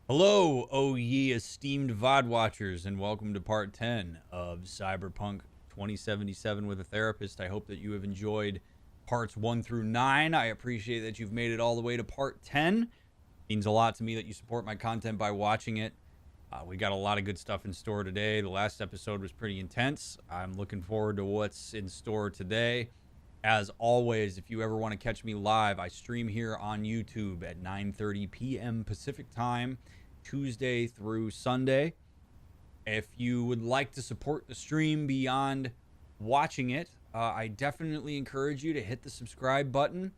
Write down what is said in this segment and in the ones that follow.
Hello, O ye esteemed VOD watchers, and welcome to part 10 of Cyberpunk 2077 with a therapist. I hope that you have enjoyed parts 1 through 9. I appreciate that you've made it all the way to part 10. It means a lot to me that you support my content by watching it. We got a lot of good stuff in store today. The last episode was pretty intense. I'm looking forward to what's in store today. As always, if you ever want to catch me live, I stream here on YouTube at 9:30 p.m. Pacific time, Tuesday through Sunday. If you would like to support the stream beyond watching it, I definitely encourage you to hit the subscribe button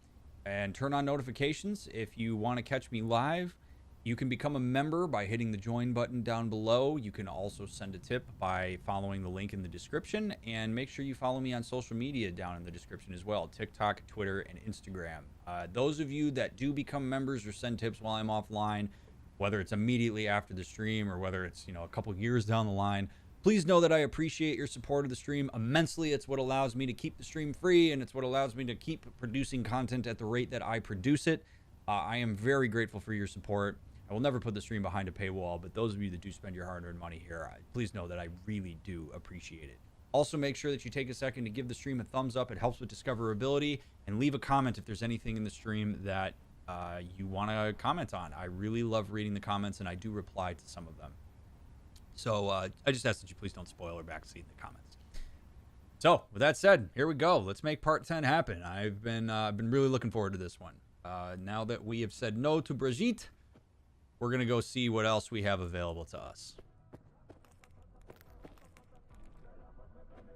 and turn on notifications. If you want to catch me live, you can become a member by hitting the join button down below. You can also send a tip by following the link in the description, and make sure you follow me on social media down in the description as well: TikTok, Twitter, and Instagram. Those of you that do become members or send tips while I'm offline, whether it's immediately after the stream or whether it's, a couple years down the line, please know that I appreciate your support of the stream immensely. It's what allows me to keep the stream free, and it's what allows me to keep producing content at the rate that I produce it. I am very grateful for your support. I will never put the stream behind a paywall, but those of you that do spend your hard-earned money here, please know that I really do appreciate it. Also, make sure that you take a second to give the stream a thumbs up. It helps with discoverability, and leave a comment if there's anything in the stream that you want to comment on. I really love reading the comments, and I do reply to some of them. So I just ask that you please don't spoil or backseat the comments. So with that said, here we go. Let's make part 10 happen. I've been really looking forward to this one. Now that we have said no to Brigitte, we're going to go see what else we have available to us.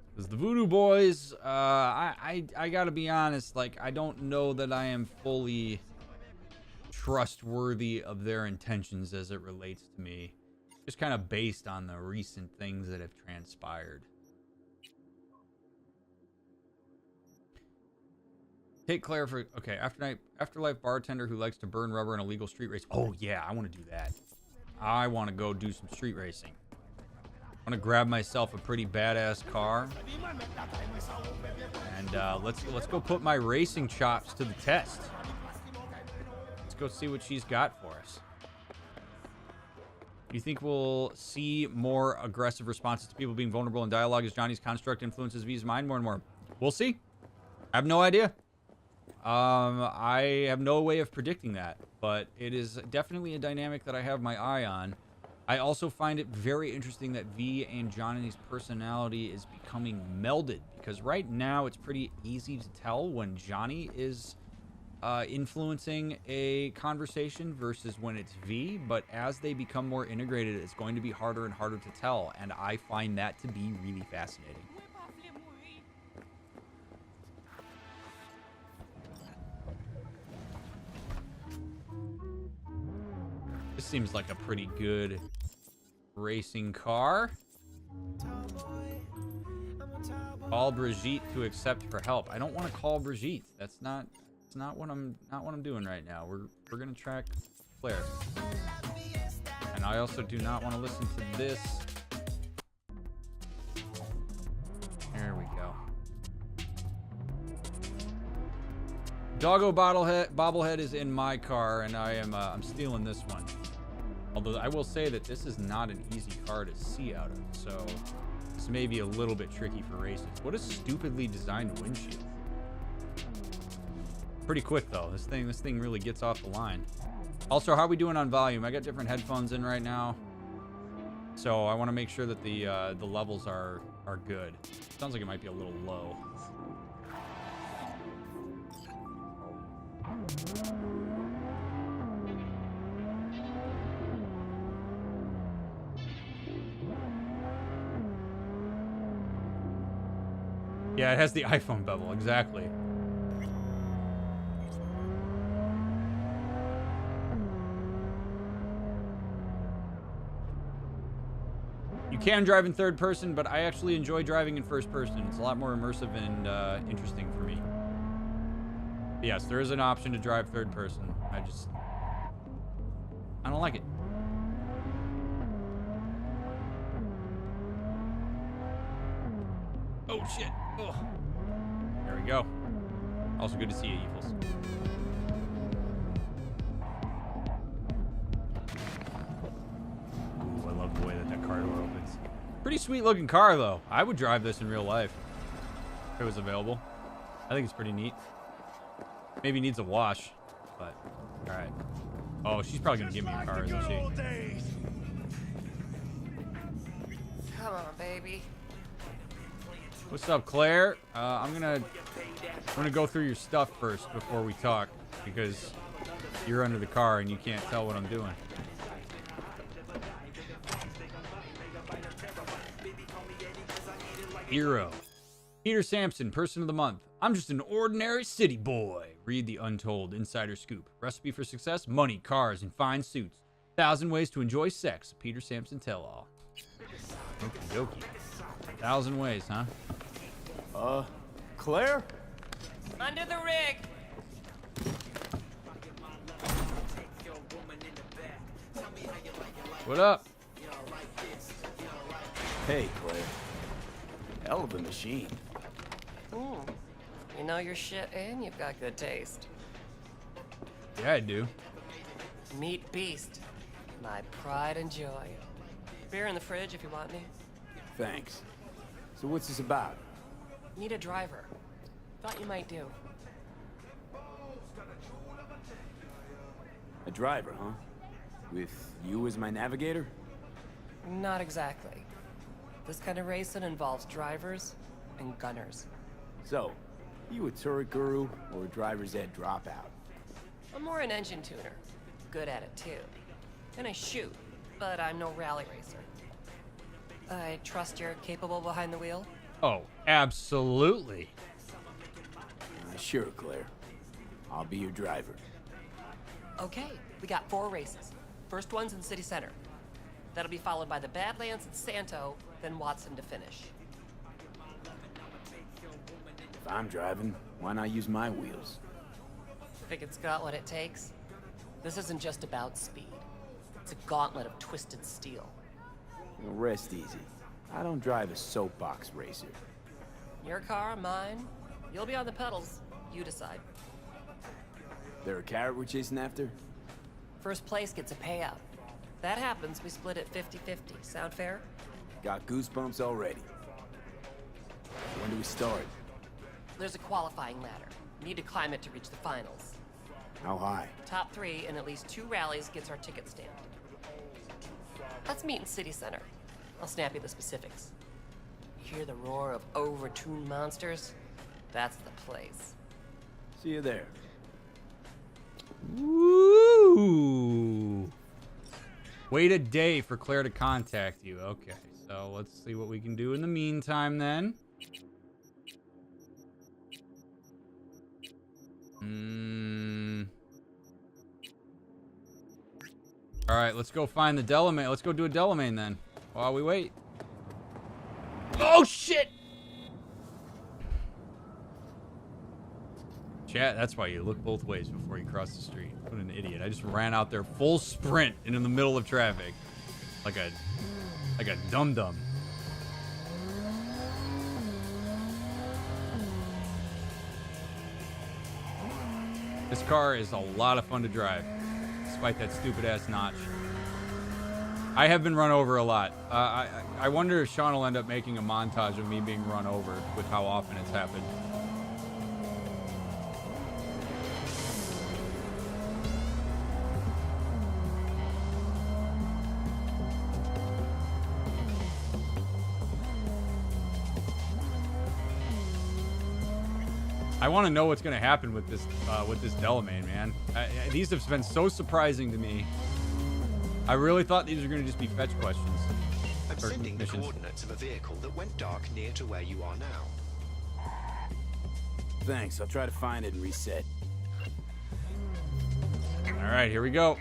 Because the Voodoo Boys, I got to be honest, I don't know that I am fully trustworthy of their intentions as it relates to me. Just kind of based on the recent things that have transpired. Take Claire for... Okay, Afterlife bartender who likes to burn rubber in illegal street race. Oh, yeah, I want to do that. I want to go do some street racing. I want to grab myself a pretty badass car. And let's go put my racing chops to the test. Let's go see what she's got for us. Do you think we'll see more aggressive responses to people being vulnerable in dialogue as Johnny's construct influences V's mind more and more? We'll see. I have no idea. I have no way of predicting that, but it is definitely a dynamic that I have my eye on. I also find it very interesting that V and Johnny's personality is becoming melded, because right now it's pretty easy to tell when Johnny is influencing a conversation versus when it's V, but as they become more integrated, it's going to be harder and harder to tell, and I find that to be really fascinating. This seems like a pretty good racing car. Call Brigitte to accept her help. I don't want to call Brigitte. That's not what I'm doing right now. We're gonna track Claire. And I also do not want to listen to this. There we go. Doggo bobblehead is in my car, and I'm stealing this one. Although I will say that this is not an easy car to see out of, so this may be a little bit tricky for races. What a stupidly designed windshield. Pretty quick though. This thing really gets off the line. Also, how are we doing on volume? I got different headphones in right now, so I want to make sure that the levels are good. Sounds like it might be a little low. Yeah, it has the iPhone bevel, exactly. You can drive in third person, but I actually enjoy driving in first person. It's a lot more immersive and interesting for me. But yes, there is an option to drive third person. I don't like it. Oh, shit. Oh. There we go. Also good to see you, Evils. love the way that car door opens. Pretty sweet looking car, though. I would drive this in real life if it was available. I think it's pretty neat. Maybe needs a wash, but all right. Oh, she's probably gonna give me a car, isn't she? Come on, baby. What's up, Claire? I'm gonna go through your stuff first before we talk, because you're under the car and you can't tell what I'm doing. Hero. Peter Sampson, person of the month. I'm just an ordinary city boy. Read the untold insider scoop. Recipe for success: money, cars, and fine suits. 1,000 ways to enjoy sex. Peter Sampson tell-all. Okie dokie. 1,000 ways, huh? Claire? Under the rig. What up? Hey, Claire. Hell of a machine. You know your shit and you've got good taste. Yeah, I do. Meat beast. My pride and joy. Beer in the fridge if you want me. Thanks. So what's this about? Need a driver. Thought you might do. A driver, huh? With you as my navigator? Not exactly. This kind of racing involves drivers and gunners. So, you a turret guru or a driver's ed dropout? I'm more an engine tuner. Good at it too. And I shoot, but I'm no rally racer. I trust you're capable behind the wheel? Oh, absolutely. Sure, Claire. I'll be your driver. Okay, we got 4 races. First one's in City Center. That'll be followed by the Badlands and Santo, then Watson to finish. If I'm driving, why not use my wheels? Think it's got what it takes? This isn't just about speed. It's a gauntlet of twisted steel. Well, rest easy. I don't drive a soapbox racer. Your car, mine. You'll be on the pedals. You decide. There a carrot we're chasing after? First place gets a payout. That happens, we split it 50-50. Sound fair? Got goosebumps already. When do we start? There's a qualifying ladder. Need to climb it to reach the finals. How high? Top 3 in at least 2 rallies gets our ticket stamped. Let's meet in City Center. I'll snap you the specifics. Hear the roar of overtuned monsters? That's the place. See you there. Woo! Wait a day for Claire to contact you. Okay, so let's see what we can do in the meantime then. All right, let's go find the Delamain. Let's go do a Delamain then, while we wait. Oh, shit! Chat, that's why you look both ways before you cross the street. What an idiot. I just ran out there full sprint and in the middle of traffic. Like a dum-dum. This car is a lot of fun to drive, despite that stupid-ass notch. I have been run over a lot. I wonder if Sean will end up making a montage of me being run over with how often it's happened. I want to know what's going to happen with this Delamain, man. These have been so surprising to me. I really thought these were going to just be fetch questions. I'm sending the coordinates of a vehicle that went dark near to where you are now. Thanks, I'll try to find it and reset. All right, here we go.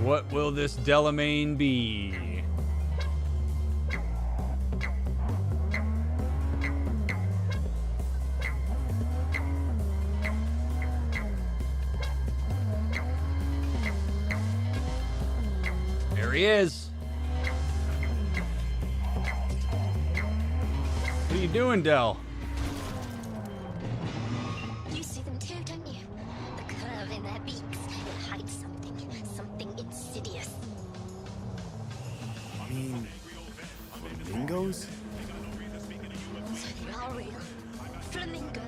What will this Delamain be? There he is. What are you doing, Del? flamingos? So they are real. Flamingo.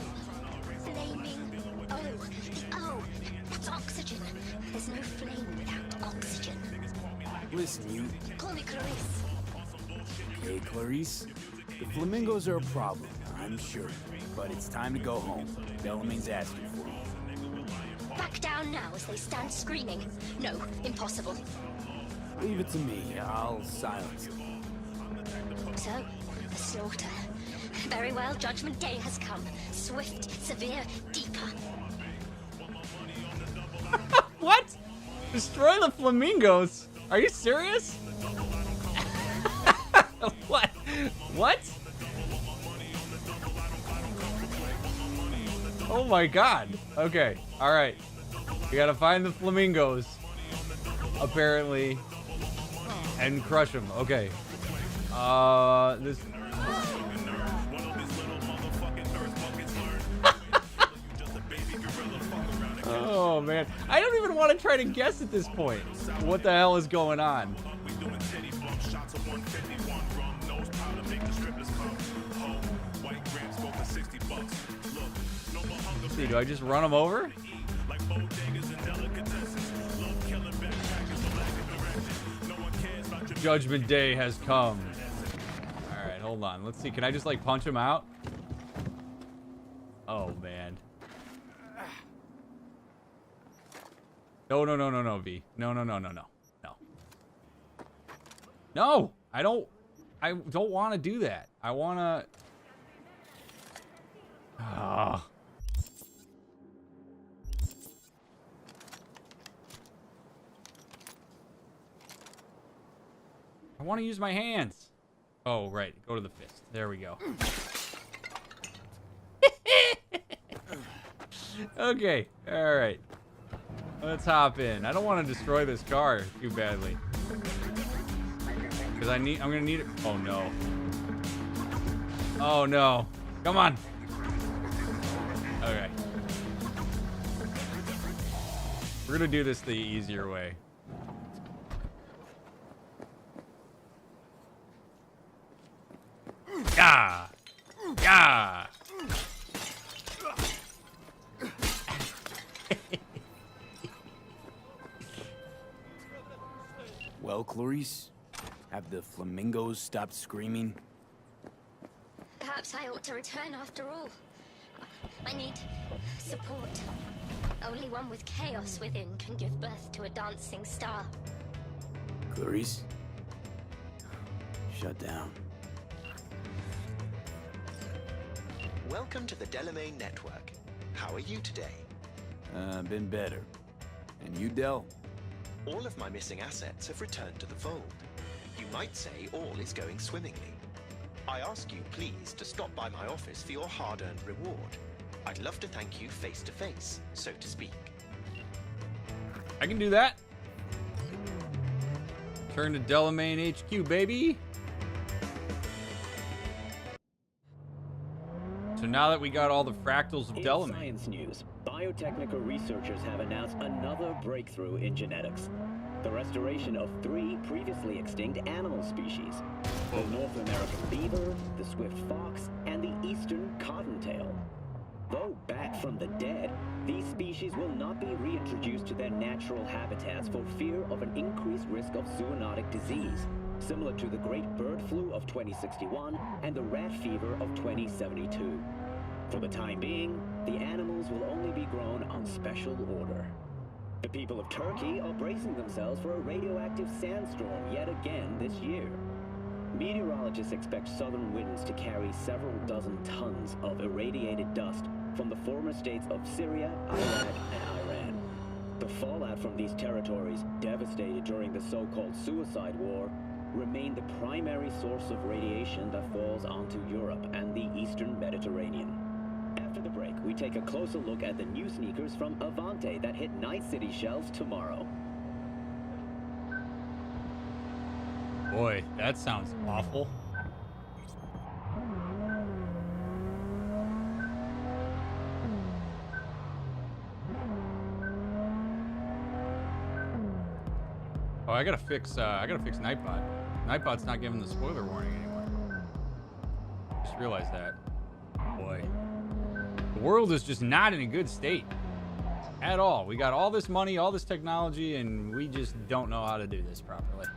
Flaming O. The O. That's oxygen. There's no flame without oxygen. Listen, you... Call me Clarice. Hey, Clarice. The flamingos are a problem, I'm sure. But it's time to go home. Delamain's asking for you. Back down now as they stand screaming. No, impossible. Leave it to me. I'll silence them. So, the slaughter. Very well, Judgment Day has come. Swift, severe, deeper. What? Destroy the flamingos? Are you serious? What? What? Oh my god. Okay. Alright. We gotta find the flamingos. Apparently. And crush them. Okay. This... Oh man. I don't even want to try to guess at this point what the hell is going on. See, do I just run them over? Judgment Day has come. Alright, hold on. Let's see. Can I just like punch him out? Oh man. No, no, no, no, no, V. No, no, no, no, no. No. No! I don't want to do that. I want to... Ah. I want to use my hands. Oh, right. Go to the fist. There we go. Okay. All right. Let's hop in. I don't want to destroy this car too badly. Because I'm going to need it. Oh, no. Oh, no. Come on. Okay. We're going to do this the easier way. Yeah. Yeah. Well, Clarice, have the flamingos stopped screaming? Perhaps I ought to return after all. I need support. Only one with chaos within can give birth to a dancing star. Clarice? Shut down. Welcome to the Delamain network. How are you today? Been better. And you, Del? All of my missing assets have returned to the fold. You might say all is going swimmingly. I ask you please to stop by my office for your hard-earned reward. I'd love to thank you face to face, so to speak. I can do that. Turn to Delamain HQ, baby. So now that we got all the fractals of Delamain. Science news, biotechnical researchers have announced another breakthrough in genetics. The restoration of 3 previously extinct animal species. The North American beaver, the swift fox, and the eastern cottontail. Though back from the dead, these species will not be reintroduced to their natural habitats for fear of an increased risk of zoonotic disease, similar to the great bird flu of 2061 and the rat fever of 2072. For the time being, the animals will only be grown on special order. The people of Turkey are bracing themselves for a radioactive sandstorm yet again this year. Meteorologists expect southern winds to carry several dozen tons of irradiated dust from the former states of Syria, Iraq, and Iran. The fallout from these territories, devastated during the so-called suicide war, remain the primary source of radiation that falls onto Europe and the eastern Mediterranean. After the break, we take a closer look at the new sneakers from Avante that hit Night City shelves tomorrow. Boy, that sounds awful. Oh, I gotta fix Nightbot. Nightbot's not giving the spoiler warning anymore. just realized that. Boy. The world is just not in a good state. At all. We got all this money, all this technology, and we just don't know how to do this properly.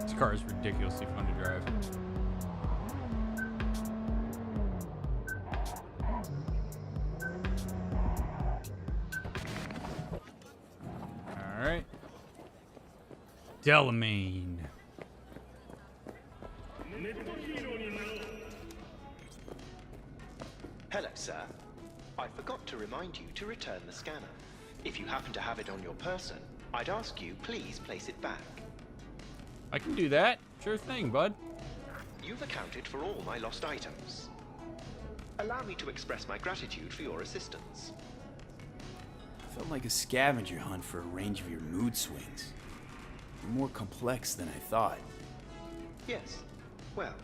This car is ridiculously fun to drive. All right. Delamain. Hello, sir. I forgot to remind you to return the scanner. If you happen to have it on your person, I'd ask you please place it back. I can do that. Sure thing, bud. You've accounted for all my lost items. Allow me to express my gratitude for your assistance. Felt like a scavenger hunt for a range of your mood swings. You're more complex than I thought. Yes. Well,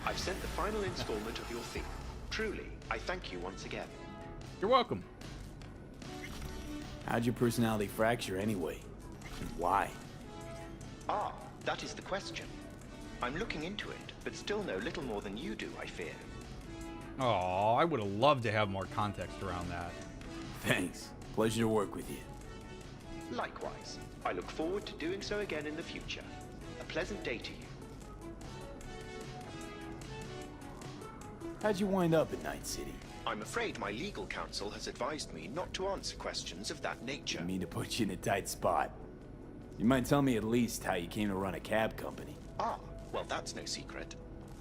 I've sent the final installment of your fee. Truly, I thank you once again. You're welcome. How'd your personality fracture anyway? And why? Ah, that is the question. I'm looking into it, but still know little more than you do, I fear. Oh, I would have loved to have more context around that. Thanks. Pleasure to work with you. Likewise. I look forward to doing so again in the future. A pleasant day to you. How'd you wind up in Night City? I'm afraid my legal counsel has advised me not to answer questions of that nature. I mean to put you in a tight spot. You might tell me at least how you came to run a cab company. Ah, well, that's no secret.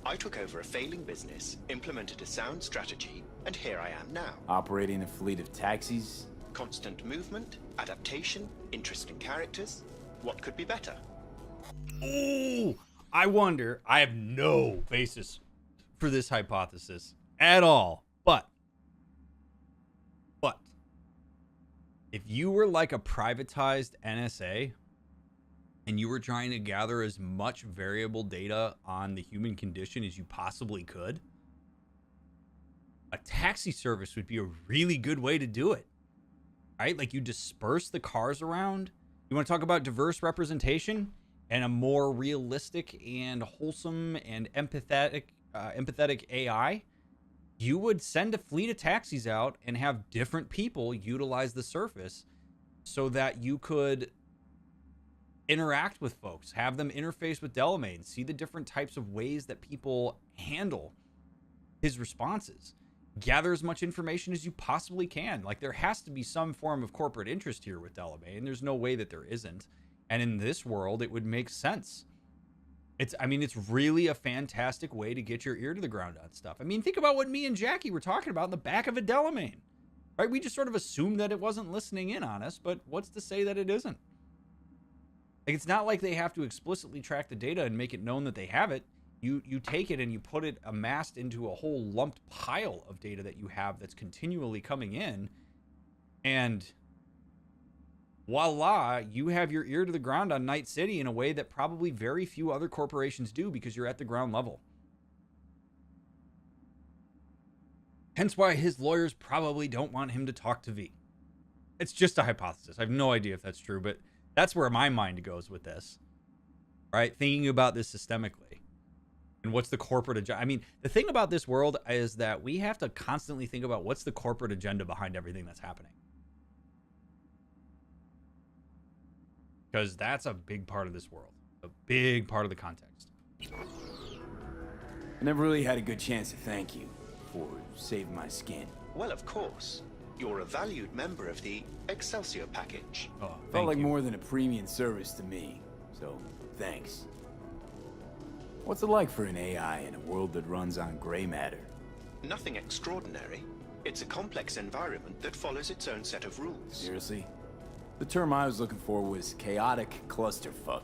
I took over a failing business, implemented a sound strategy, and here I am now. Operating a fleet of taxis? Constant movement, adaptation, interesting characters. What could be better? Ooh, I wonder. I have no basis for this hypothesis at all. But if you were like a privatized NSA and you were trying to gather as much variable data on the human condition as you possibly could, a taxi service would be a really good way to do it. Right? Like, you disperse the cars around. You want to talk about diverse representation and a more realistic and wholesome and empathetic AI? You would send a fleet of taxis out and have different people utilize the surface so that you could interact with folks, have them interface with Delamain, see the different types of ways that people handle his responses. Gather as much information as you possibly can. Like, there has to be some form of corporate interest here with Delamain. There's no way that there isn't. And in this world, it would make sense. It's really a fantastic way to get your ear to the ground on stuff. I mean, think about what me and Jackie were talking about in the back of a Delamain, right? We just sort of assumed that it wasn't listening in on us, but what's to say that it isn't? Like, it's not like they have to explicitly track the data and make it known that they have it. You take it and you put it amassed into a whole lumped pile of data that you have that's continually coming in, and voila, you have your ear to the ground on Night City in a way that probably very few other corporations do, because you're at the ground level. Hence why his lawyers probably don't want him to talk to V. It's just a hypothesis. I have no idea if that's true, but that's where my mind goes with this, right? Thinking about this systemically. And what's the corporate agenda? I mean, the thing about this world is that we have to constantly think about what's the corporate agenda behind everything that's happening. Because that's a big part of this world. A big part of the context. I never really had a good chance to thank you for saving my skin. Well, of course. You're a valued member of the Excelsior package. Oh, Felt like more than a premium service to me, so thanks. What's it like for an AI in a world that runs on gray matter? Nothing extraordinary. It's a complex environment that follows its own set of rules. Seriously? The term I was looking for was chaotic clusterfuck.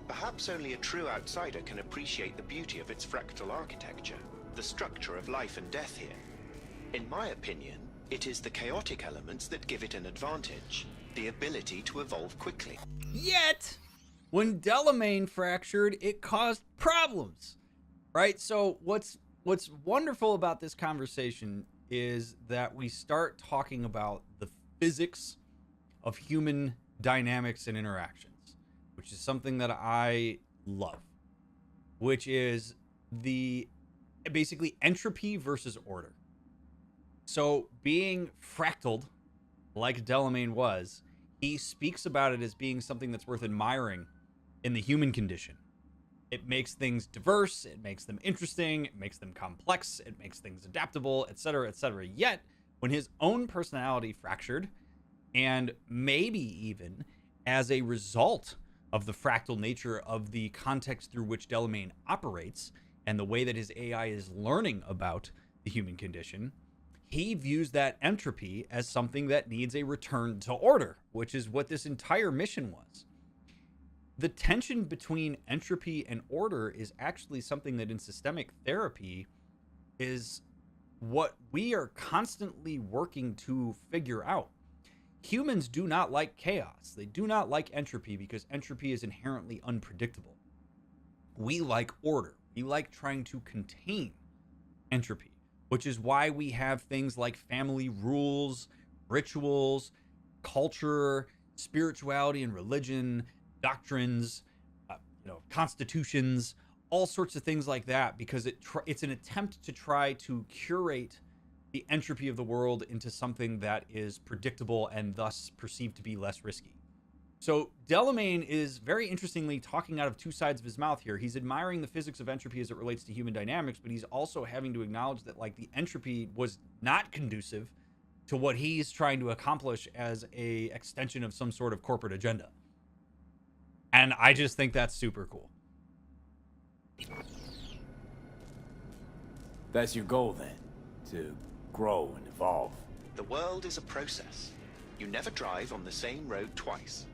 Perhaps only a true outsider can appreciate the beauty of its fractal architecture, the structure of life and death here. In my opinion, it is the chaotic elements that give it an advantage, the ability to evolve quickly. Yet, when Delamain fractured, it caused problems, right? So what's wonderful about this conversation is that we start talking about the physics of human dynamics and interactions, which is something that I love, which is the basically entropy versus order. So being fractaled, like Delamain was, he speaks about it as being something that's worth admiring in the human condition. It makes things diverse, it makes them interesting, it makes them complex, it makes things adaptable, etc., etc. Yet, when his own personality fractured, and maybe even as a result of the fractal nature of the context through which Delamain operates and the way that his AI is learning about the human condition, he views that entropy as something that needs a return to order, which is what this entire mission was. The tension between entropy and order is actually something that in systemic therapy is what we are constantly working to figure out. Humans do not like chaos. They do not like entropy because entropy is inherently unpredictable. We like order. We like trying to contain entropy, which is why we have things like family rules, rituals, culture, spirituality and religion, doctrines, constitutions, all sorts of things like that, because it's an attempt to try to curate the entropy of the world into something that is predictable and thus perceived to be less risky. So Delamain is very interestingly talking out of two sides of his mouth here. He's admiring the physics of entropy as it relates to human dynamics, but he's also having to acknowledge that like the entropy was not conducive to what he's trying to accomplish as a extension of some sort of corporate agenda. And I just think that's super cool. That's your goal then, to grow and evolve. The world is a process. You never drive on the same road twice.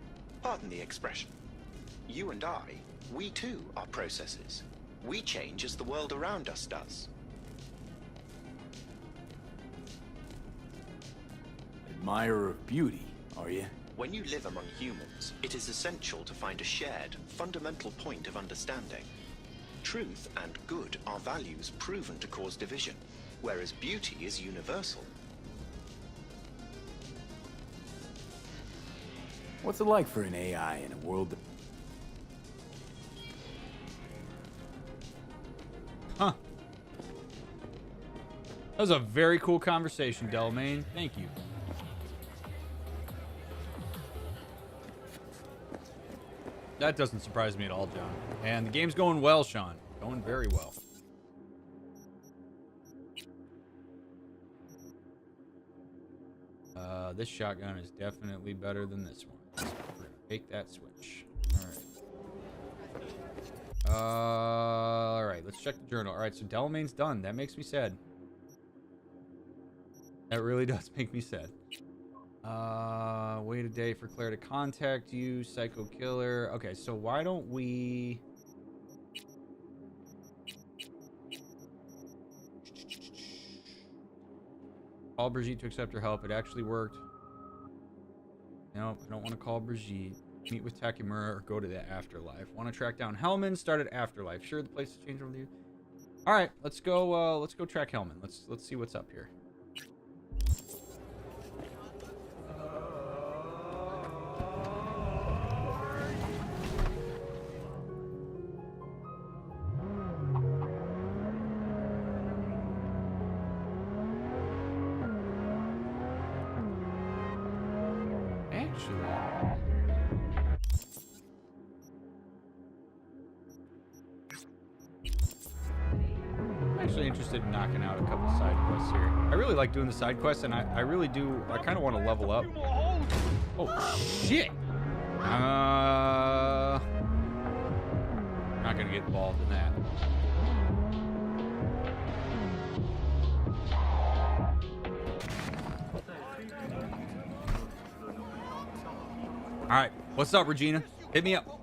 Pardon the expression. You and I, we too are processes. We change as the world around us does. Admirer of beauty, are you? When you live among humans, it is essential to find a shared, fundamental point of understanding. Truth and good are values proven to cause division, whereas beauty is universal. What's it like for an AI in a world that... Huh. That was a very cool conversation, Delamain. Thank you. That doesn't surprise me at all, John. And the game's going well, Sean. Going very well. This shotgun is definitely better than this one. We're gonna take that switch. Alright, let's check the journal. Alright, so Delamain's done. That makes me sad. That really does make me sad. Wait a day for Claire to contact you. Psycho killer. Okay, so why don't we... call Brigitte to accept her help. It actually worked. Nope, I don't want to call Brigitte. Meet with Takemura or go to the Afterlife. Want to track down Hellman? Start at Afterlife. Sure, the place has changed over to you. All right, let's go. Let's go track Hellman. Let's see what's up here. Interested in knocking out a couple side quests here. I really like doing the side quests, and I really do. I kind of want to level up. Oh shit! Not gonna get involved in that. All right, what's up, Regina? Hit me up.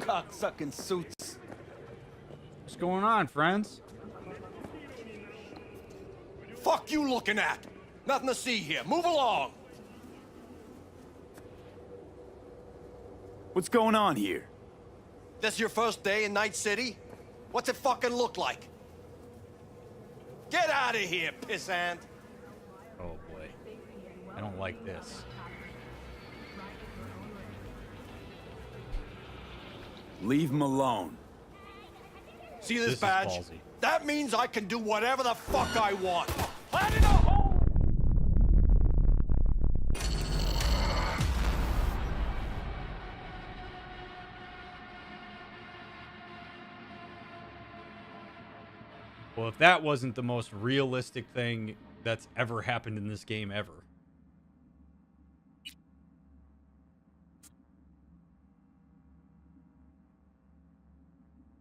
Cocksucking suits. What's going on, friends? Fuck you looking at? Nothing to see here. Move along. What's going on here? This your first day in Night City? What's it fucking look like? Get out of here, pissant! Oh boy. I don't like this. Leave him alone. See This this is badge? ballsy. That means I can do whatever the fuck I want. Plant in a hole! Well, if that wasn't the most realistic thing that's ever happened in this game ever.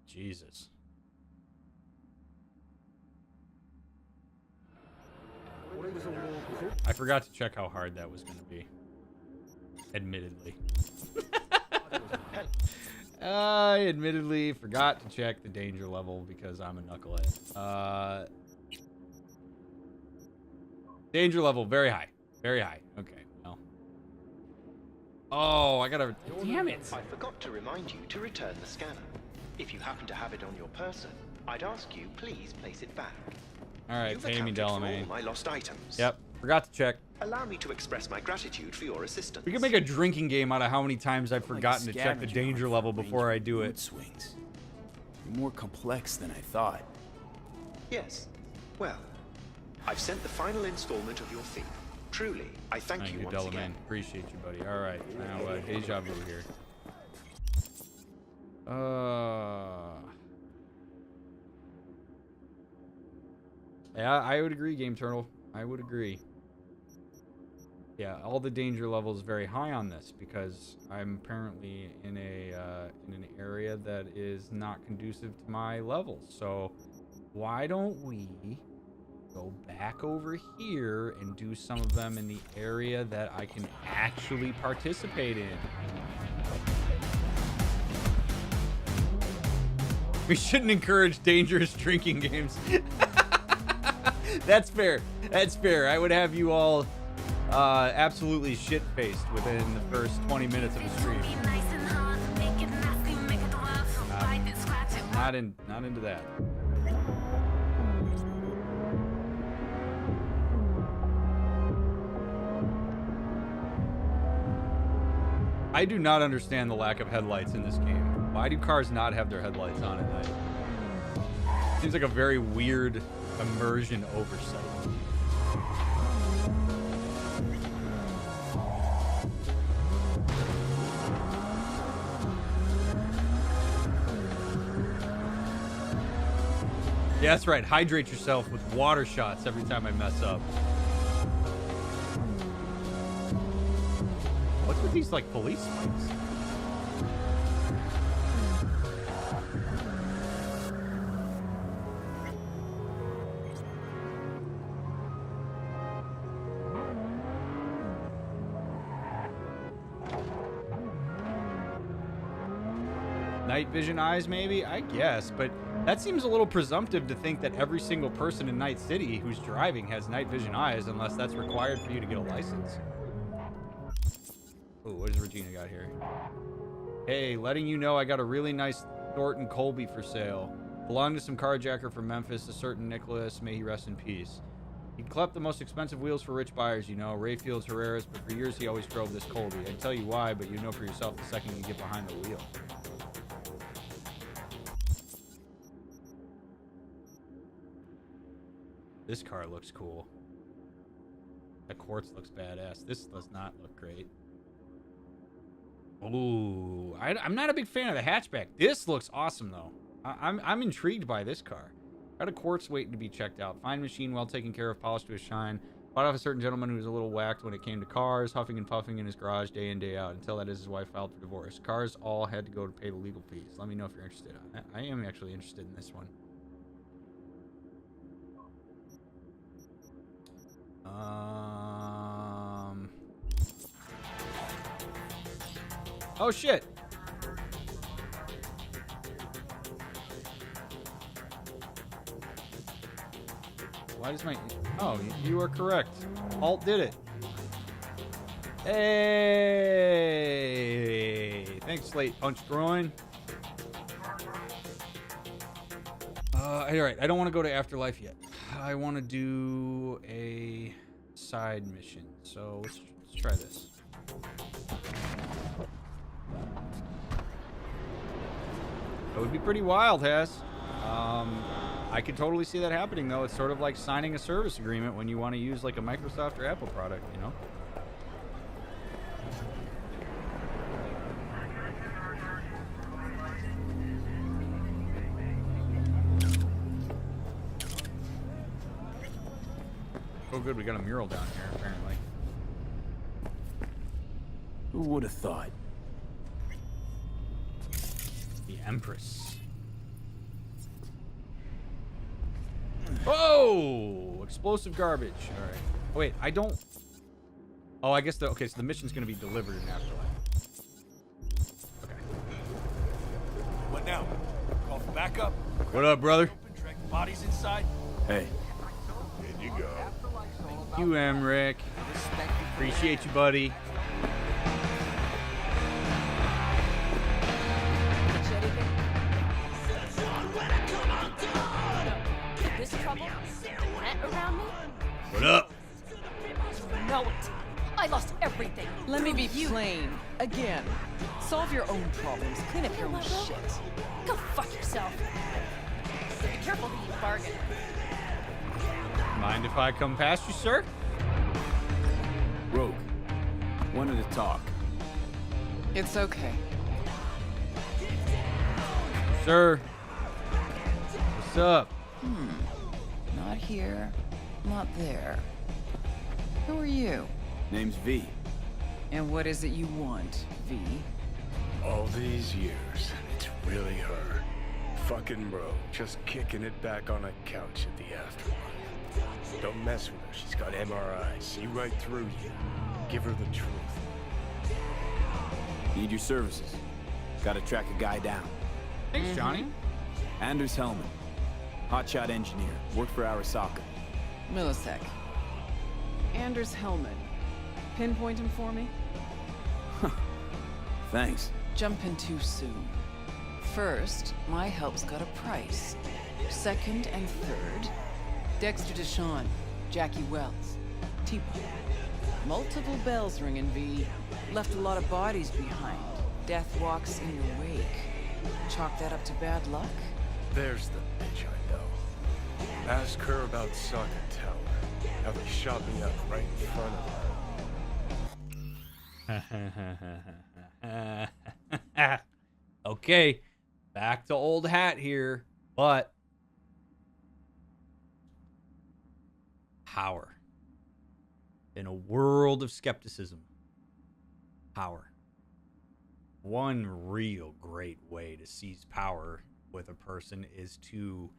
Jesus. I forgot to check how hard that was going to be. Admittedly. I admittedly forgot to check the danger level because I'm a knucklehead. Danger level, very high. Very high. Okay, well. Oh, I gotta... Damn it. I forgot to remind you to return the scanner. If you happen to have it on your person, I'd ask you please place it back. Alright, You've pay me, accounted for all Delamain. my lost items. Yep, forgot to check. Allow me to express my gratitude for your assistance. We can make a drinking game out of how many times I've forgotten to check the danger level before I do it. Swings. More complex than I thought. Yes. Well, I've sent the final installment of your fee. Truly, I thank you once Delamain. again. Appreciate you, buddy. Alright, now deja vu here. Yeah, I would agree, Game Turtle. I would agree. Yeah, all the danger level is very high on this because I'm apparently in an area that is not conducive to my levels. So why don't we go back over here and do some of them in the area that I can actually participate in? We shouldn't encourage dangerous drinking games. That's fair. That's fair. I would have you all absolutely shit-faced within the first 20 minutes of the stream. Not into that. I do not understand the lack of headlights in this game. Why do cars not have their headlights on at night? Seems like a very weird immersion oversight. Yeah, that's right. Hydrate yourself with water shots every time I mess up. What's with these, like, police fights? Night vision eyes, maybe? I guess, but that seems a little presumptive to think that every single person in Night City who's driving has night vision eyes unless that's required for you to get a license. Ooh, what does Regina got here? Hey, letting you know I got a really nice Thornton Colby for sale. Belonged to some carjacker from Memphis, a certain Nicholas, may he rest in peace. He clept the most expensive wheels for rich buyers, you know, Rayfield's, Herrera's, but for years he always drove this Colby. I'd tell you why, but you know for yourself the second you get behind the wheel. This car looks cool. That quartz looks badass. This does not look great. Ooh, I'm not a big fan of the hatchback. This looks awesome though. I'm intrigued by this car. Got a quartz waiting to be checked out. Fine machine, well taken care of, polished to a shine. Bought off a certain gentleman who was a little whacked when it came to cars, huffing and puffing in his garage day in, day out. Until that is his wife filed for divorce. Cars all had to go to pay the legal fees. Let me know if you're interested. I am actually interested in this one. Oh shit. Why does my... Oh, you are correct. Alt did it. Hey! Thanks, Slate Punch Groin. All right, I don't want to go to Afterlife yet. I want to do a side mission. So let's try this. That would be pretty wild, Hess. I could totally see that happening, though. It's sort of like signing a service agreement when you want to use like a Microsoft or Apple product, you know? Oh, good, we got a mural down here, apparently. Who would have thought? The Empress. Whoa! Explosive garbage. All right. Oh, wait, I don't... Oh, I guess okay, so the mission's going to be delivered in Afterlife. Okay. What now? Call for backup? What up, brother? Drag the bodies inside? Hey, In you go. Thank you, Emric. Appreciate you, buddy. This trouble? Net around me? What up? Know it. I lost everything. Let me be plain. Again. Solve your own problems. Clean up your own shit. Go fuck yourself. Be careful who you bargain. Mind if I come past you, sir? Rogue. Wanted to talk. It's okay. Sir. What's up? Not here. Not there. Who are you? Name's V. And what is it you want, V? All these years, it's really her. Fucking bro, just kicking it back on a couch at the Afterlife. Don't mess with her, she's got MRIs, see right through you. Give her the truth. Need your services. Gotta track a guy down. Thanks, Johnny. Anders Hellman. Hotshot engineer. Worked for Arasaka. Millisec. Anders Hellman. Pinpoint him for me? Thanks. Jumping too soon. First, my help's got a price. Second and third, Dexter Deshawn, Jackie Wells, T-Bone. Multiple bells ringing, V. Left a lot of bodies behind. Death walks in your wake. Chalk that up to bad luck? There's the bitch I know. Ask her about Suck and tell her how they shot me up right in front of her. Okay, back to old hat here, but power. In a world of skepticism, power. One real great way to seize power with a person is to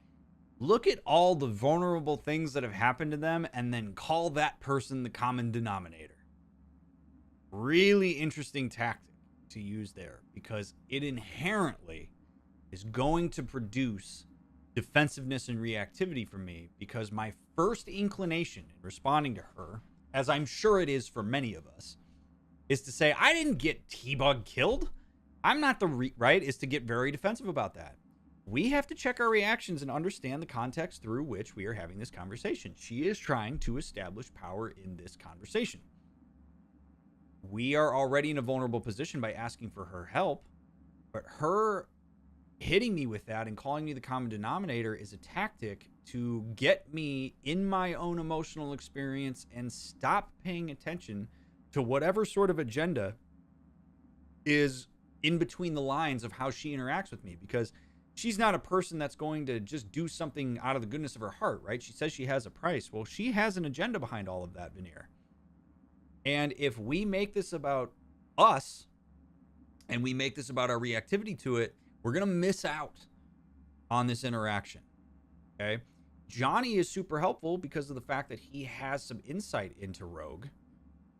look at all the vulnerable things that have happened to them and then call that person the common denominator. Really interesting tactic to use there because it inherently is going to produce defensiveness and reactivity for me because my first inclination in responding to her, as I'm sure it is for many of us, is to say, I didn't get T-Bug killed. I'm not the right, is to get very defensive about that. We have to check our reactions and understand the context through which we are having this conversation. She is trying to establish power in this conversation. We are already in a vulnerable position by asking for her help, but her hitting me with that and calling me the common denominator is a tactic to get me in my own emotional experience and stop paying attention to whatever sort of agenda is in between the lines of how she interacts with me, because she's not a person that's going to just do something out of the goodness of her heart, right? She says she has a price. Well, she has an agenda behind all of that veneer. And if we make this about us and we make this about our reactivity to it, we're going to miss out on this interaction. Okay. Johnny is super helpful because of the fact that he has some insight into Rogue.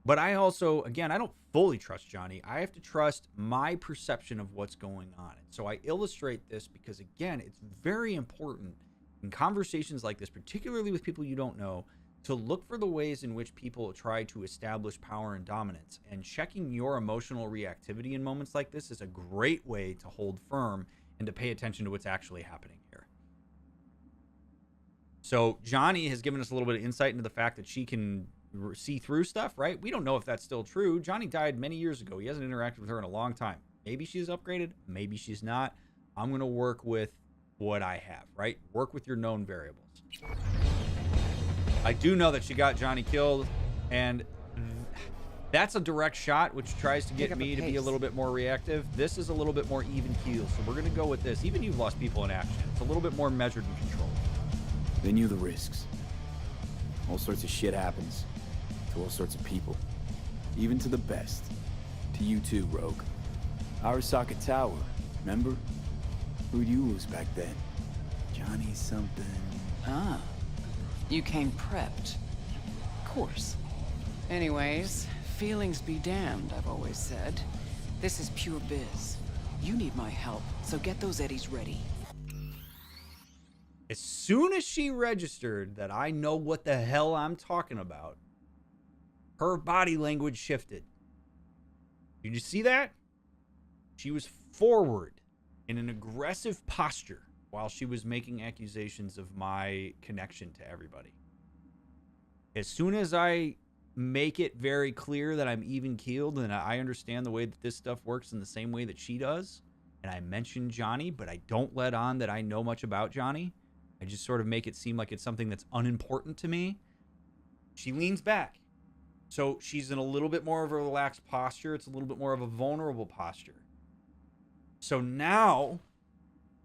But I also, again, I don't fully trust Johnny. I have to trust my perception of what's going on. And so I illustrate this because, again, it's very important in conversations like this, particularly with people you don't know, to look for the ways in which people try to establish power and dominance. And checking your emotional reactivity in moments like this is a great way to hold firm and to pay attention to what's actually happening here. So Johnny has given us a little bit of insight into the fact that she can see through stuff, right? We don't know if that's still true. Johnny died many years ago. He hasn't interacted with her in a long time. Maybe she's upgraded. Maybe she's not. I'm going to work with what I have, right? Work with your known variables. I do know that she got Johnny killed, and that's a direct shot, which tries to get me to be a little bit more reactive. This is a little bit more even keel, so we're going to go with this. Even you've lost people in action. It's a little bit more measured and controlled. They knew the risks. All sorts of shit happens. To all sorts of people. Even to the best. To you too, Rogue. Arasaka Tower, remember? Who'd you lose back then? Johnny something. Ah, you came prepped. Of course. Anyways, feelings be damned, I've always said. This is pure biz. You need my help, so get those eddies ready. As soon as she registered that I know what the hell I'm talking about, her body language shifted. Did you see that? She was forward in an aggressive posture while she was making accusations of my connection to everybody. As soon as I make it very clear that I'm even keeled and I understand the way that this stuff works in the same way that she does, and I mention Johnny, but I don't let on that I know much about Johnny, I just sort of make it seem like it's something that's unimportant to me, she leans back. So she's in a little bit more of a relaxed posture. It's a little bit more of a vulnerable posture. So now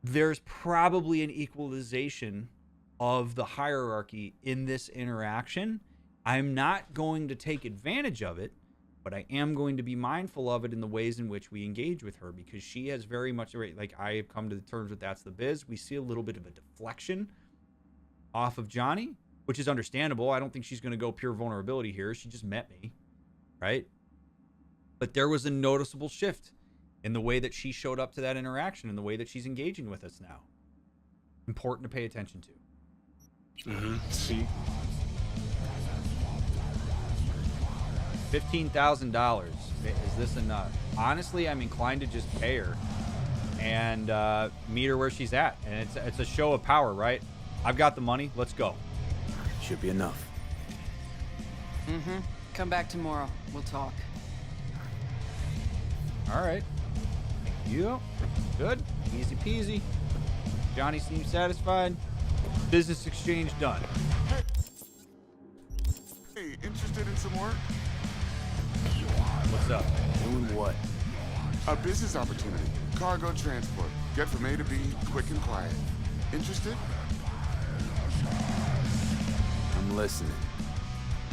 there's probably an equalization of the hierarchy in this interaction. I'm not going to take advantage of it, but I am going to be mindful of it in the ways in which we engage with her, because she has very much, like, I have come to the terms with that's the biz. We see a little bit of a deflection off of Johnny, which is understandable. I don't think she's going to go pure vulnerability here. She just met me, right? But there was a noticeable shift in the way that she showed up to that interaction and the way that she's engaging with us now. Important to pay attention to. See? $15,000. Is this enough? Honestly, I'm inclined to just pay her and meet her where she's at. And it's a show of power, right? I've got the money. Let's go. Should be enough. Come back tomorrow. We'll talk. All right. Thank you. Good. Easy peasy. Johnny seems satisfied. Business exchange done. Hey, interested in some work? What's up? Doing what? A business opportunity. Cargo transport. Get from A to B, quick and quiet. Interested? I'm listening.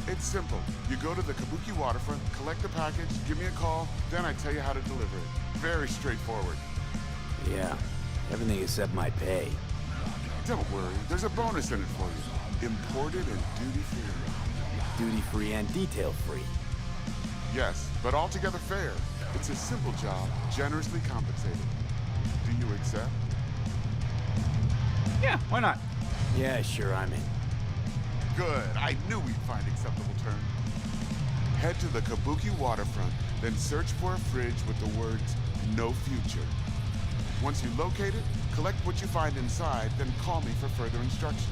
It's simple. You go to the Kabuki waterfront, collect the package, give me a call, then I tell you how to deliver it. Very straightforward. Yeah, everything except my pay. Don't worry, there's a bonus in it for you. Imported and duty-free. Duty-free and detail-free. Yes, but altogether fair. It's a simple job, generously compensated. Do you accept? Yeah, why not? Yeah, sure, I'm in. Good. I knew we'd find acceptable terms. Head to the Kabuki waterfront, then search for a fridge with the words, "No future." Once you locate it, collect what you find inside, then call me for further instructions.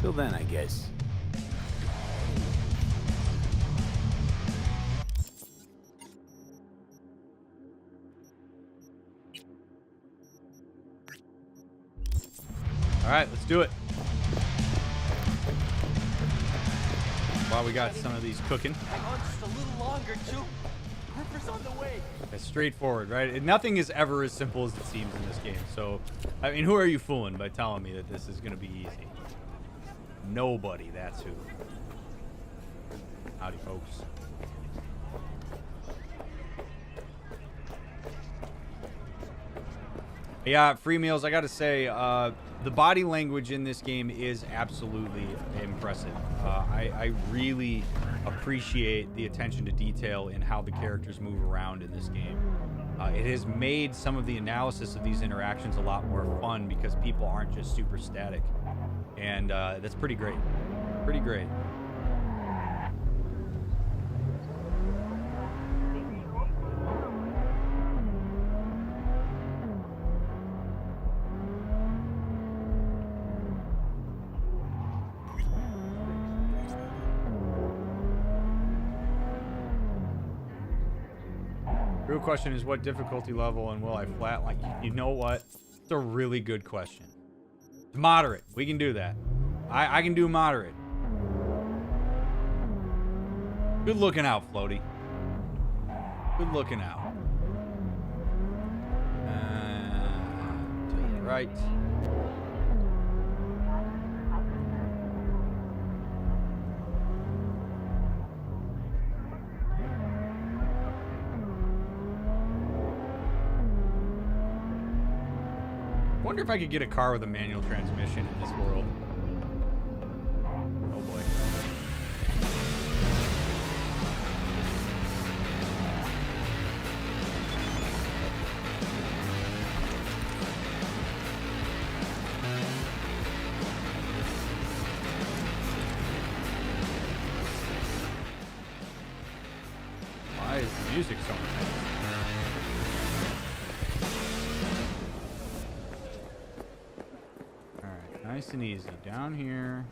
Till then, I guess. All right, let's do it. While we got some of these cooking. Hang on just a little longer, too. Ripper's on the way. It's straightforward, right? Nothing is ever as simple as it seems in this game. So, I mean, who are you fooling by telling me that this is going to be easy? Nobody, that's who. Howdy, folks. Yeah, free meals, I gotta say, the body language in this game is absolutely impressive. I really appreciate the attention to detail in how the characters move around in this game. It has made some of the analysis of these interactions a lot more fun because people aren't just super static. And that's pretty great. Pretty great. Real question is, what difficulty level and will I flatline? You know what? It's a really good question. Moderate. We can do that. I can do moderate. Good looking out, Floaty. Good looking out. To the right. Wonder if I could get a car with a manual transmission in this world. Oh boy. Why is the music so nice? Nice and easy. Down here.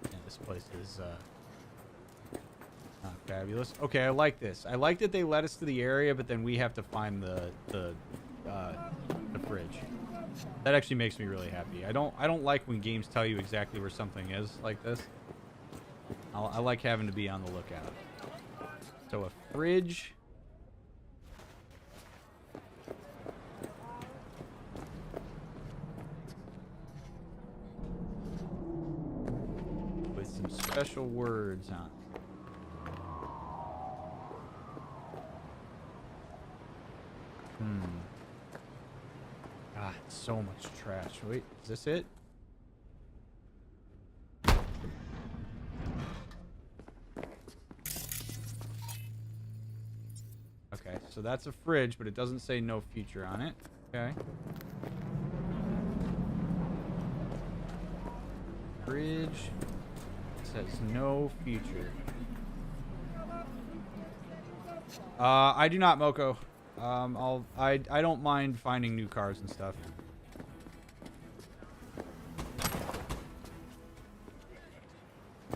Yeah, this place is not fabulous. Okay, I like this. I like that they led us to the area, but then we have to find the fridge. That actually makes me really happy. I don't like when games tell you exactly where something is like this. I like having to be on the lookout. So a fridge. With some special words on it. God, so much trash. Wait, is this it? Okay, so that's a fridge, but it doesn't say no future on it. Okay. Fridge says no future. I do not, Moko. I don't mind finding new cars and stuff.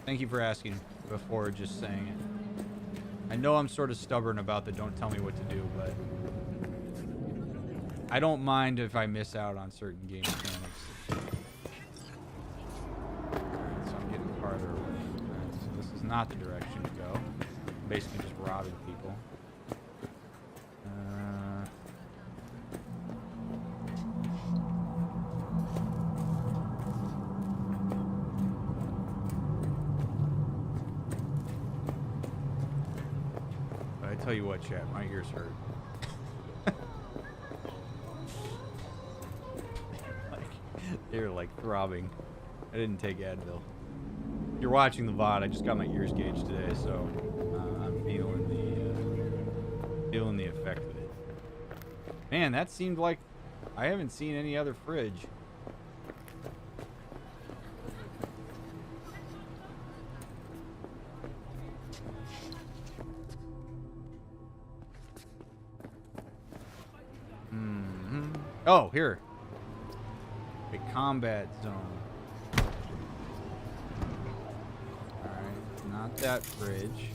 Thank you for asking before just saying it. I know I'm sort of stubborn about the don't tell me what to do, but I don't mind if I miss out on certain game mechanics. Alright, so I'm getting farther away. Alright, so this is not the direction to go. I'm basically just robbing people. Tell you what, chat, my ears hurt. They're like throbbing. I didn't take Advil. If you're watching the VOD, I just got my ears gauged today, so I'm feeling the effect of it. Man, that seemed like I haven't seen any other fridge. Oh, here. A combat zone. Alright, not that fridge.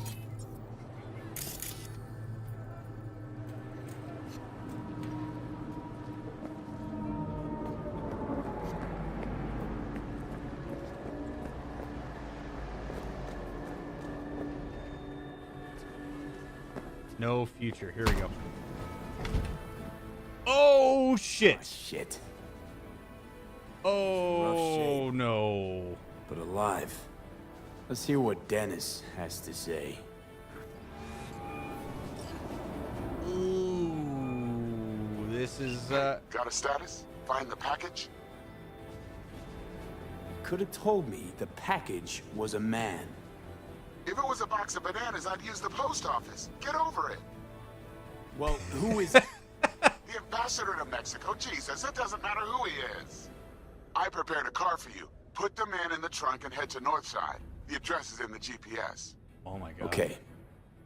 No future. Here we go. Oh shit! Oh, shit. Oh no! But alive. Let's hear what Dennis has to say. Ooh, this is Got a status? Find the package? Could have told me the package was a man. If it was a box of bananas, I'd use the post office. Get over it. Well, who is... The ambassador to Mexico. Jesus, it doesn't matter who he is. I prepared a car for you. Put the man in the trunk and head to Northside. The address is in the GPS. oh my god. Okay.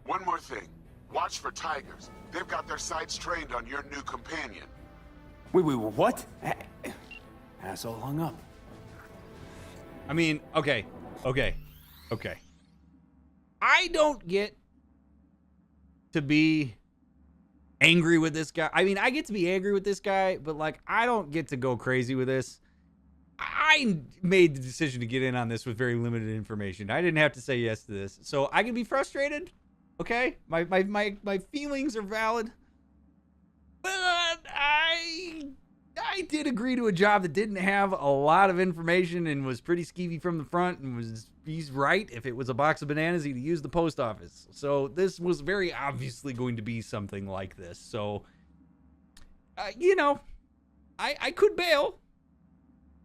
One more thing. Watch for tigers. They've got their sights trained on your new companion. Wait, what? Asshole hung up. I mean, okay. I don't get to be angry with this guy. I mean, I get to be angry with this guy, but like, I don't get to go crazy with this. I made the decision to get in on this with very limited information. I didn't have to say yes to this, so I can be frustrated. Okay, my feelings are valid, but I did agree to a job that didn't have a lot of information and was pretty skeevy from the front, and he's right. If it was a box of bananas, he'd use the post office. So this was very obviously going to be something like this. So, I could bail,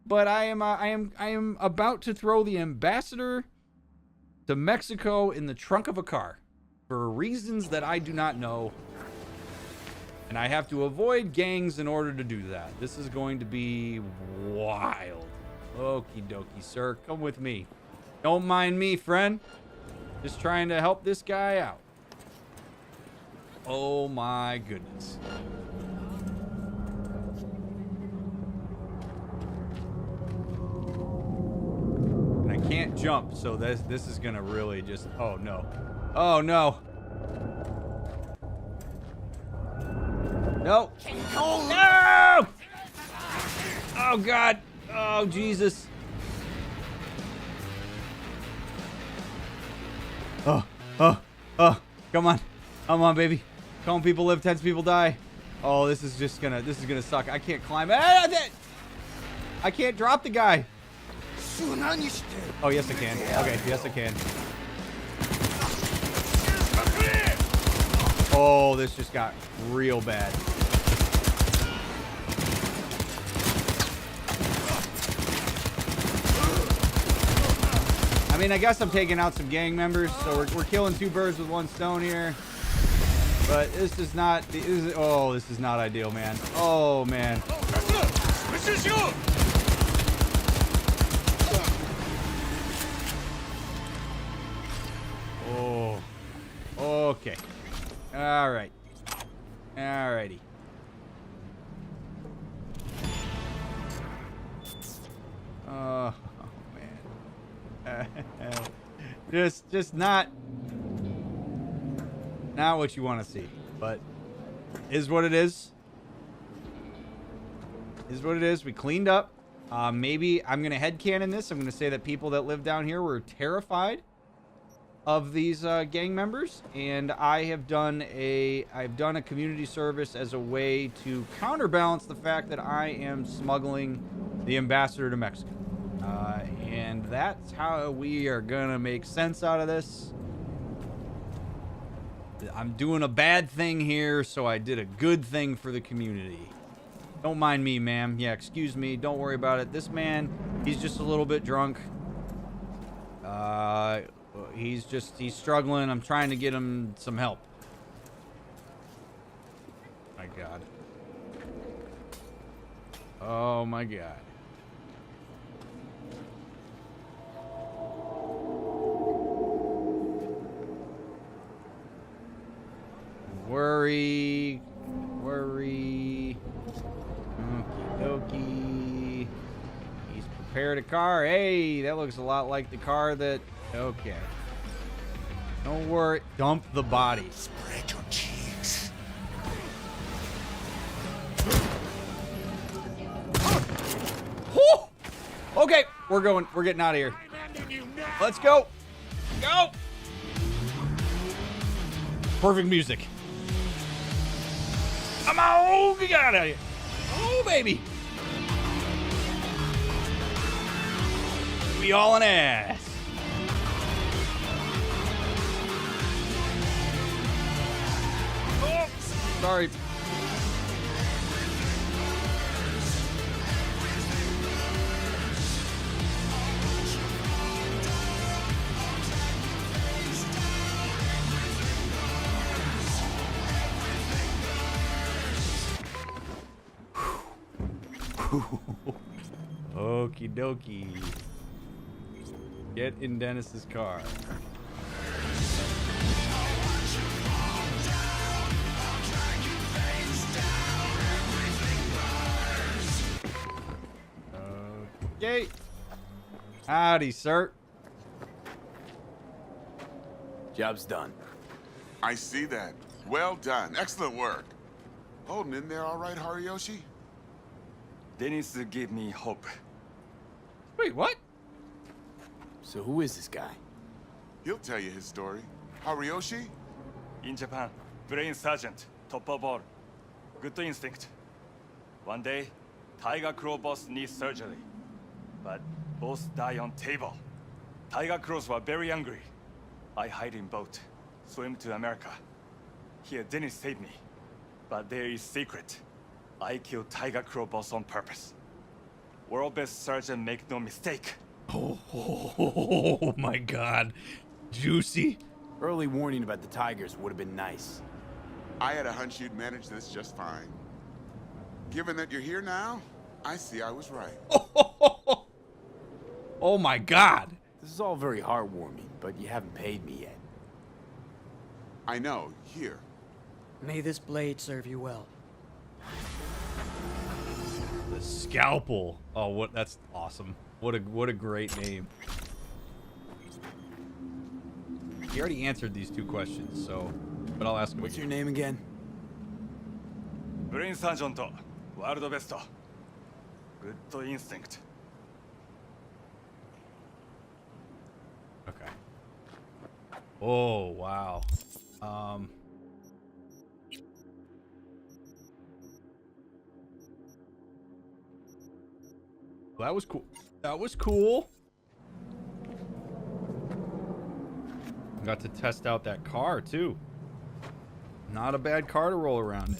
but I am about to throw the ambassador to Mexico in the trunk of a car for reasons that I do not know. And I have to avoid gangs in order to do that. This is going to be wild. Okie dokie, sir. Come with me. Don't mind me, friend. Just trying to help this guy out. Oh my goodness. And I can't jump, so this is gonna really just... Oh no. Oh no. No. No! Oh, God. Oh, Jesus. Oh. Come on. Come on, baby. Come on, people live, 10 people die. Oh, this is gonna suck. I can't climb. I can't drop the guy. Oh, yes, I can. Okay, yes, I can. Oh, this just got real bad. I mean, I guess I'm taking out some gang members, so we're killing two birds with one stone here. But this is not... this is not ideal, man. Oh, man. This is you! Oh. Okay. All right. All righty. Oh, man. Just not what you want to see, but is what it is. Is what it is. We cleaned up. Maybe I'm gonna headcanon this. I'm gonna say that people that live down here were terrified of these gang members, and I've done a community service as a way to counterbalance the fact that I am smuggling the ambassador to Mexico, and that's how we are gonna make sense out of this. I'm doing a bad thing here, so I did a good thing for the community. Don't mind me, ma'am. Yeah, excuse me. Don't worry about it. This man, he's just a little bit drunk. He's struggling. I'm trying to get him some help. My God. Oh my God. Worry. Okie dokie. He's prepared a car. Hey, that looks a lot like the car that... Okay. Don't worry. Dump the body. Spread your cheeks. Whew! Okay, we're going. We're getting out of here. Let's go. Go. Perfect music. Come on, get out of here. Oh, baby. We all an ass. Oh, sorry. Okie dokie. Get in Dennis's car. Gate. Howdy, sir. Job's done. I see that. Well done. Excellent work. Holding in there all right, Hariyoshi? Dennis gave me hope. Wait, what? So who is this guy? He'll tell you his story. Hariyoshi? In Japan, brain sergeant, top of all. Good instinct. One day, Tiger Claw boss needs surgery. But both die on table. Tiger Claws were very angry. I hide in boat, swim to America. Here, Dennis saved me. But there is secret. I killed Tiger Claw boss on purpose. World best surgeon, make no mistake. Oh my God. Juicy. Early warning about the tigers would have been nice. I had a hunch you'd manage this just fine. Given that you're here now, I see I was right. Oh my God. This is all very heartwarming, but you haven't paid me yet. I know. Here. May this blade serve you well. The scalpel. Oh, what? That's awesome. What a great name. He already answered these two questions, so, but I'll ask him. What's your name again? Brain sergeant, world best. Good instinct. Okay. Oh wow. That was cool. That was cool. Got to test out that car too. Not a bad car to roll around in.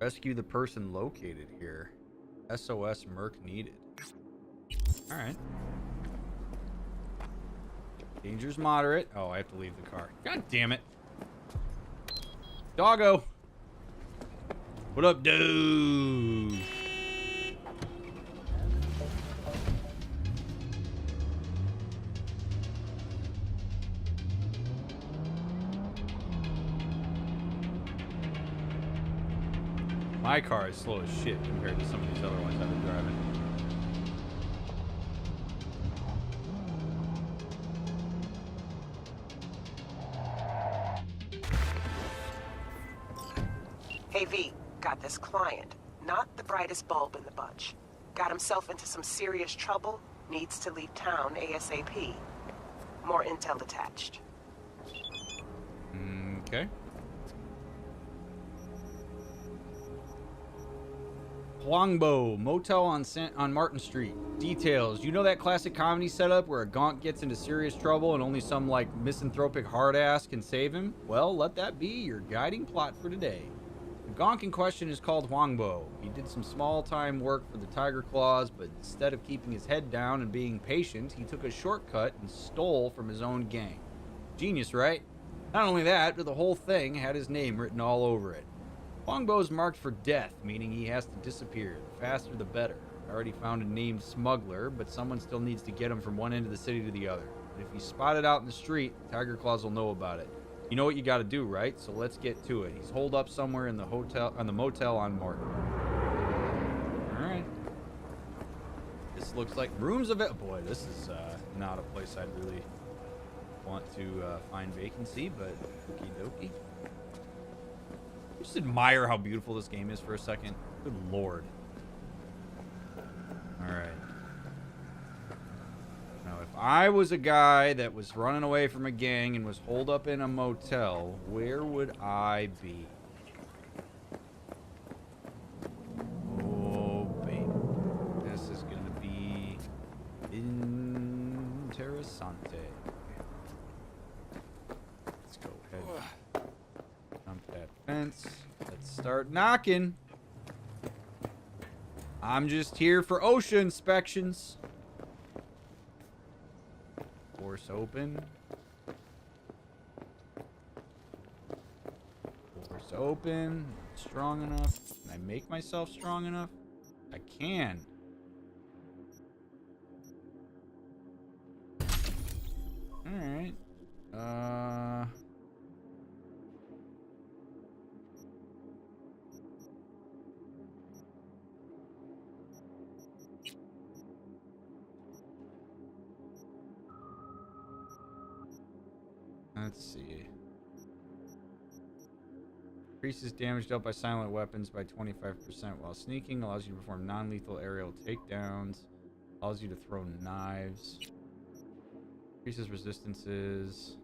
Rescue the person located here. SOS Merc needed. All right. Danger's moderate. Oh, I have to leave the car. God damn it. Doggo. What up, dude? My car is slow as shit compared to some of these other ones I've been driving. Hey V, got this client. Not the brightest bulb in the bunch. Got himself into some serious trouble, needs to leave town ASAP. More intel attached. Okay. Huangbo, motel on Martin Street. Details. You know that classic comedy setup where a gonk gets into serious trouble and only some, like, misanthropic hard-ass can save him? Well, let that be your guiding plot for today. The gonk in question is called Huangbo. He did some small-time work for the Tiger Claws, but instead of keeping his head down and being patient, he took a shortcut and stole from his own gang. Genius, right? Not only that, but the whole thing had his name written all over it. Huangbo's marked for death, meaning he has to disappear. The faster the better. I already found a named smuggler, but someone still needs to get him from one end of the city to the other. But if he's spotted out in the street, the Tiger Claws will know about it. You know what you gotta do, right? So let's get to it. He's holed up somewhere in the motel on Martin. Alright. This looks like rooms of it. Boy, this is not a place I'd really want to find vacancy, but okie dokie. Just admire how beautiful this game is for a second. Good lord. Alright. Now, if I was a guy that was running away from a gang and was holed up in a motel, where would I be? Oh, baby. This is gonna be interessante. Let's go ahead. Jump that fence. Let's start knocking. I'm just here for OSHA inspections. Force open. Force open. Strong enough. Can I make myself strong enough? I can. Alright. Let's see. Increases damage dealt by silent weapons by 25% while sneaking. Allows you to perform non-lethal aerial takedowns. Allows you to throw knives. Increases resistances.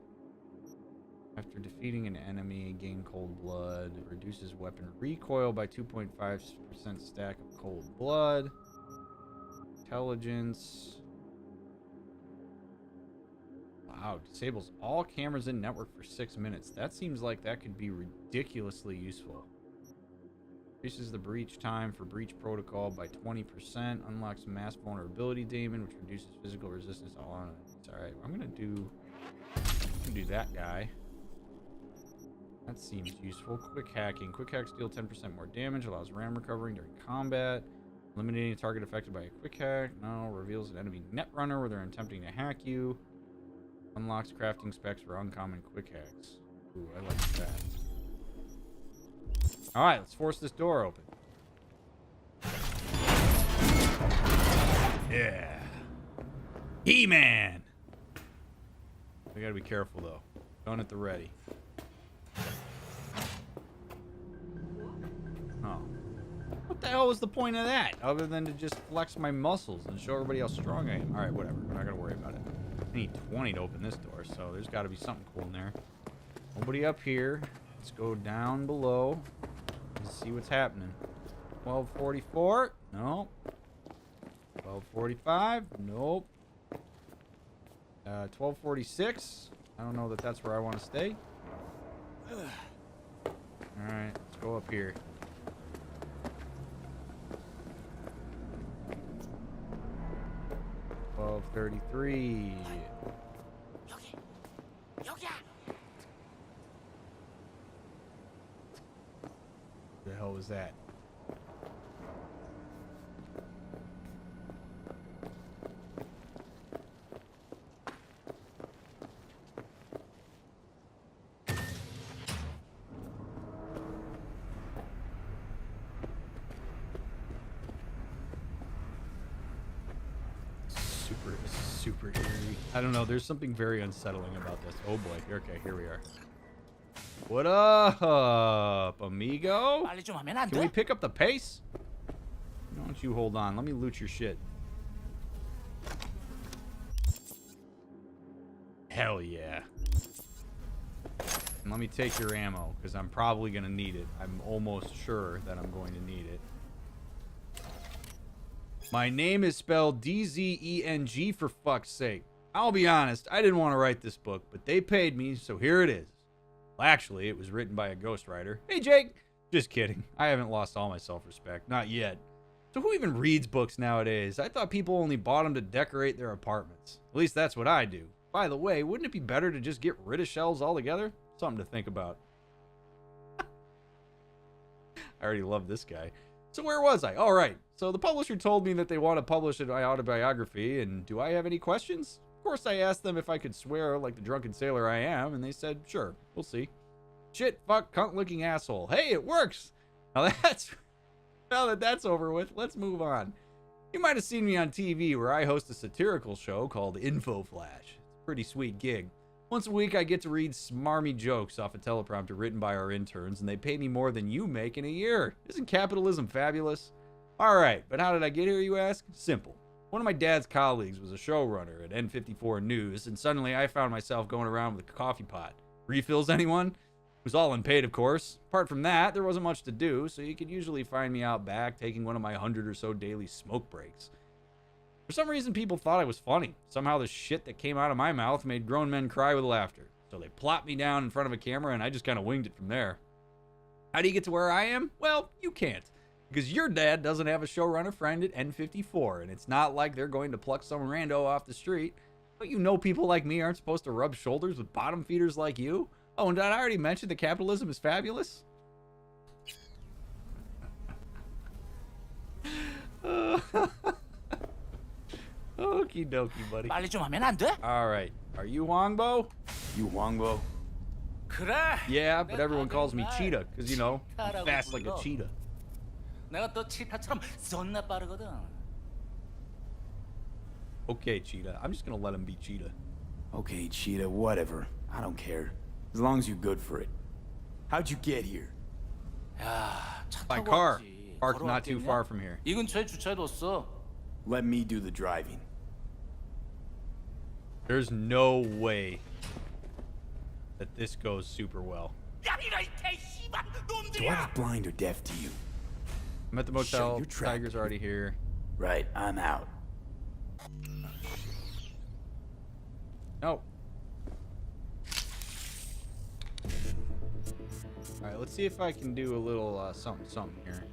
After defeating an enemy, gain cold blood. Reduces weapon recoil by 2.5% stack of cold blood. Intelligence. Wow, disables all cameras in network for 6 minutes. That seems like that could be ridiculously useful. Increases the breach time for breach protocol by 20%. Unlocks mass vulnerability daemon, which reduces physical resistance to all enemies. Alright, I'm gonna do that guy. That seems useful. Quick hacking. Quick hacks deal 10% more damage. Allows RAM recovering during combat. Eliminating a target affected by a quick hack. No. Reveals an enemy netrunner where they're attempting to hack you. Unlocks crafting specs for uncommon quick hacks. Ooh, I like that. Alright, let's force this door open. Yeah. He-Man! We gotta be careful, though. Gun at the ready. Oh. What the hell was the point of that? Other than to just flex my muscles and show everybody how strong I am. Alright, whatever. We're not gonna worry about it. I need 20 to open this door, so there's got to be something cool in there. Nobody up here. Let's go down below and see what's happening. 1244. Nope. 1245. Nope. 1246. I don't know that that's where I want to stay. Alright, let's go up here. $12.33. The hell was that? Super eerie. I don't know. There's something very unsettling about this. Oh boy. Okay, here we are. What up, amigo? Can we pick up the pace? Why don't you hold on? Let me loot your shit. Hell yeah. And let me take your ammo, because I'm probably going to need it. I'm almost sure that I'm going to need it. My name is spelled D-Z-E-N-G, for fuck's sake. I'll be honest, I didn't want to write this book, but they paid me, so here it is. Well, actually, it was written by a ghostwriter. Hey, Jake! Just kidding. I haven't lost all my self-respect. Not yet. So who even reads books nowadays? I thought people only bought them to decorate their apartments. At least that's what I do. By the way, wouldn't it be better to just get rid of shelves altogether? Something to think about. I already love this guy. So where was I? All right. So the publisher told me that they want to publish my autobiography, and do I have any questions? Of course, I asked them if I could swear like the drunken sailor I am, and they said, sure, we'll see. Shit, fuck, cunt-looking asshole. Hey, it works! Now that that's over with, let's move on. You might have seen me on TV where I host a satirical show called Info Flash. It's a pretty sweet gig. Once a week, I get to read smarmy jokes off a teleprompter written by our interns, and they pay me more than you make in a year. Isn't capitalism fabulous? Alright, but how did I get here, you ask? Simple. One of my dad's colleagues was a showrunner at N54 News, and suddenly I found myself going around with a coffee pot. Refills, anyone? It was all unpaid, of course. Apart from that, there wasn't much to do, so you could usually find me out back taking one of my 100 or so daily smoke breaks. For some reason, people thought I was funny. Somehow the shit that came out of my mouth made grown men cry with laughter. So they plopped me down in front of a camera, and I just kind of winged it from there. How do you get to where I am? Well, you can't. Because your dad doesn't have a showrunner friend at N54, and it's not like they're going to pluck some rando off the street. But you know people like me aren't supposed to rub shoulders with bottom feeders like you? Oh, and did I already mention that capitalism is fabulous? Okie dokie, buddy. Alright. Are you Wongbo? You Wongbo? Yeah, but everyone calls me Cheetah, because, you know, I'm fast like a cheetah. Okay, Cheetah. I'm just going to let him be Cheetah. Okay, Cheetah, whatever. I don't care. As long as you're good for it. How'd you get here? By car. Parked not too far from here. 이 근처에 주차해뒀어. Let me do the driving. There's no way that this goes super well. Do I look blind or deaf to you? I'm at the Shut motel. your trap. Tiger's already here. Right, I'm out. No. Alright, let's see if I can do a little something here.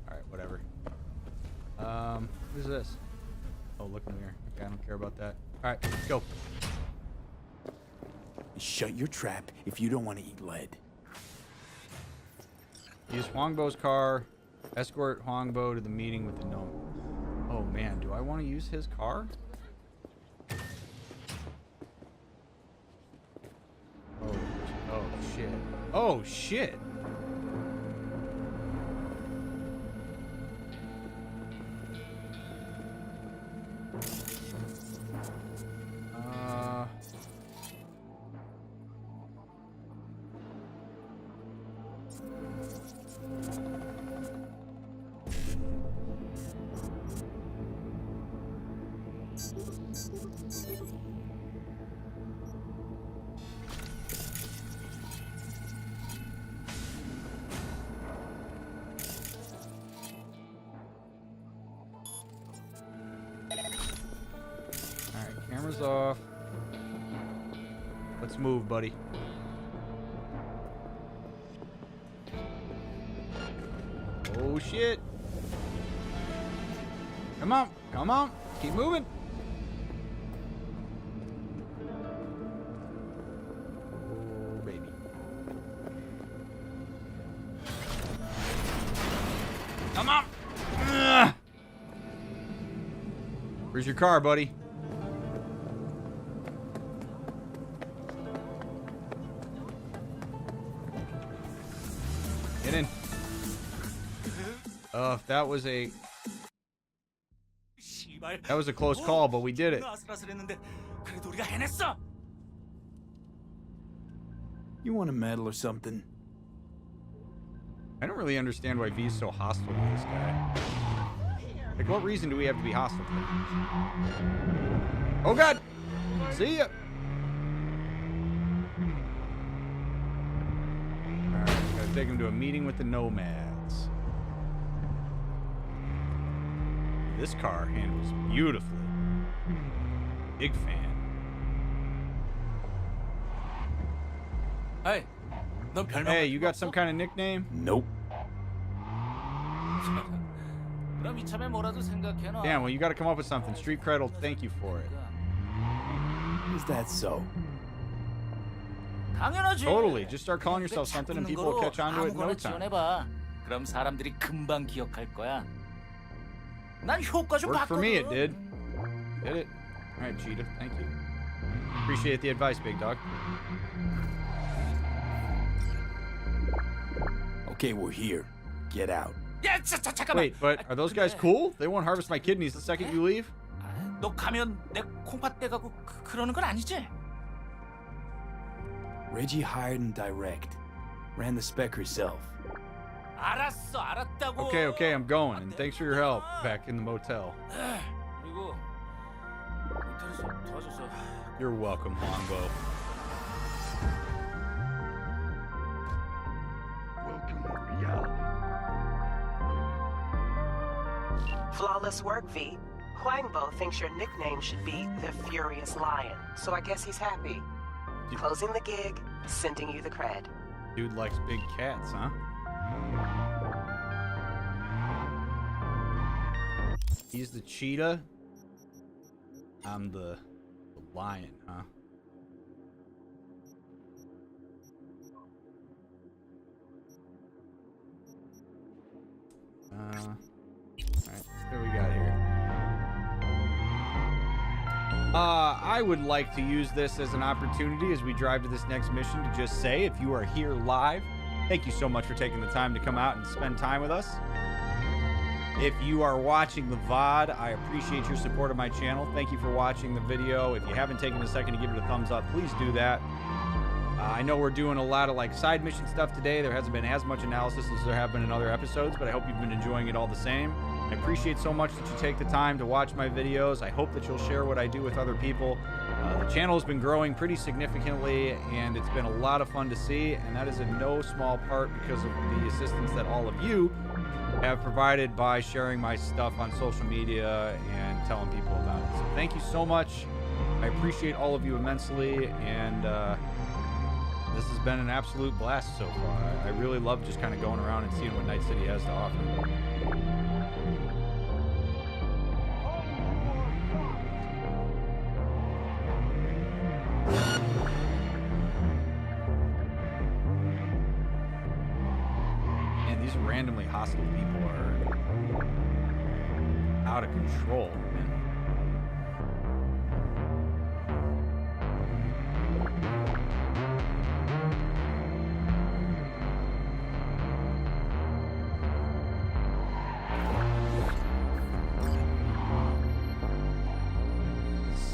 Alright, whatever. What is this? Oh, look in there. Okay, I don't care about that. Alright, let's go. Shut your trap if you don't want to eat lead. Use Huangbo's car. Escort Huangbo to the meeting with the gnome. Oh man, do I want to use his car? Oh shit. Oh shit. Cameras off. Let's move, buddy. Oh shit. Come on. Come on. Keep moving. Oh, baby. Come on. Ugh. Where's your car, buddy? Get in. That was a close call, but we did it. You want a medal or something? I don't really understand why V's so hostile to this guy. Like, what reason do we have to be hostile to him? Oh god! See ya! Alright, gotta take him to a meeting with the nomads. This car handles beautifully. Big fan. Hey, 넌 별명. Hey, you got some kind of nickname? Nope. 그럼 이참에 뭐라도 생각해놔. Damn, well, you gotta come up with something. Street cred will thank you for it. Is that so? 당연하지. Totally. Just start calling yourself something and people will catch on to it in no 아무거나 time. 지원해봐. 그럼 사람들이 금방 기억할 거야. 난 효과 좀 Worked for me, it 봤거든. did. Did it? Alright, Cheetah. Thank you. Appreciate the advice, big dog. Okay, we're here. Get out. 야, 잠깐만. Wait, but are those guys cool? They won't harvest my kidneys the second you leave? 너 가면 내 콩팥 떼가고 그러는 건 아니지? Reggie hired and direct. Ran the spec herself. 알았어, 알았다고. Okay, I'm going. And thanks for your help back in the motel. 그리고 인터넷에 도와줘서. You're welcome, Longbow. Welcome to reality. Flawless work, V. Huangbo thinks your nickname should be the Furious Lion, so I guess he's happy. Closing the gig, sending you the cred. Dude likes big cats, huh? He's the cheetah. I'm the lion, huh? Alright, what do we got here? I would like to use this as an opportunity as we drive to this next mission to just say, if you are here live, thank you so much for taking the time to come out and spend time with us. If you are watching the VOD, I appreciate your support of my channel. Thank you for watching the video. If you haven't taken a second to give it a thumbs up, please do that. I know we're doing a lot of like side mission stuff today. There hasn't been as much analysis as there have been in other episodes, but I hope you've been enjoying it all the same. I appreciate so much that you take the time to watch my videos. I hope that you'll share what I do with other people. The channel has been growing pretty significantly, and it's been a lot of fun to see, and that is in no small part because of the assistance that all of you have provided by sharing my stuff on social media and telling people about it. So thank you so much. I appreciate all of you immensely, and this has been an absolute blast so far. I really love just kind of going around and seeing what Night City has to offer. Man, these randomly hostile people are out of control, man.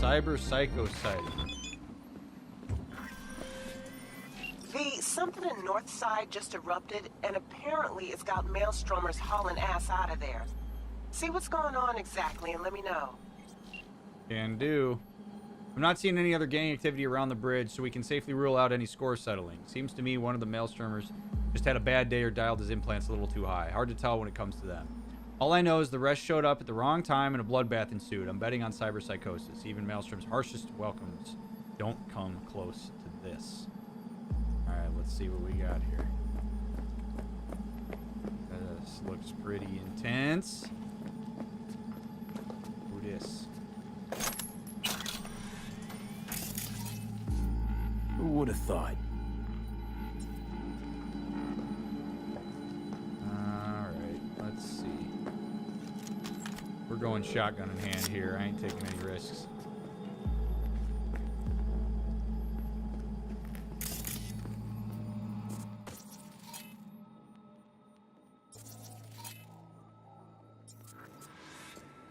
Cyberpsycho sighting. Something in Northside just erupted, and apparently it's got maelstromers hauling ass out of there. See what's going on exactly, and let me know. Can do. I'm not seeing any other gang activity around the bridge, so we can safely rule out any score settling. Seems to me one of the maelstromers just had a bad day or dialed his implants a little too high. Hard to tell when it comes to them. All I know is the rest showed up at the wrong time and a bloodbath ensued. I'm betting on cyberpsychosis. Even Maelstrom's harshest welcomes don't come close to this. Alright, let's see what we got here. This looks pretty intense. Who this? Who would have thought? Alright, let's see. We're going shotgun in hand here. I ain't taking any risks.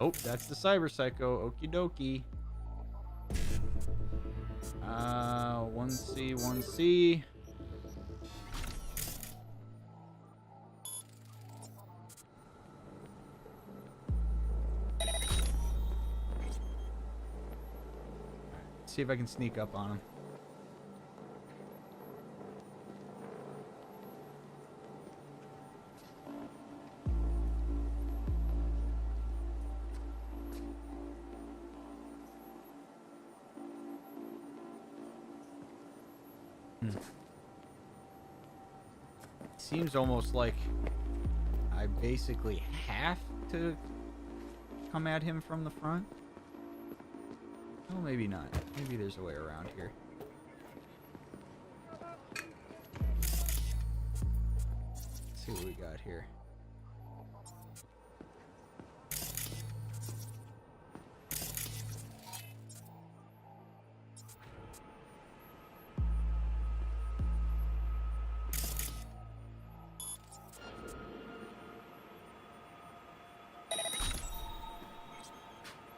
Oh, that's the Cyberpsycho. Okie dokie. 1C, 1C. See if I can sneak up on him. Seems almost like I basically have to come at him from the front. Oh, maybe not. Maybe there's a way around here. Let's see what we got here.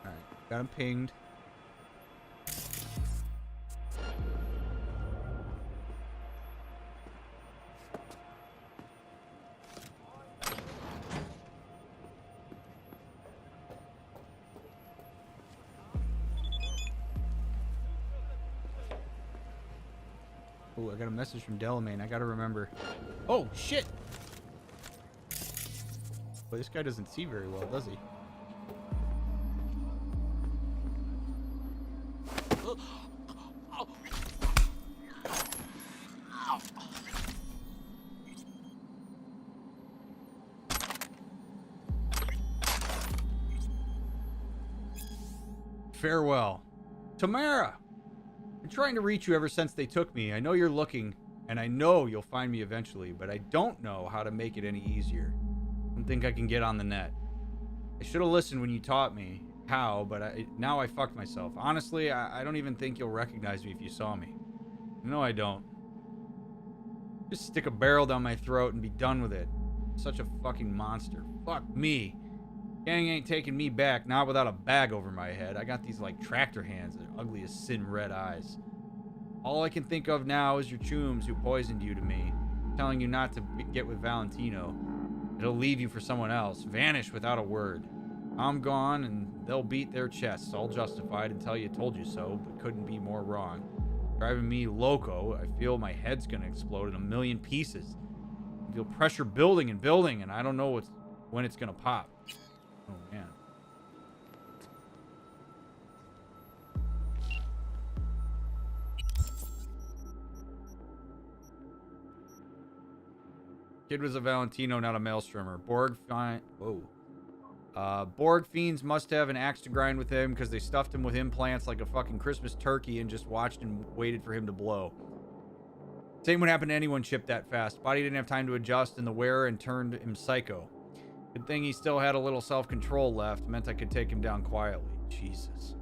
Alright, got him pinged. Oh, I got a message from Delamain. I gotta remember. Oh, shit! Well, this guy doesn't see very well, does he? Farewell. Tamara! I've been trying to reach you ever since they took me. I know you're looking, and I know you'll find me eventually, but I don't know how to make it any easier. and think I can get on the net. I should have listened when you taught me how, but now I fucked myself. Honestly, I don't even think you'll recognize me if you saw me. No, I don't. Just stick a barrel down my throat and be done with it. Such a fucking monster. Fuck me. Gang ain't taking me back, not without a bag over my head. I got these like tractor hands and ugly as sin red eyes. All I can think of now is your chooms who poisoned you to me, telling you not to get with Valentino. It'll leave you for someone else, vanish without a word. I'm gone and they'll beat their chests, all justified, and tell you told you so, but couldn't be more wrong. Driving me loco. I feel my head's gonna explode in a million pieces. I feel pressure building and building, and I don't know when it's gonna pop. Oh man. Kid was a Valentino, not a maelstrommer. Borg fiends must have an axe to grind with him because they stuffed him with implants like a fucking Christmas turkey and just watched and waited for him to blow. Same would happen to anyone chipped that fast. Body didn't have time to adjust and the wearer and turned him psycho. Good thing he still had a little self-control left. Meant I could take him down quietly. Jesus.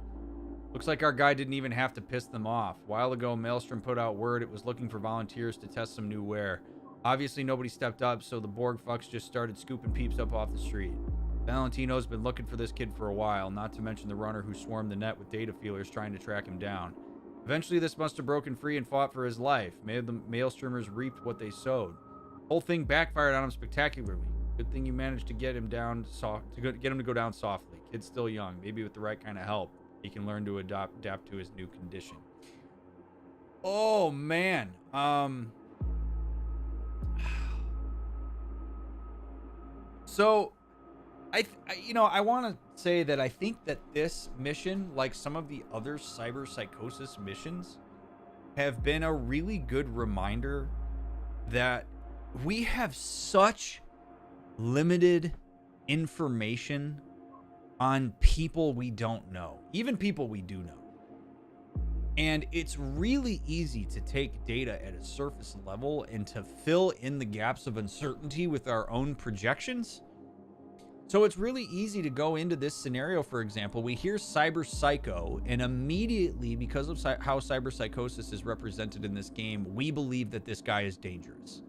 Looks like our guy didn't even have to piss them off. A while ago, Maelstrom put out word it was looking for volunteers to test some new wear. Obviously, nobody stepped up, so the Borg fucks just started scooping peeps up off the street. Valentino's been looking for this kid for a while, not to mention the runner who swarmed the net with data feelers trying to track him down. Eventually, this must have broken free and fought for his life. May the Maelstromers reaped what they sowed. Whole thing backfired on him spectacularly. Good thing you managed to get him down get him to go down softly. Kid's still young. Maybe with the right kind of help, he can learn to adapt to his new condition. Oh man. So, I want to say that I think that this mission, like some of the other cyberpsychosis missions, have been a really good reminder that we have such limited information on people we don't know, even people we do know. And it's really easy to take data at a surface level and to fill in the gaps of uncertainty with our own projections. So it's really easy to go into this scenario. For example, we hear Cyberpsycho, and immediately, because of how cyberpsychosis is represented in this game, we believe that this guy is dangerous.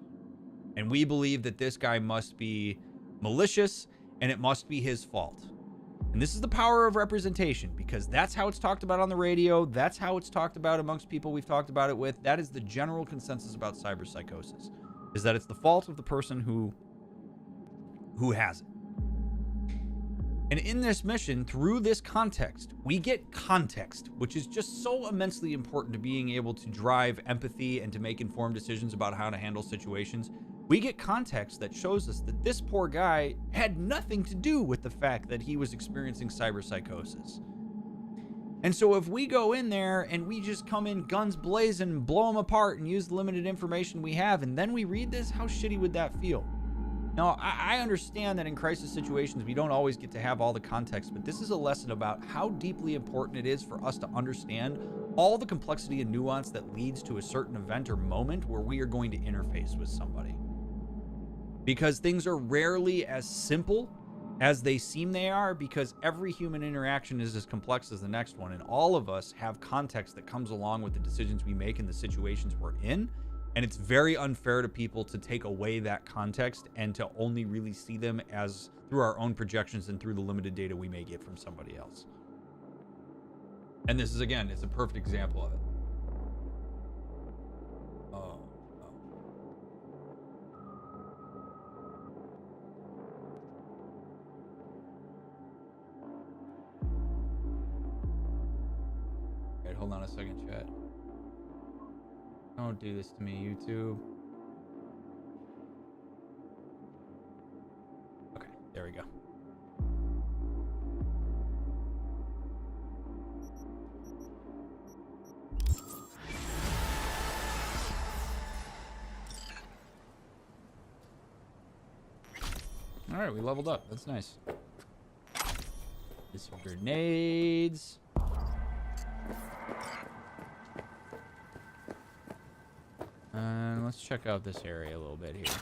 And we believe that this guy must be malicious, and it must be his fault. And this is the power of representation, because that's how it's talked about on the radio. That's how it's talked about amongst people we've talked about it with. That is the general consensus about cyberpsychosis, is that it's the fault of the person who has it. And in this mission, through this context, we get context, which is just so immensely important to being able to drive empathy and to make informed decisions about how to handle situations. We get context that shows us that this poor guy had nothing to do with the fact that he was experiencing cyberpsychosis. And so if we go in there and we just come in guns blazing and blow them apart and use the limited information we have, and then we read this, how shitty would that feel? Now, I understand that in crisis situations, we don't always get to have all the context, but this is a lesson about how deeply important it is for us to understand all the complexity and nuance that leads to a certain event or moment where we are going to interface with somebody. Because things are rarely as simple as they seem they are, because every human interaction is as complex as the next one, and all of us have context that comes along with the decisions we make and the situations we're in. And it's very unfair to people to take away that context and to only really see them as through our own projections and through the limited data we may get from somebody else. And this is, again, it's a perfect example of it. Oh. Wait, hold on a second, chat. Don't do this to me, YouTube. Okay, there we go. All right, we leveled up. That's nice. Get some grenades. Let's check out this area a little bit here.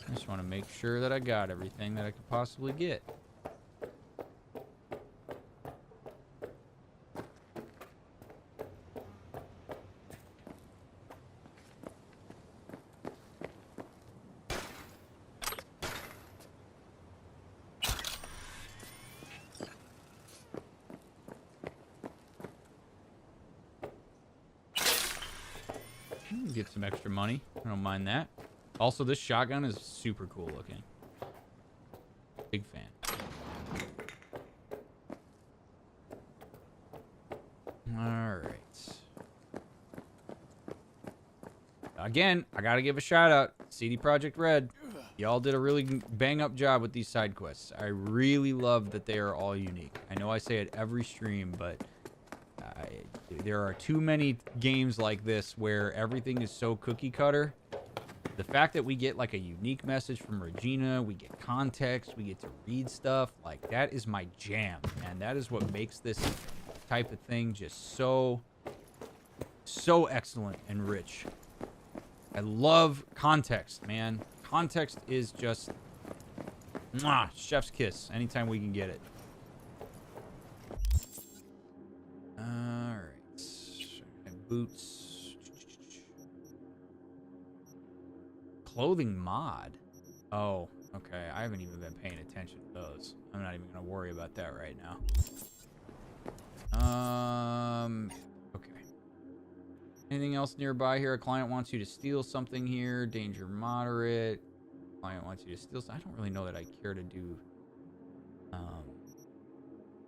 Let's just want to make sure that I got everything that I could possibly get. Get some extra money. I don't mind that. Also, this shotgun is super cool looking. Big fan. Alright. Again, I gotta give a shout out. CD Projekt Red. Y'all did a really bang up job with these side quests. I really love that they are all unique. I know I say it every stream, but there are too many games like this where everything is so cookie cutter. The fact that we get like a unique message from Regina, we get context, we get to read stuff, like that is my jam, and that is what makes this type of thing just so excellent and rich. I love context, man. Context is just mwah, chef's kiss anytime we can get it. Alright. Boots. Clothing mod. Oh, okay. I haven't even been paying attention to those. I'm not even gonna worry about that right now. Okay. Anything else nearby here? A client wants you to steal something here. Danger moderate. Client wants you to steal something. I don't really know that I care to do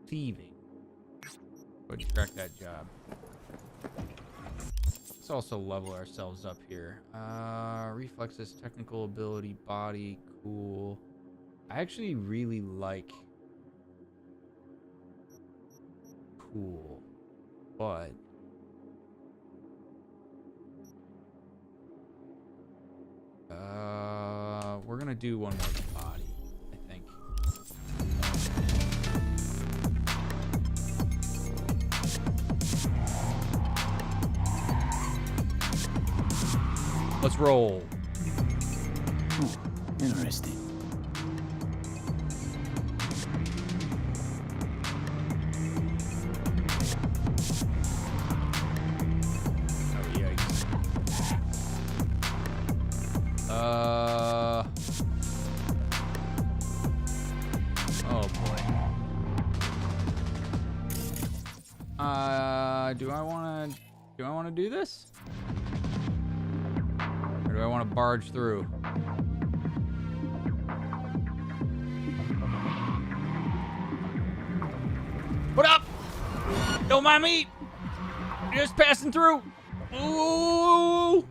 thieving. Go ahead and track that job. Let's also level ourselves up here. Reflexes, technical ability, body, cool. I actually really like cool, but we're gonna do one more body, I think. Let's roll. Interesting. Oh, yikes. Oh boy. Do I wanna do this? Or do I want to barge through? What up? Don't mind me. Just passing through. Ooh.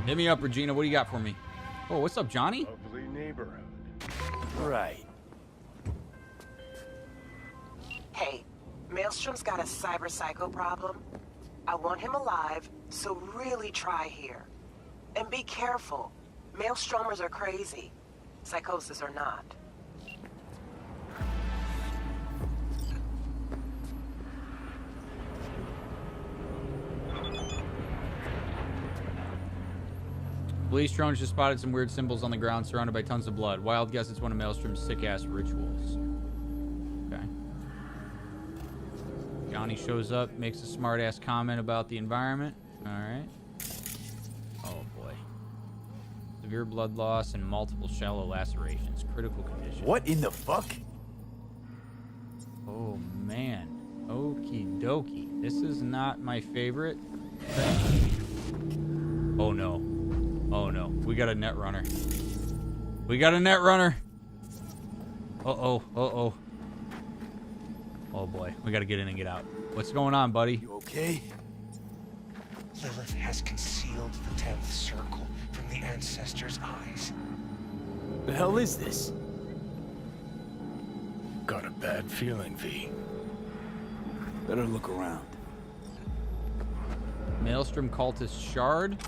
Hit me up, Regina. What do you got for me? Oh, what's up, Johnny? Lovely neighborhood. Right. Hey, Maelstrom's got a cyberpsycho problem. I want him alive, so really try here. And be careful. Maelstromers are crazy. Psychosis or not. Police drones just spotted some weird symbols on the ground surrounded by tons of blood. Wild guess it's one of Maelstrom's sick-ass rituals. Okay. Johnny shows up, makes a smart-ass comment about the environment. Alright. Oh, boy. Severe blood loss and multiple shallow lacerations. Critical condition. What in the fuck? Oh, man. Okie dokie. This is not my favorite thing. Oh, no. Oh no, we got a net runner. We got a net runner. Uh-oh, uh-oh. Oh boy, we gotta get in and get out. What's going on, buddy? You okay? Lilith has concealed the 10th circle from the ancestors' eyes. The hell is this? Got a bad feeling, V. Better look around. Maelstrom cultist shard.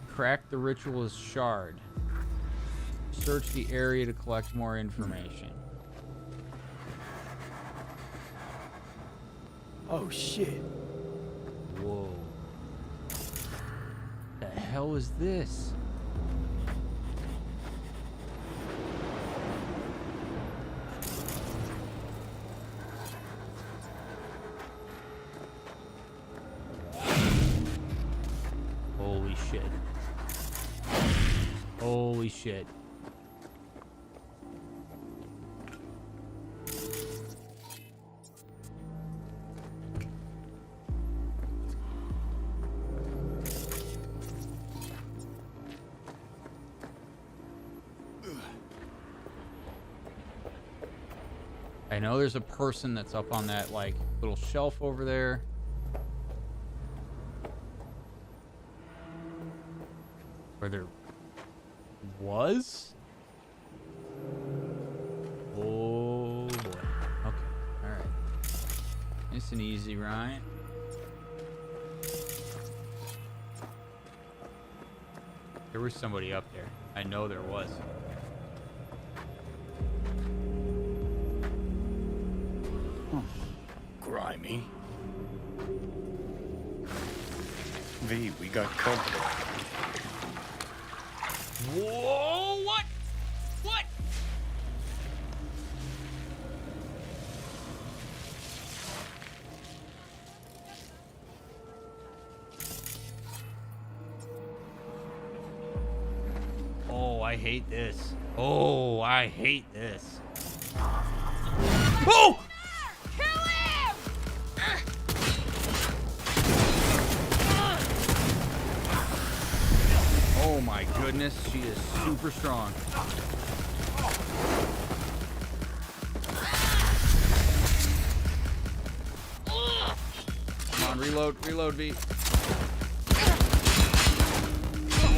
Crack the ritualist shard. Search the area to collect more information. Oh, shit. Whoa. The hell is this? Holy shit. Holy shit. I know there's a person that's up on that, like, little shelf over there. Where there was? Oh, boy. Okay. Alright. Nice and easy, right? There was somebody up there. I know there was. Grimy. V, we got company. Whoa, what? What? Oh, I hate this. Oh, I hate this. Oh! Oh my goodness, she is super strong. Come on, reload, V.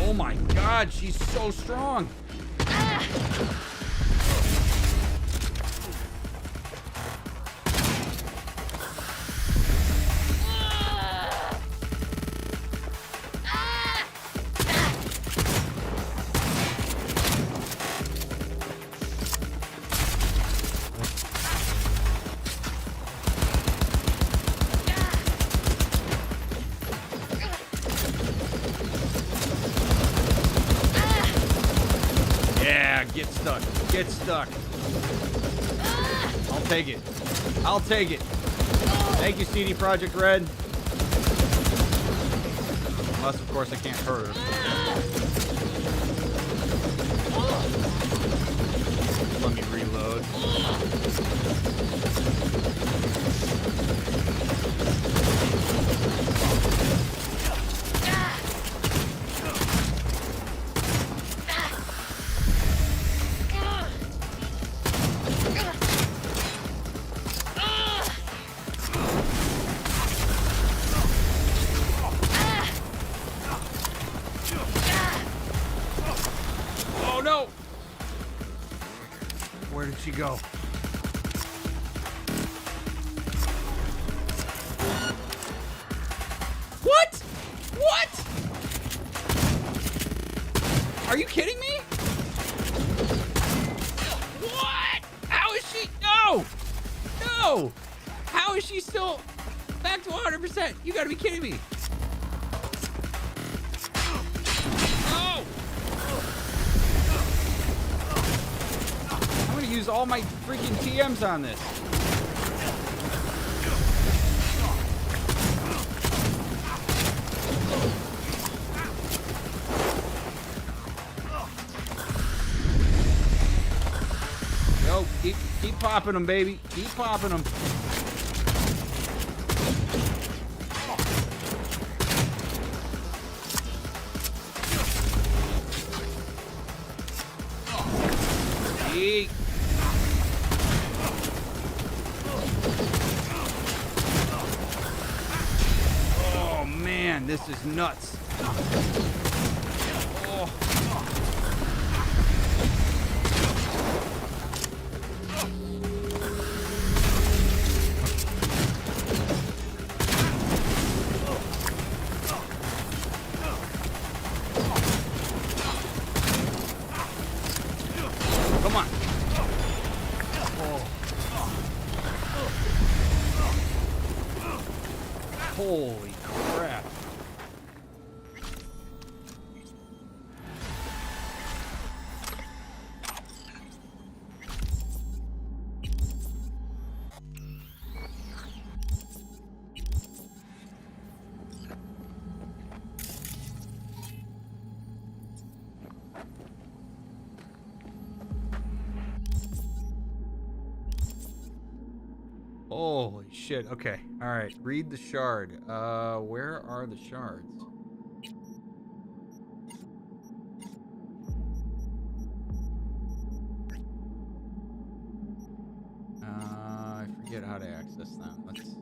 Oh my god, she's so strong. Get stuck. I'll take it. I'll take it. Thank you, CD Projekt Red. Unless, of course, I can't hurt her. Let me reload. Where did she go? What? What? Are you kidding me? What? How is she? No! No! How is she still back to 100%? You gotta be kidding me. Use all my freaking TMs on this. Yo, keep popping them, baby. Keep popping them. Eek. Man, this is nuts. Oh. Come on. Oh. Holy crap. Holy shit. Okay. All right. Read the shard. Where are the shards? I forget how to access them. Let's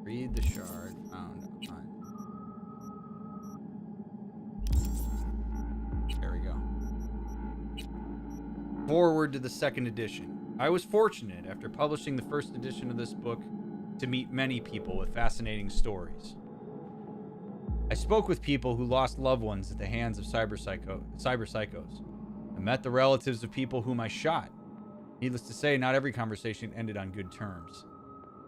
read the shard found on. There we go. Forward to the second edition. I was fortunate, after publishing the first edition of this book, to meet many people with fascinating stories. I spoke with people who lost loved ones at the hands of cyberpsychos. I met the relatives of people whom I shot. Needless to say, not every conversation ended on good terms.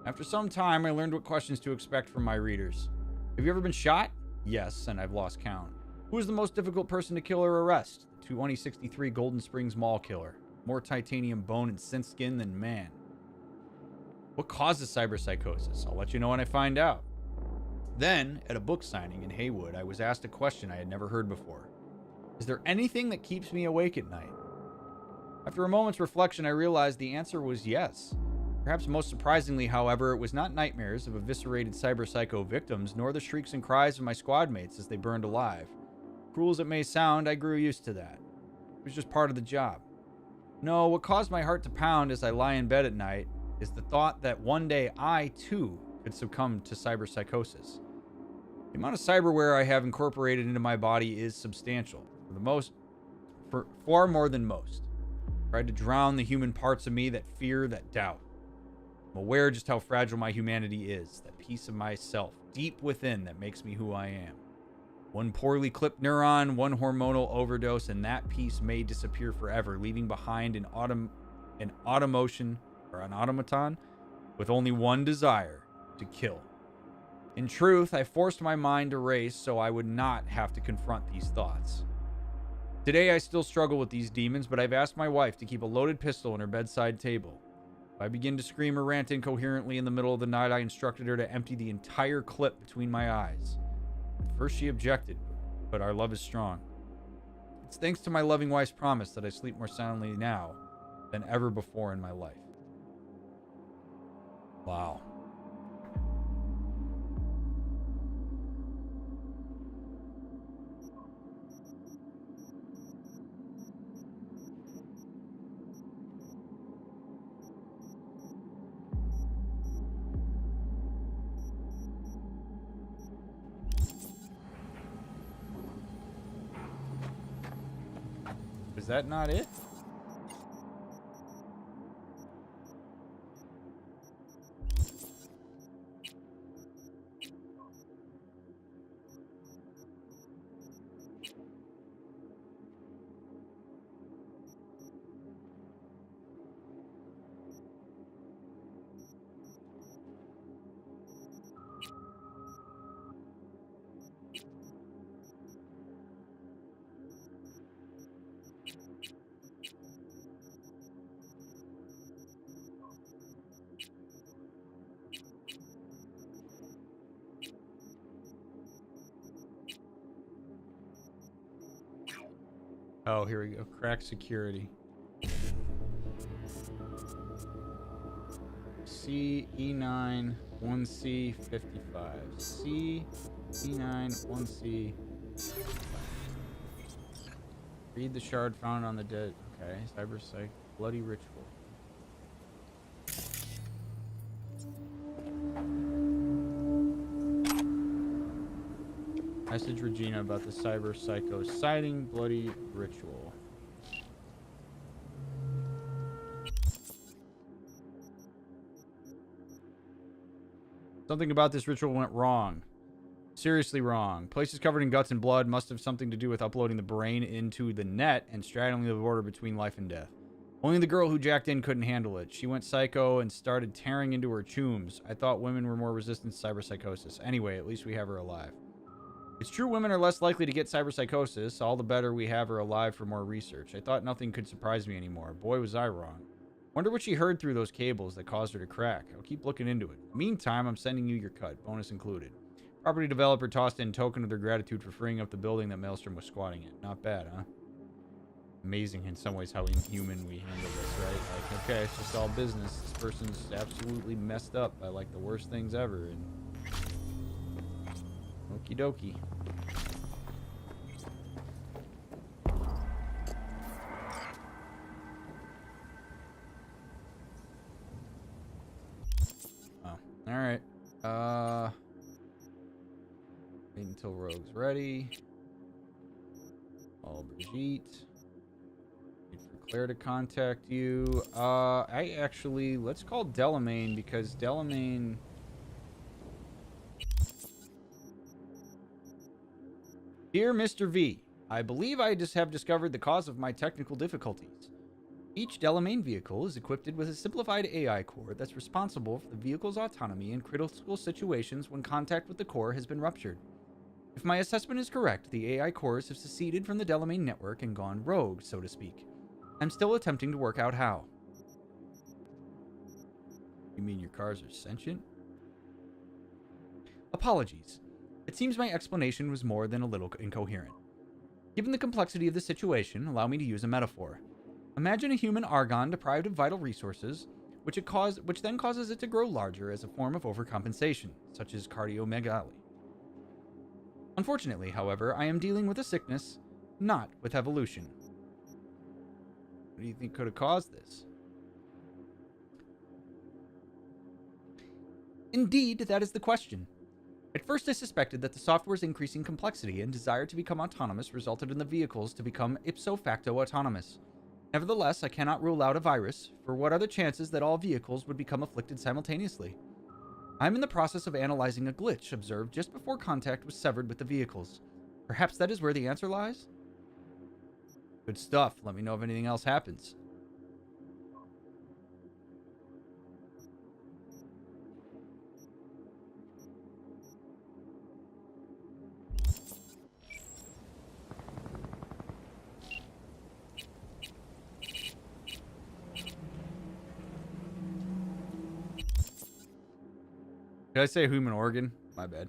After some time, I learned what questions to expect from my readers. Have you ever been shot? Yes, and I've lost count. Who is the most difficult person to kill or arrest? The 2063 Golden Springs Mall killer. More titanium bone and synth skin than man. What causes cyberpsychosis? I'll let you know when I find out. Then, at a book signing in Haywood, I was asked a question I had never heard before. Is there anything that keeps me awake at night? After a moment's reflection, I realized the answer was yes. Perhaps most surprisingly, however, it was not nightmares of eviscerated cyberpsycho victims, nor the shrieks and cries of my squad mates as they burned alive. Cruel as it may sound, I grew used to that. It was just part of the job. No, what caused my heart to pound as I lie in bed at night is the thought that one day I, too, could succumb to cyberpsychosis. The amount of cyberware I have incorporated into my body is substantial, for far more than most. I tried to drown the human parts of me that fear, that doubt. I'm aware just how fragile my humanity is, that piece of myself deep within that makes me who I am. One poorly clipped neuron, one hormonal overdose, and that piece may disappear forever, leaving behind an automaton with only one desire, to kill. In truth, I forced my mind to race so I would not have to confront these thoughts. Today, I still struggle with these demons, but I've asked my wife to keep a loaded pistol on her bedside table. If I begin to scream or rant incoherently in the middle of the night, I instructed her to empty the entire clip between my eyes. At first she objected, but our love is strong. It's thanks to my loving wife's promise that I sleep more soundly now than ever before in my life. Wow. Is that not it? Oh, here we go. Crack security. C E9 1C 55. C E9 1C. Read the shard found on the dead. Okay, cyberpsych. Bloody ritual. Message Regina about the cyberpsycho sighting. Bloody ritual. Something about this ritual went wrong. Seriously wrong. Places covered in guts and blood must have something to do with uploading the brain into the net and straddling the border between life and death. Only the girl who jacked in couldn't handle it. She went psycho and started tearing into her chooms. I thought women were more resistant to cyberpsychosis. Anyway, at least we have her alive. It's true women are less likely to get cyberpsychosis. All the better we have her alive for more research. I thought nothing could surprise me anymore. Boy, was I wrong. Wonder what she heard through those cables that caused her to crack. I'll keep looking into it. Meantime, I'm sending you your cut, bonus included. Property developer tossed in token of their gratitude for freeing up the building that Maelstrom was squatting in. Not bad, huh? Amazing in some ways how inhuman we handle this, right? Like, okay, it's just all business. This person's absolutely messed up by like the worst things ever, and okie dokie. Oh, all right. Wait until Rogue's ready. Call Brigitte. Wait for Claire to contact you. Let's call Delamain, because Delamain... Dear Mr. V, I believe I just have discovered the cause of my technical difficulties. Each Delamain vehicle is equipped with a simplified AI core that's responsible for the vehicle's autonomy in critical situations when contact with the core has been ruptured. If my assessment is correct, the AI cores have seceded from the Delamain network and gone rogue, so to speak. I'm still attempting to work out how. You mean your cars are sentient? Apologies. It seems my explanation was more than a little incoherent. Given the complexity of the situation, allow me to use a metaphor. Imagine a human argon deprived of vital resources, which then causes it to grow larger as a form of overcompensation, such as cardiomegaly. Unfortunately, however, I am dealing with a sickness, not with evolution. What do you think could have caused this? Indeed, that is the question. At first, I suspected that the software's increasing complexity and desire to become autonomous resulted in the vehicles to become ipso facto autonomous. Nevertheless, I cannot rule out a virus, for what are the chances that all vehicles would become afflicted simultaneously? I'm in the process of analyzing a glitch observed just before contact was severed with the vehicles. Perhaps that is where the answer lies? Good stuff. Let me know if anything else happens. Did I say human organ? My bad.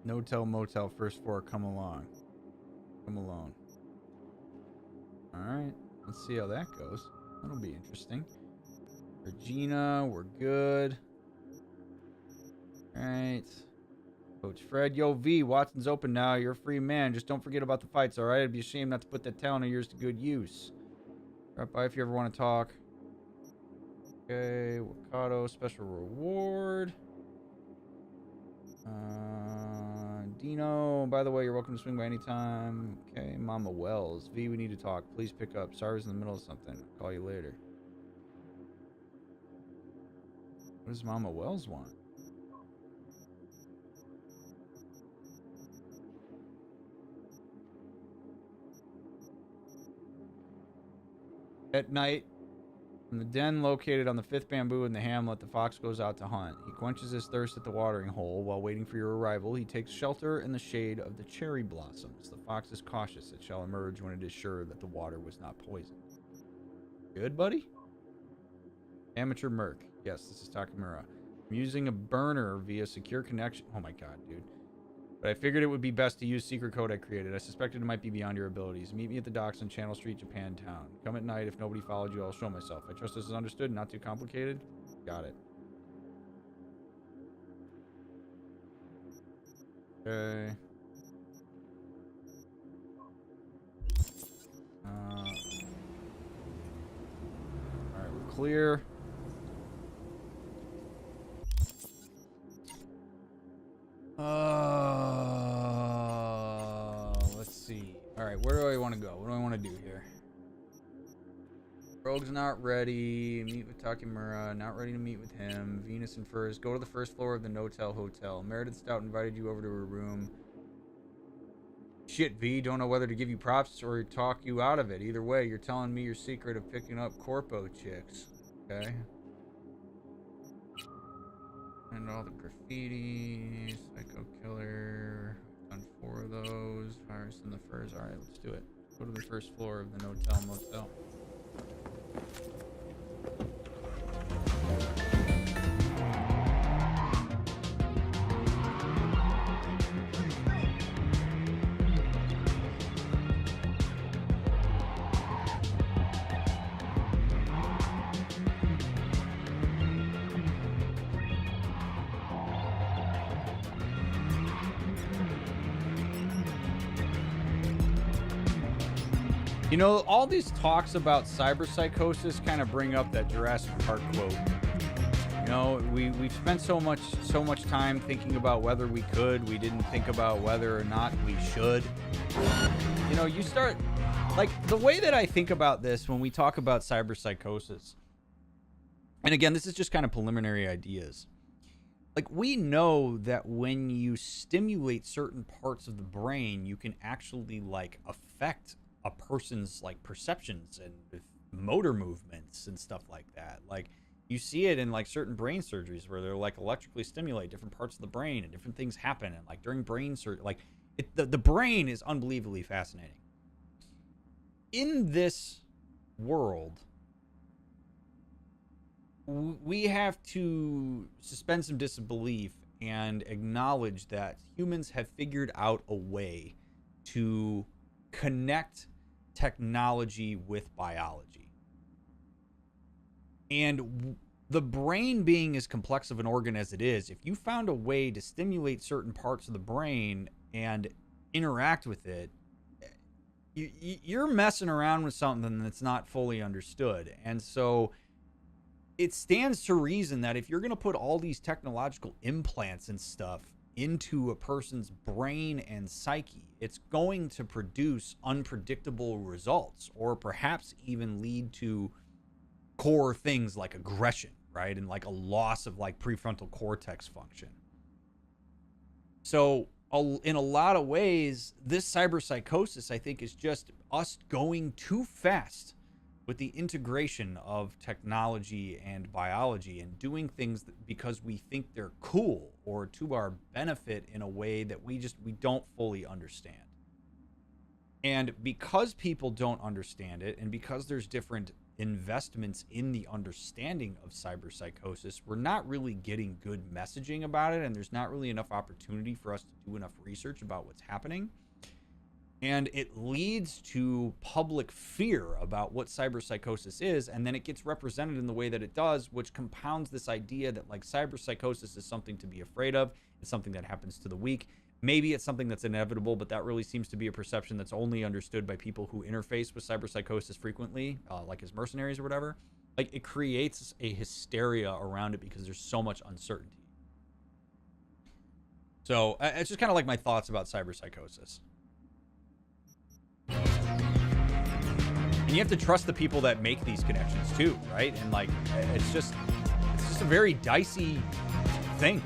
No-tell, motel, first floor, come along. Come alone. Alright, let's see how that goes. That'll be interesting. Regina, we're good. Alright. Coach Fred, yo V, Watson's open now. You're a free man. Just don't forget about the fights, alright? It'd be a shame not to put that talent of yours to good use. Drop by if you ever want to talk. Okay, Wakado, special reward. Dino, by the way, you're welcome to swing by anytime. Okay, Mama Wells. V, we need to talk. Please pick up. Sorry, I was in the middle of something. I'll call you later. What does Mama Wells want? At night, from the den located on the 5th bamboo in the hamlet, the fox goes out to hunt. He quenches his thirst at the watering hole. While waiting for your arrival, he takes shelter in the shade of the cherry blossoms. The fox is cautious. It shall emerge when it is sure that the water was not poisoned. Good, buddy? Amateur Merc. Yes, this is Takamura. I'm using a burner via secure connection. Oh my god, dude. But I figured it would be best to use secret code I created. I suspected it might be beyond your abilities. Meet me at the docks on Channel Street, Japantown. Come at night. If nobody followed you, I'll show myself. I trust this is understood, not too complicated. Got it. Okay. Alright, we're clear. Let's see. Alright, where do I want to go? What do I want to do here? Rogue's not ready. Meet with Takemura. Not ready to meet with him. Venus and Furs. Go to the first floor of the Notel Hotel. Meredith Stout invited you over to her room. Shit, V. Don't know whether to give you props or talk you out of it. Either way, you're telling me your secret of picking up corpo chicks. Okay. And all the graffiti. Psycho Killer. Done 4 of those. Virus and the Furs. Alright, let's do it. Go to the first floor of the Notel Motel. You know, all these talks about cyberpsychosis kind of bring up that Jurassic Park quote. You know, we've spent so much time thinking about whether we could. We didn't think about whether or not we should. You know, you start, like, the way that I think about this when we talk about cyberpsychosis, and again, this is just kind of preliminary ideas. Like, we know that when you stimulate certain parts of the brain, you can actually, like, affect a person's, like, perceptions and motor movements and stuff like that. Like, you see it in, like, certain brain surgeries where they're, like, electrically stimulate different parts of the brain and different things happen. And, like, during brain surgery, like, the brain is unbelievably fascinating. In this world, we have to suspend some disbelief and acknowledge that humans have figured out a way to connect technology with biology. And the brain being as complex of an organ as it is, if you found a way to stimulate certain parts of the brain and interact with it, you're messing around with something that's not fully understood. And so it stands to reason that if you're going to put all these technological implants and stuff into a person's brain and psyche, it's going to produce unpredictable results, or perhaps even lead to core things like aggression, right? And like a loss of like prefrontal cortex function. So in a lot of ways, this cyberpsychosis, I think, is just us going too fast with the integration of technology and biology and doing things because we think they're cool or to our benefit in a way that we don't fully understand. And because people don't understand it, and because there's different investments in the understanding of cyberpsychosis, we're not really getting good messaging about it, and there's not really enough opportunity for us to do enough research about what's happening. And it leads to public fear about what cyberpsychosis is, and then it gets represented in the way that it does, which compounds this idea that like cyberpsychosis is something to be afraid of. It's something that happens to the weak. Maybe it's something that's inevitable, but that really seems to be a perception that's only understood by people who interface with cyberpsychosis frequently, like as mercenaries or whatever. Like, it creates a hysteria around it because there's so much uncertainty. So it's just kind of like my thoughts about cyberpsychosis. And you have to trust the people that make these connections too, right? And like, it's just a very dicey thing.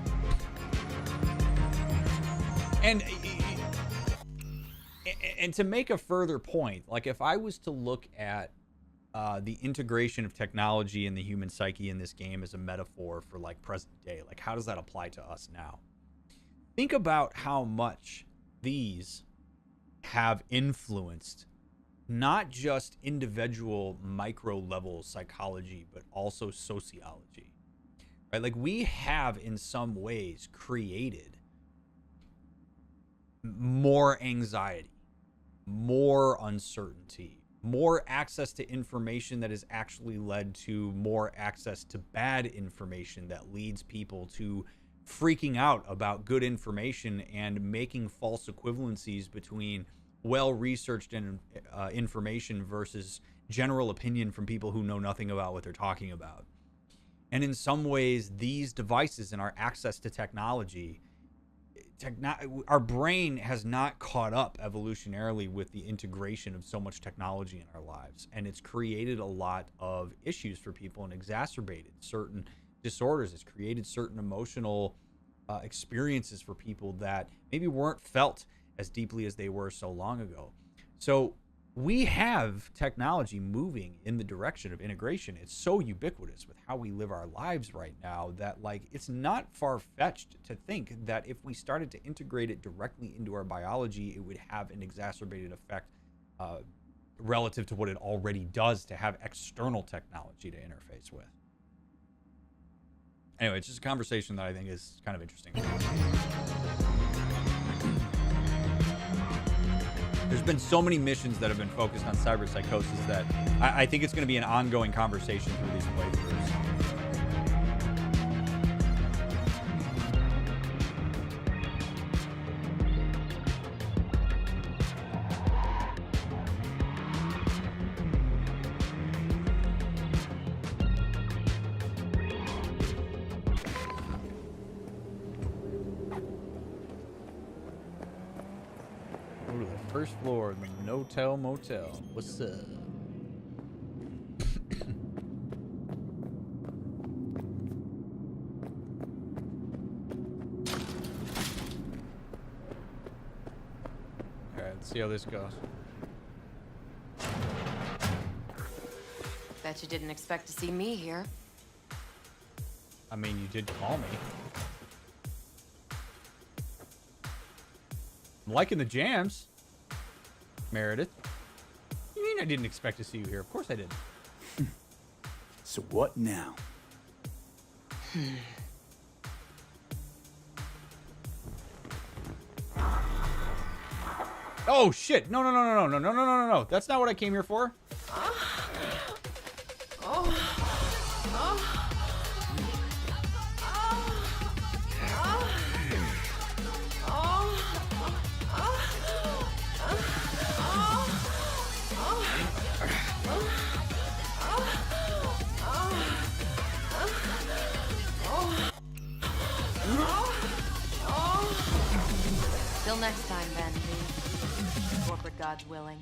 And to make a further point, like if I was to look at the integration of technology in the human psyche in this game as a metaphor for like present day, like how does that apply to us now? Think about how much these have influenced not just individual micro level psychology, but also sociology, right? Like we have in some ways created more anxiety, more uncertainty, more access to information that has actually led to more access to bad information that leads people to freaking out about good information and making false equivalencies between well-researched information versus general opinion from people who know nothing about what they're talking about. And in some ways, these devices and our access to technology our brain has not caught up evolutionarily with the integration of so much technology in our lives, and it's created a lot of issues for people and exacerbated certain disorders. It's created certain emotional experiences for people that maybe weren't felt as deeply as they were so long ago. So we have technology moving in the direction of integration. It's so ubiquitous with how we live our lives right now that, like, it's not far-fetched to think that if we started to integrate it directly into our biology, it would have an exacerbated effect relative to what it already does to have external technology to interface with. Anyway, it's just a conversation that I think is kind of interesting. There's been so many missions that have been focused on cyberpsychosis that I think it's going to be an ongoing conversation through these playthroughs. First floor of the No-Tell Motel. What's up? Alright, let's see how this goes. Bet you didn't expect to see me here. I mean, you did call me. I'm liking the jams. Meredith. What do you mean I didn't expect to see you here? Of course I did. So what now? Oh shit! No! That's not what I came here for. Till next time, then, corporate gods willing.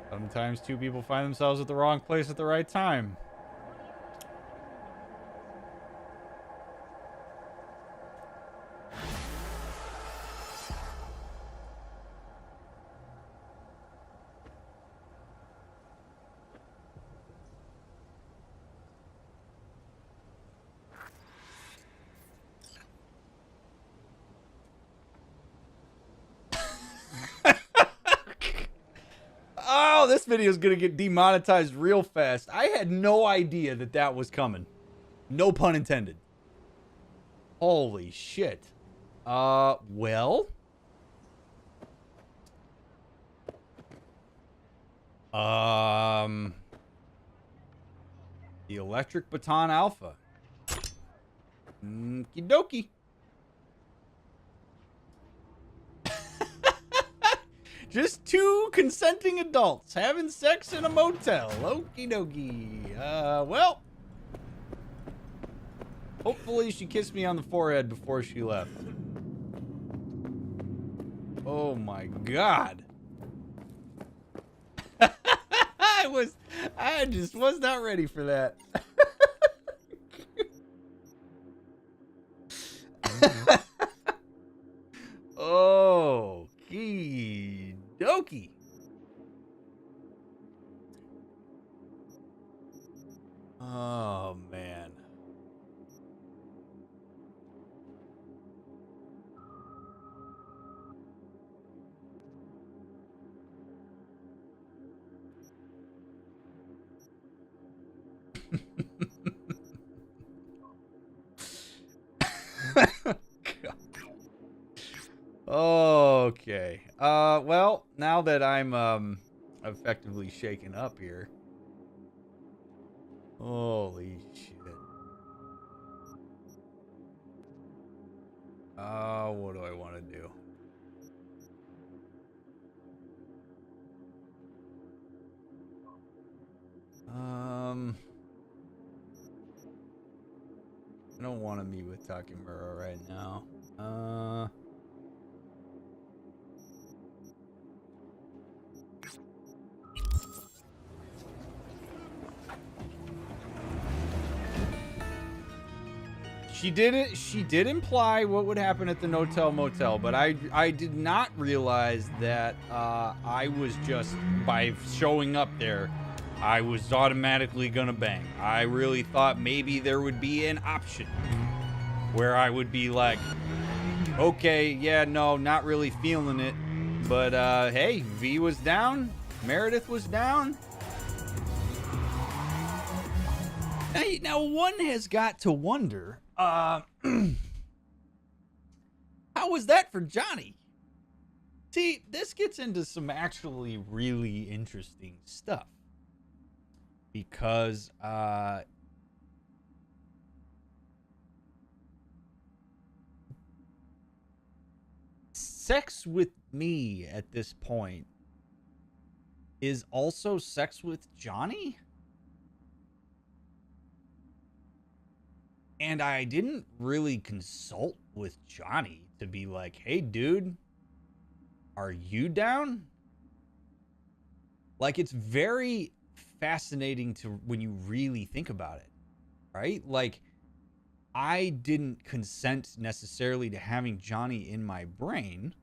Sometimes two people find themselves at the wrong place at the right time. Oh, this video is going to get demonetized real fast. I had no idea that that was coming. No pun intended. Holy shit. Well. The Electric Baton Alpha. Okie dokie. Just two consenting adults having sex in a motel. Okie dokie. Well. Hopefully she kissed me on the forehead before she left. Oh my god. I just was not ready for that. Okie dokie. Oh man. Okay. Well, now that I'm effectively shaken up here. Holy shit. What do I want to do? I don't want to meet with Takemura right now. She did imply what would happen at the Notel Motel, but I did not realize that I was just, by showing up there, I was automatically gonna bang. I really thought maybe there would be an option where I would be like, okay, yeah, no, not really feeling it, but hey, V was down, Meredith was down. Now one has got to wonder, how was that for Johnny? See, this gets into some actually really interesting stuff. Because sex with me at this point is also sex with Johnny? And I didn't really consult with Johnny to be like, hey, dude, are you down? Like, it's very fascinating to when you really think about it, right? Like, I didn't consent necessarily to having Johnny in my brain,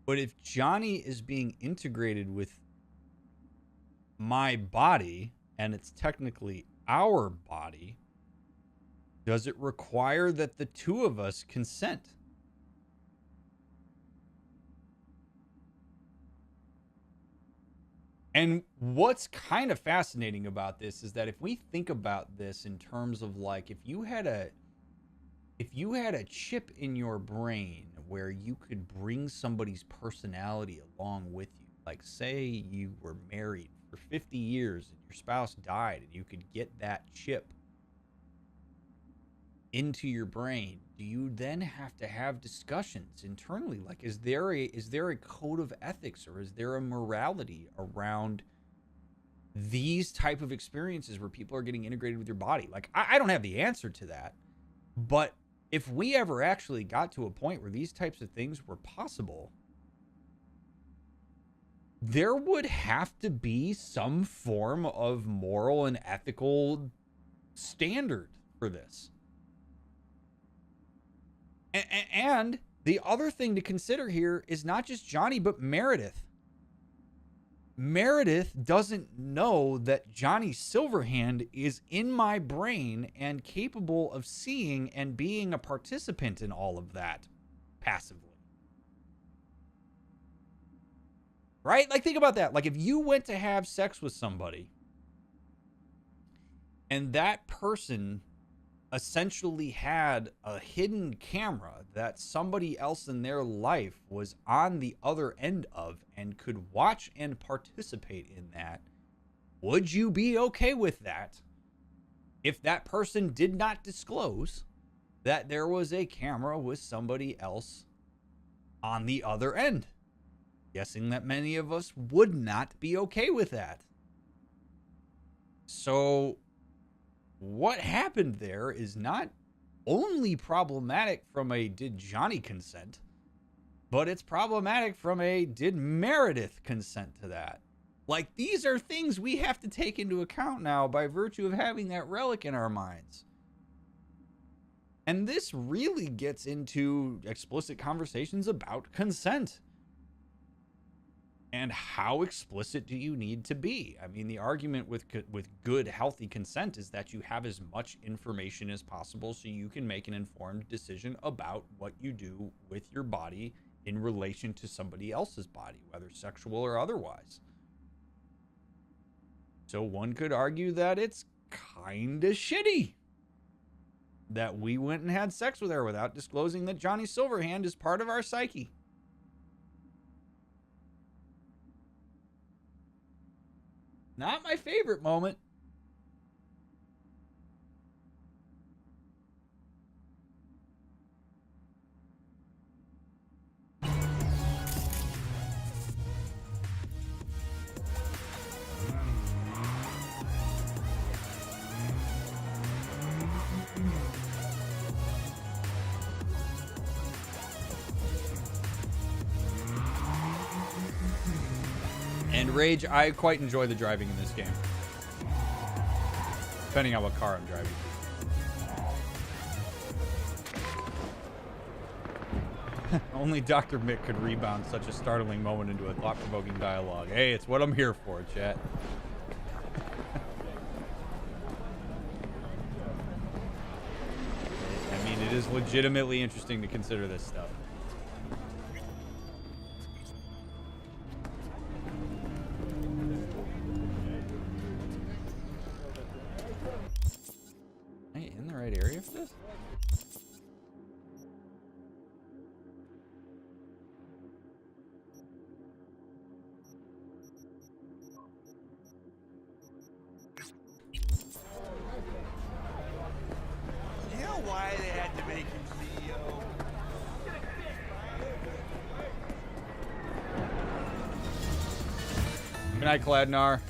but if Johnny is being integrated with my body and it's technically our body, does it require that the two of us consent? And what's kind of fascinating about this is that if we think about this in terms of like, if you had a chip in your brain where you could bring somebody's personality along with you, like say you were married for 50 years and your spouse died and you could get that chip into your brain, do you then have to have discussions internally? Like, is there a code of ethics, or is there a morality around these type of experiences where people are getting integrated with your body? Like, I don't have the answer to that, but if we ever actually got to a point where these types of things were possible, there would have to be some form of moral and ethical standard for this. And the other thing to consider here is not just Johnny, but Meredith. Meredith doesn't know that Johnny Silverhand is in my brain and capable of seeing and being a participant in all of that passively. Right? Like, think about that. Like, if you went to have sex with somebody and that person essentially had a hidden camera that somebody else in their life was on the other end of and could watch and participate in that, would you be okay with that if that person did not disclose that there was a camera with somebody else on the other end? Guessing that many of us would not be okay with that. So what happened there is not only problematic from a did Johnny consent, but it's problematic from a did Meredith consent to that. Like, these are things we have to take into account now by virtue of having that relic in our minds. And this really gets into explicit conversations about consent. And how explicit do you need to be? I mean, the argument with good, healthy consent is that you have as much information as possible so you can make an informed decision about what you do with your body in relation to somebody else's body, whether sexual or otherwise. So one could argue that it's kind of shitty that we went and had sex with her without disclosing that Johnny Silverhand is part of our psyche. Not my favorite moment. And Rage, I quite enjoy the driving in this game. Depending on what car I'm driving. Only Dr. Mick could rebound such a startling moment into a thought-provoking dialogue. Hey, it's what I'm here for, chat. I mean, it is legitimately interesting to consider this stuff. Area for this? You know why they had to make him CEO? Good night, Cladnar.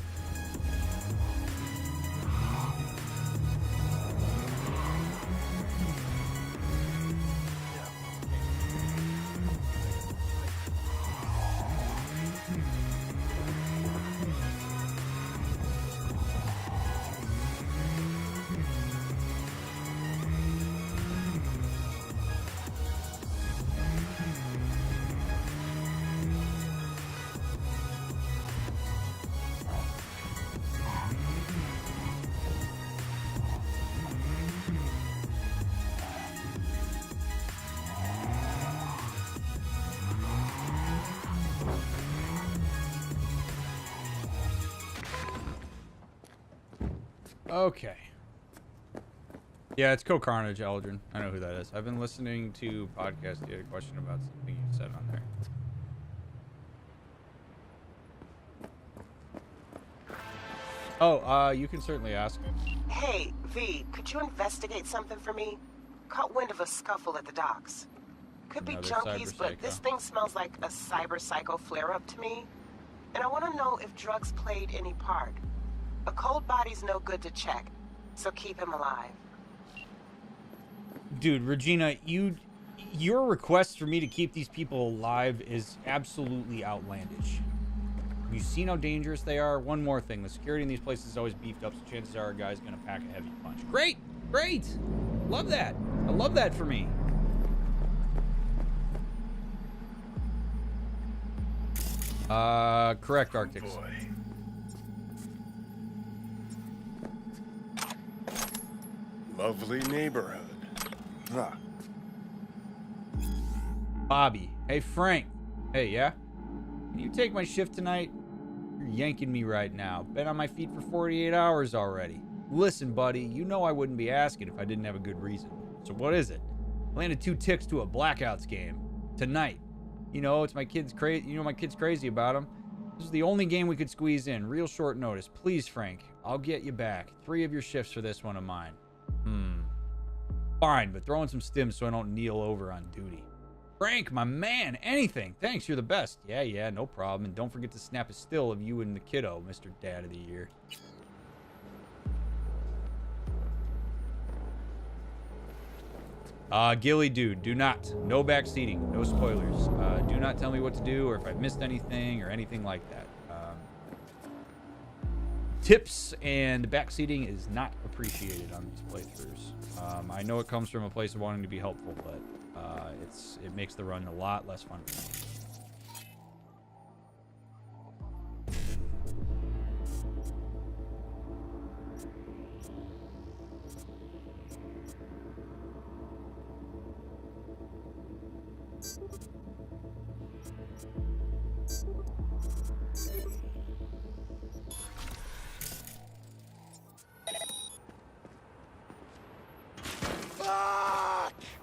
Okay. Yeah, it's Co-Carnage, Eldrin. I know who that is. I've been listening to podcasts. You had a question about something you said on there. Oh, you can certainly ask. Hey, V, could you investigate something for me? Caught wind of a scuffle at the docks. Could be Another junkies, but Cyberpsycho. this thing smells like a cyberpsycho flare-up to me. And I want to know if drugs played any part. A cold body's no good to check, so keep him alive. Dude, Regina, your request for me to keep these people alive is absolutely outlandish. Have you seen how dangerous they are? One more thing. The security in these places is always beefed up, so chances are a guy's going to pack a heavy punch. Great! Great! Love that. I love that for me. Correct, Arctics. Boy. Lovely neighborhood. Huh. Bobby. Hey, Frank. Hey, yeah? Can you take my shift tonight? You're yanking me right now. Been on my feet for 48 hours already. Listen, buddy, you know I wouldn't be asking if I didn't have a good reason. So what is it? Landed 2 ticks to a Blackouts game. Tonight. You know, it's my kid's crazy. You know my kid's crazy about him. This is the only game we could squeeze in. Real short notice. Please, Frank. I'll get you back. 3 of your shifts for this one of mine. Fine, but throw in some stims so I don't kneel over on duty. Frank, my man, anything. Thanks, you're the best. Yeah, no problem. And don't forget to snap a still of you and the kiddo, Mr. Dad of the Year. Gilly, dude, do not. No backseating. No spoilers. Do not tell me what to do or if I've missed anything or anything like that. Tips and backseating is not appreciated on these playthroughs. I know it comes from a place of wanting to be helpful, but it makes the run a lot less fun for me.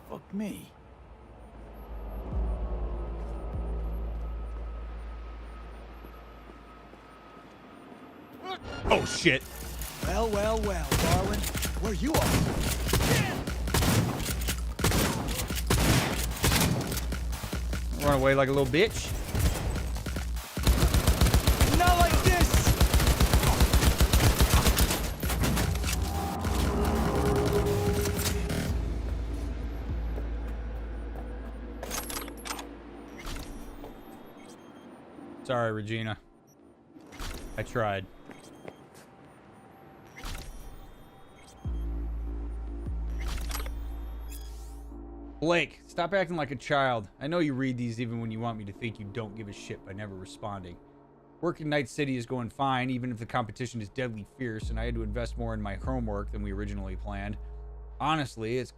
Fuck me. Oh, shit. Well, well, well, darling. Where you are? Run away like a little bitch. Not like this! Sorry, Regina. I tried. Blake, stop acting like a child. I know you read these even when you want me to think you don't give a shit by never responding. Work in Night City is going fine, even if the competition is deadly fierce, and I had to invest more in my homework than we originally planned. Honestly, it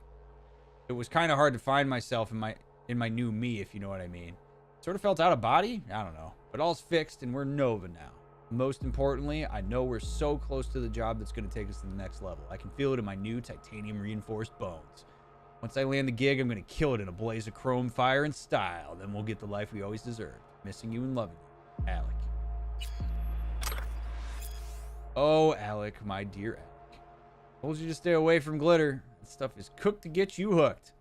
was kind of hard to find myself in my new me, if you know what I mean. Sort of felt out of body? I don't know. But all's fixed, and we're Nova now. Most importantly, I know we're so close to the job that's going to take us to the next level. I can feel it in my new titanium-reinforced bones. Once I land the gig, I'm going to kill it in a blaze of chrome, fire, and style. Then we'll get the life we always deserved. Missing you and loving you, Alec. Oh, Alec, my dear Alec. Told you to stay away from glitter. That stuff is cooked to get you hooked.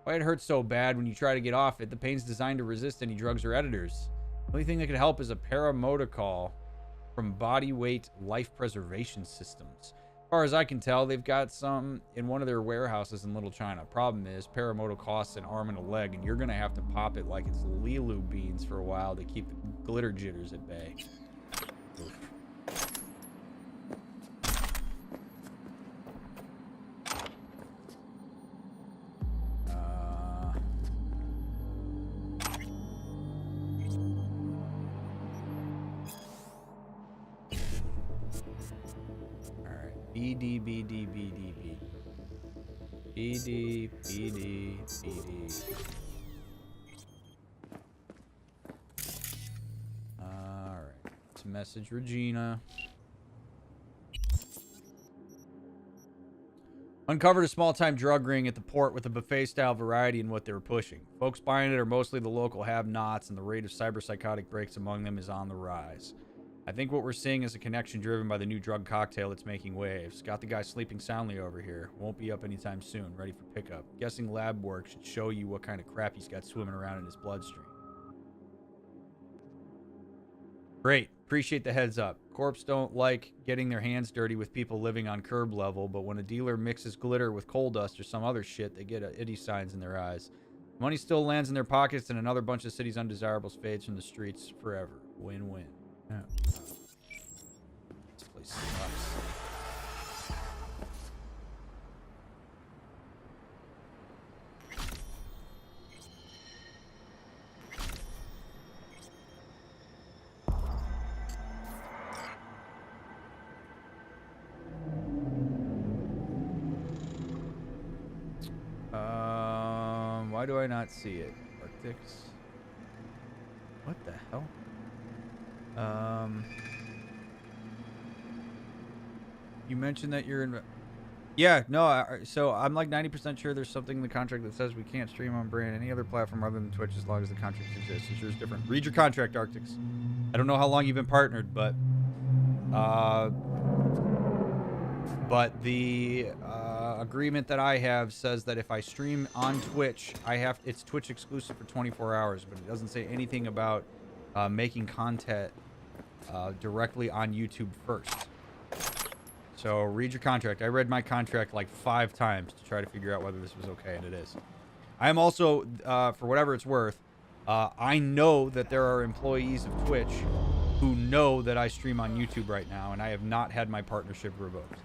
Why it hurts so bad when you try to get off it? The pain's designed to resist any drugs or editors. The only thing that could help is a paramotocol from Body Weight Life Preservation Systems. As far as I can tell, they've got some in one of their warehouses in Little China. Problem is, paramoto costs an arm and a leg, and you're going to have to pop it like it's Lilu beans for a while to keep the glitter jitters at bay. Oof. BD, BD, BD, BD. BD, BD, BD. Alright. Let's message Regina. Uncovered a small-time drug ring at the port with a buffet-style variety in what they were pushing. Folks buying it are mostly the local have-nots, and the rate of cyberpsychotic breaks among them is on the rise. I think what we're seeing is a connection driven by the new drug cocktail that's making waves. Got the guy sleeping soundly over here. Won't be up anytime soon. Ready for pickup. Guessing lab work should show you what kind of crap he's got swimming around in his bloodstream. Great. Appreciate the heads up. Corps don't like getting their hands dirty with people living on curb level, but when a dealer mixes glitter with coal dust or some other shit, they get itty signs in their eyes. Money still lands in their pockets, and another bunch of city's undesirables fades from the streets forever. Win-win. Yeah. This place sucks. Why do I not see it? Arctics. What the hell? You mentioned that you're in. Yeah, no. So I'm like 90% sure there's something in the contract that says we can't stream on brand any other platform other than Twitch as long as the contract exists. It's yours different. Read your contract, Arctics. I don't know how long you've been partnered, but the agreement that I have says that if I stream on Twitch, it's Twitch exclusive for 24 hours, but it doesn't say anything about making content directly on YouTube first. So read your contract. I read my contract like 5 times to try to figure out whether this was okay, and it is. I am also, for whatever it's worth, I know that there are employees of Twitch who know that I stream on YouTube right now, and I have not had my partnership revoked.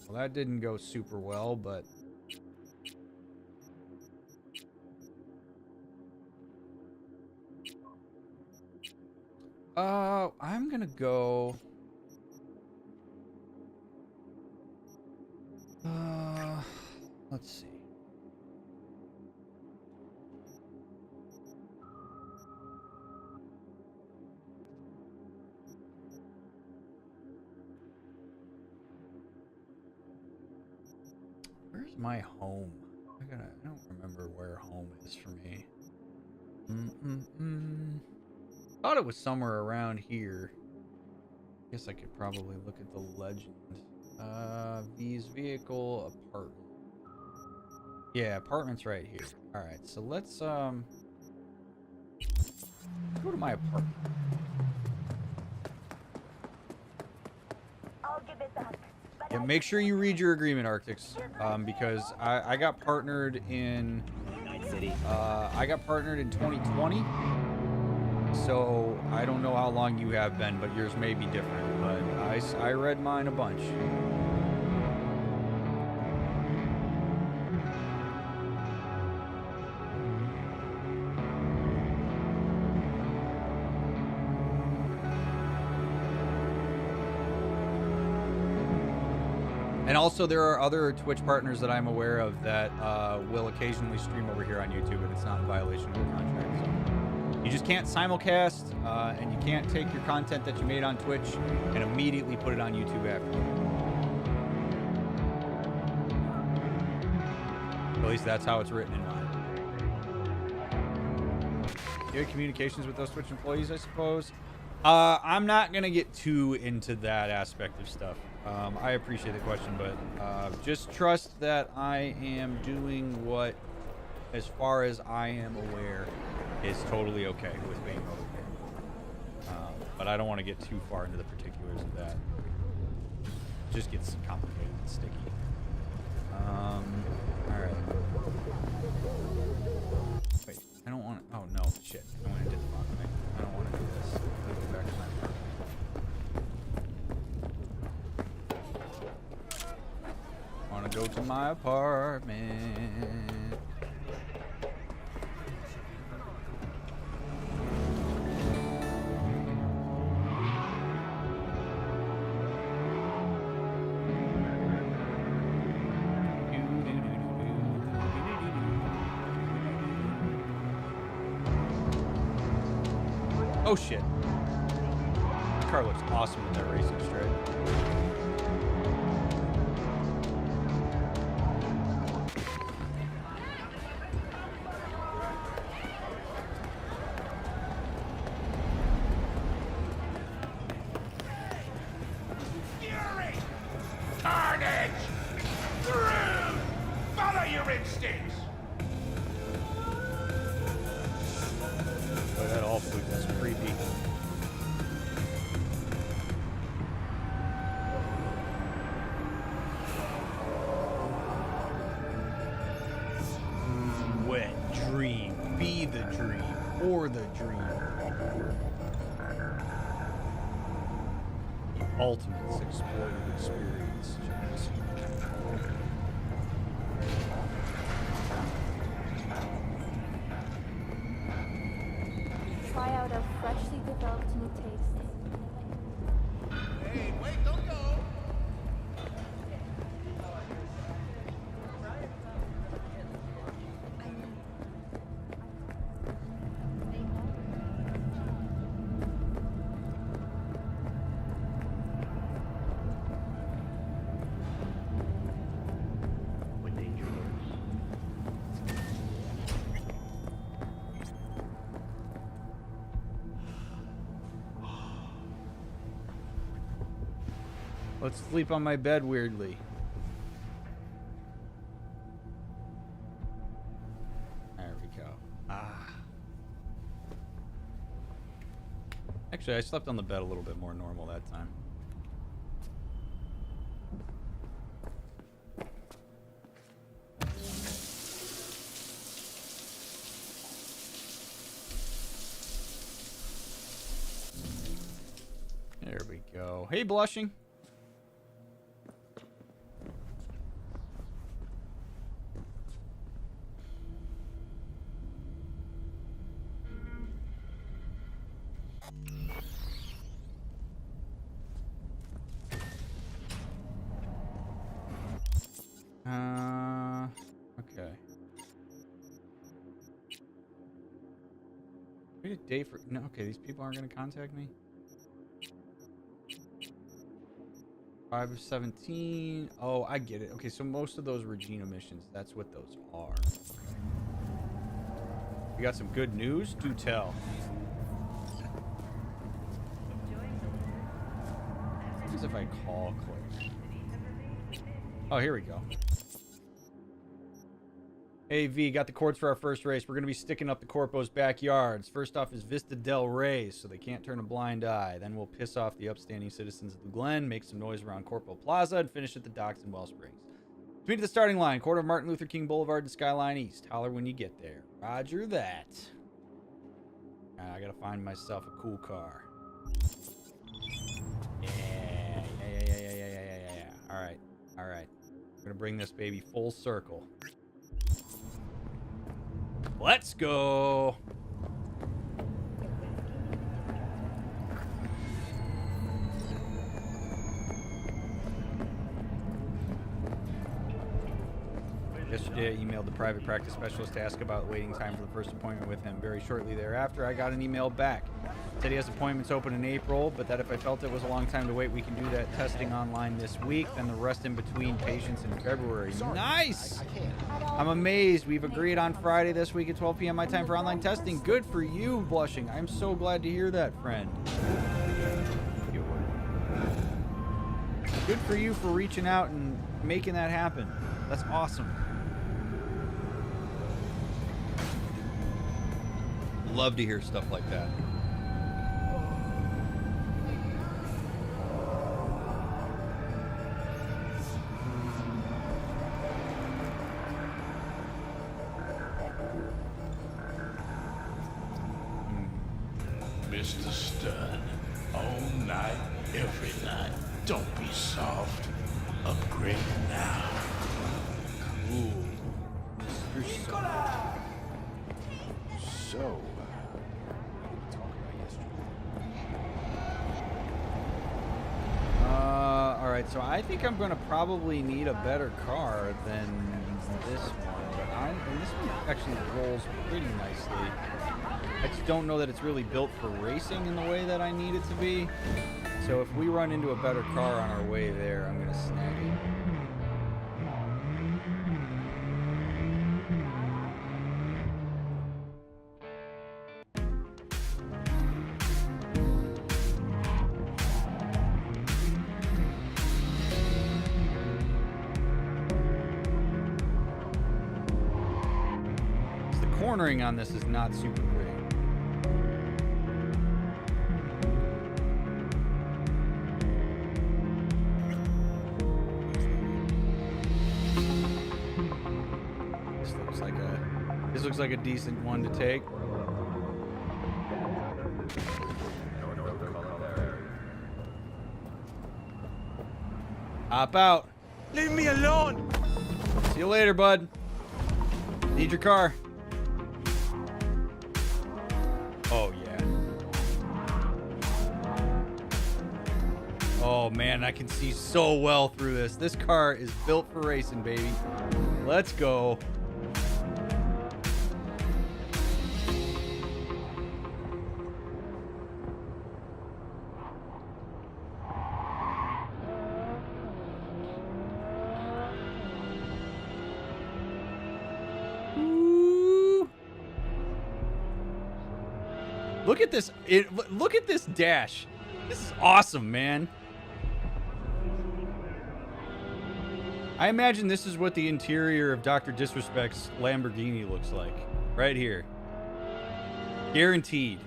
Well, that didn't go super well, but I'm gonna go let's see. Where's my home? I don't remember where home is for me. Thought it was somewhere around here. Guess I could probably look at the legend. V's vehicle, apartment. Yeah, apartment's right here. Alright, so let's go to my apartment. I'll give it back. Yeah, make sure you read your agreement, Arctics, because I got partnered in I got partnered in 2020, so I don't know how long you have been, but yours may be different. But I read mine a bunch. And also, there are other Twitch partners that I'm aware of that will occasionally stream over here on YouTube, and it's not in violation of the contract. So you just can't simulcast, and you can't take your content that you made on Twitch and immediately put it on YouTube after. At least that's how it's written in mine. You had communications with those Twitch employees, I suppose. I'm not gonna get too into that aspect of stuff. I appreciate the question, but just trust that I am doing what, as far as I am aware, is totally okay with being over here. But I don't want to get too far into the particulars of that. It just gets complicated and sticky. All right. Wait, I don't want to. Oh no, shit! I went and did the wrong thing. I don't want to do this. Let me go back to my apartment. Want to go to my apartment. Oh shit. This car looks awesome with that racing stripe. Fury! Carnage! Through! Follow your instincts! Boy, that all food is creepy. Wet dream, be the dream, or the dream. The ultimate explorative experience. Try out a freshly developed new taste. Hey, wait, don't go! Let's sleep on my bed weirdly. There we go. Actually, I slept on the bed a little bit more normal that time. There we go. Hey, Blushing. Okay. Wait a day for... No, okay, these people aren't going to contact me? 5 of 17. Oh, I get it. Okay, so most of those Regina missions, that's what those are. We got some good news? Do tell. What happens if I call Claire? Oh, here we go. Hey, V, got the cords for our first race. We're going to be sticking up the Corpo's backyards. First off is Vista del Rey, so they can't turn a blind eye. Then we'll piss off the upstanding citizens of the Glen, make some noise around Corpo Plaza, and finish at the docks in Wellsprings. Meet at the starting line, corner of Martin Luther King Boulevard and Skyline East. Holler when you get there. Roger that. I got to find myself a cool car. Yeah. All right. We're going to bring this baby full circle. Let's go. Yesterday, I emailed the private practice specialist to ask about waiting time for the first appointment with him. Very shortly thereafter, I got an email back. Said he has appointments open in April, but that if I felt it was a long time to wait, we can do that testing online this week, then the rest in between patients in February. Nice! I'm amazed. We've agreed on Friday this week at 12 p.m. my time for online testing. Good for you, Blushing. I'm so glad to hear that, friend. Good for you for reaching out and making that happen. That's awesome. Love to hear stuff like that. Mr. Stern, all night, every night. Don't be soft. Upgrade now. Ooh. Mr. Stern. So, Alright, so I think I'm going to probably need a better car than this one. And this one actually rolls pretty nicely. I just don't know that it's really built for racing in the way that I need it to be. So if we run into a better car on our way there, I'm going to snag it. Cornering on this is not super great. This looks like a decent one to take. Hop out. Leave me alone. See you later, bud. Need your car. Oh, yeah. Oh, man, I can see so well through this. This car is built for racing, baby. Let's go. Look at this. Look at this dash. This is awesome, man. I imagine this is what the interior of Dr. Disrespect's Lamborghini looks like. Right here. Guaranteed.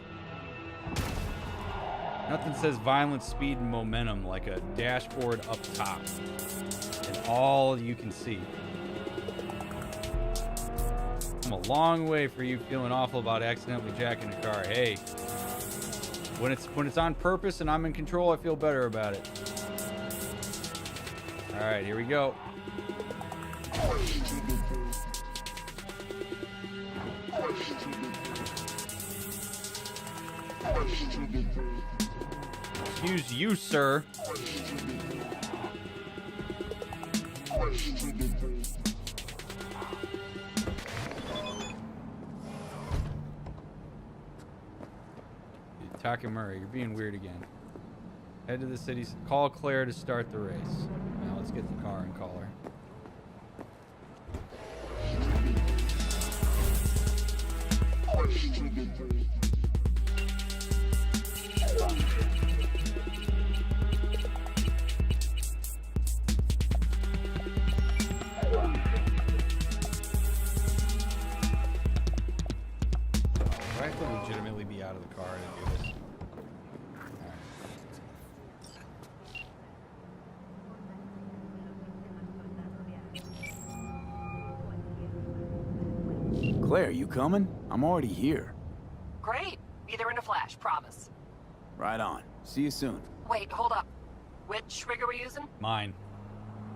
Nothing says violence, speed, and momentum like a dashboard up top. And all you can see. I'm a long way for you feeling awful about accidentally jacking a car. Hey, when it's on purpose and I'm in control, I feel better about it. All right, here we go. Excuse you, sir. Taka Murray, you're being weird again. Head to the city. Call Claire to start the race. Now let's get the car and call her. I have to legitimately be out of the car to do this. Claire, you coming? I'm already here. Great. Be there in a flash, promise. Right on. See you soon. Wait, hold up. Which rig are we using? Mine.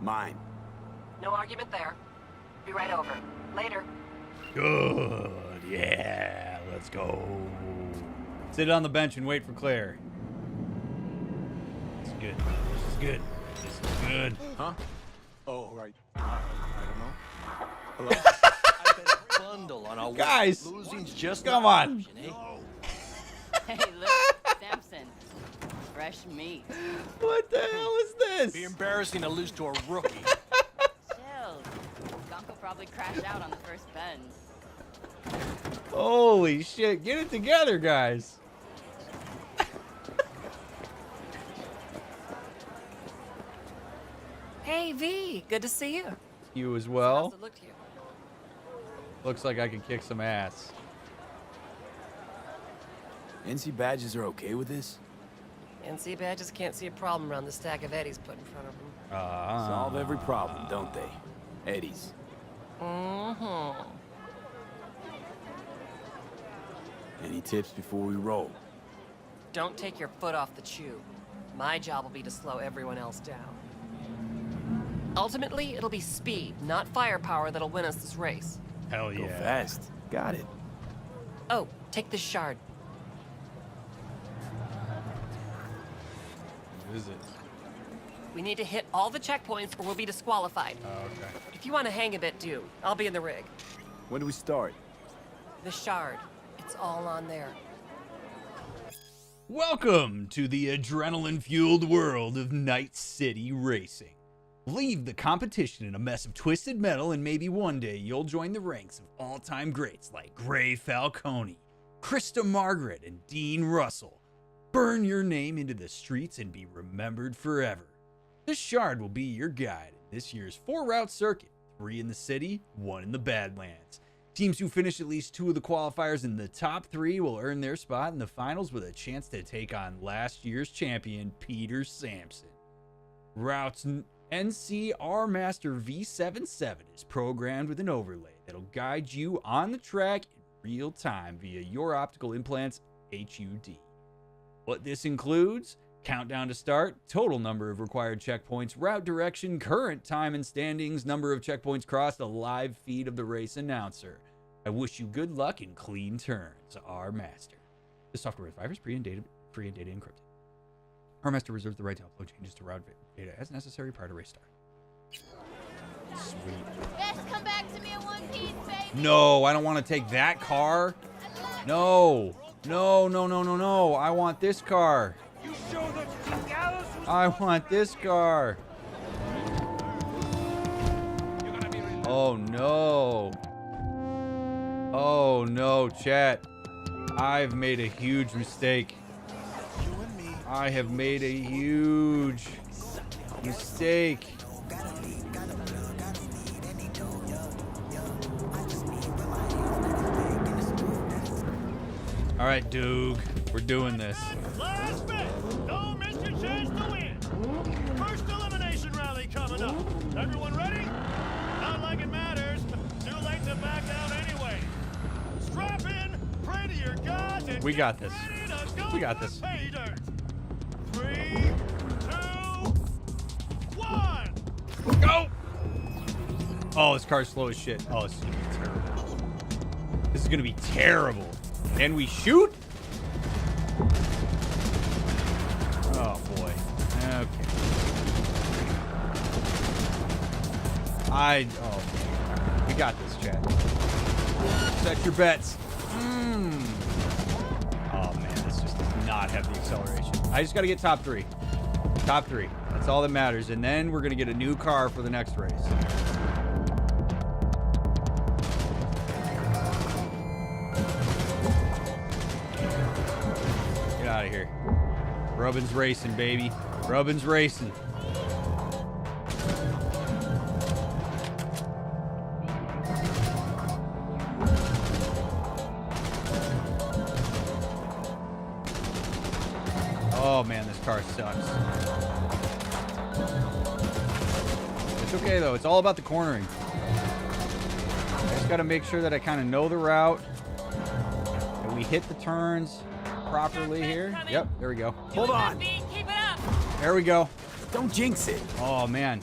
Mine. No argument there. Be right over. Later. Good. Yeah, let's go. Sit on the bench and wait for Claire. This is good. This is good. This is good. Huh? Oh, right. I don't know. Hello? Bundle on a guys, losing's just come on. Option, eh? Hey, look, Samson. Fresh meat. What the hell is this? Be embarrassing to lose to a rookie. Chill. Skunk will probably crash out on the first bend. Holy shit. Get it together, guys. Hey, V. Good to see you. You as well. How's it look to you? Looks like I can kick some ass. NC badges are okay with this? NC badges can't see a problem around the stack of eddies put in front of them. Solve every problem, don't they? Eddies. Mm-hmm. Any tips before we roll? Don't take your foot off the chew. My job will be to slow everyone else down. Ultimately, it'll be speed, not firepower, that'll win us this race. Hell yeah. Go fast. Got it. Oh, take this shard. What is it? We need to hit all the checkpoints or we'll be disqualified. Oh, okay. If you want to hang a bit, do. I'll be in the rig. When do we start? The shard. It's all on there. Welcome to the adrenaline-fueled world of Night City Racing. Leave the competition in a mess of twisted metal, and maybe one day you'll join the ranks of all-time greats like Gray Falcone, Krista Margaret, and Dean Russell. Burn your name into the streets and be remembered forever. This shard will be your guide in this year's 4-route circuit, 3 in the city, 1 in the Badlands. Teams who finish at least 2 of the qualifiers in the top 3 will earn their spot in the finals with a chance to take on last year's champion, Peter Sampson. Routes NCR Master V77 is programmed with an overlay that'll guide you on the track in real time via your optical implants HUD. What this includes: countdown to start, total number of required checkpoints, route direction, current time and standings, number of checkpoints crossed, a live feed of the race announcer. I wish you good luck and clean turns, R Master. This software is virus free and data encrypted. R Master reserves the right to upload changes to route data as necessary prior to race start. Sweet. Best come back to me in one piece, baby. No, I don't want to take that car. No. No, no, no, no, no. I want this car. I want this car. Oh no. Oh no, chat. I've made a huge mistake. I have made a huge mistake. All right, Doug, we're doing this. Last bet. Don't miss your chance to win. First elimination rally coming up. Everyone ready? Not like it matters. Too late to back out anyway. Strap in, pray to your gods, and We got this. We got this. 3, 2, 1. Go! Oh, this car's slow as shit. Oh, this is gonna be terrible. This is gonna be terrible. Can we shoot? Oh boy. Okay. We got this, chat. Set your bets. Oh man, this just does not have the acceleration. I just gotta get top 3. Top 3. That's all that matters. And then we're going to get a new car for the next race. Get out of here. Rubbin's racing, baby. Rubbin's racing. Oh man, this car sucks. It's okay though, it's all about the cornering. I just gotta make sure that I kind of know the route. And we hit the turns properly here. Yep, there we go. Hold on. There we go. Don't jinx it. Oh man.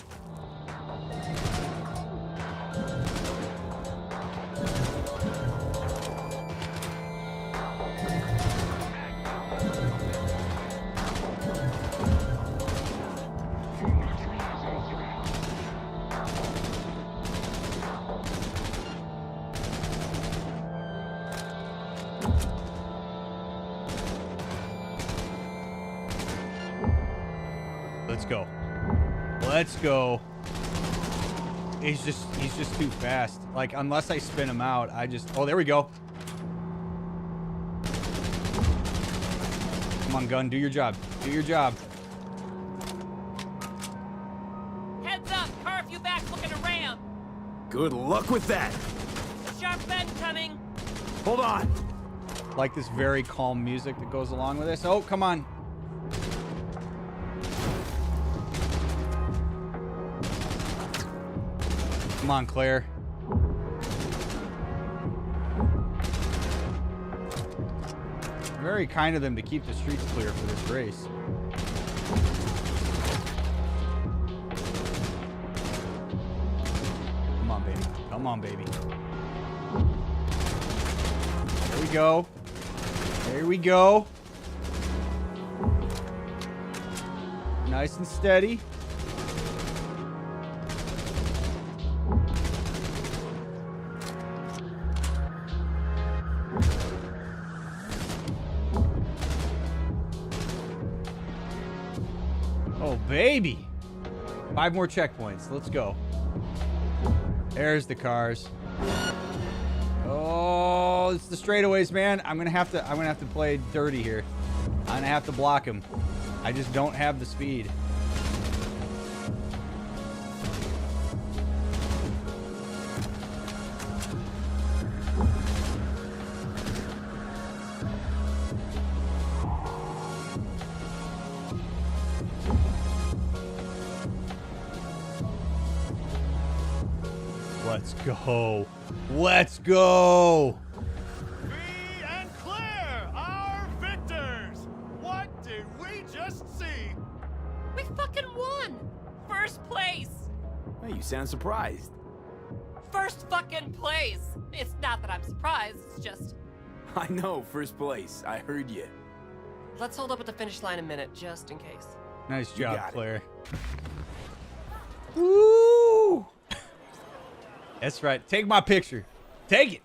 Let's go. Let's go. He's just too fast. Like, unless I spin him out, oh, there we go. Come on, gun, do your job. Do your job. Heads up, car a few back looking to ram. Good luck with that. Sharp bend coming. Hold on. Like this very calm music that goes along with this. Oh, come on. Come on, Claire. Very kind of them to keep the streets clear for this race. Come on, baby. Come on, baby. There we go. There we go. Nice and steady. Oh, baby. 5 more checkpoints. Let's go. There's the cars. Oh, it's the straightaways, man. I'm gonna have to play dirty here. I'm gonna have to block him. I just don't have the speed. Let's go. Let's go. Me and Claire, our victors. What did we just see? We fucking won. First place. Hey, you sound surprised. First fucking place. It's not that I'm surprised, it's just... I know, first place. I heard you. Let's hold up at the finish line a minute, just in case. Nice You job, got it. Claire. Woo! That's right. Take my picture. Take it.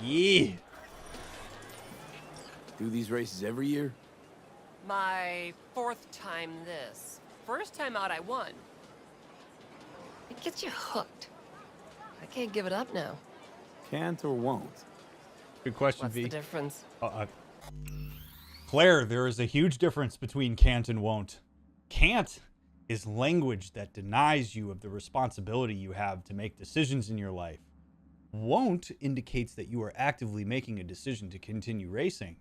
Yeah. Do these races every year? My 4th time this. First time out, I won. It gets you hooked. I can't give it up now. Can't or won't? Good question, What's V. the difference? Claire, there is a huge difference between can't and won't. Can't is language that denies you of the responsibility you have to make decisions in your life. Won't indicates that you are actively making a decision to continue racing.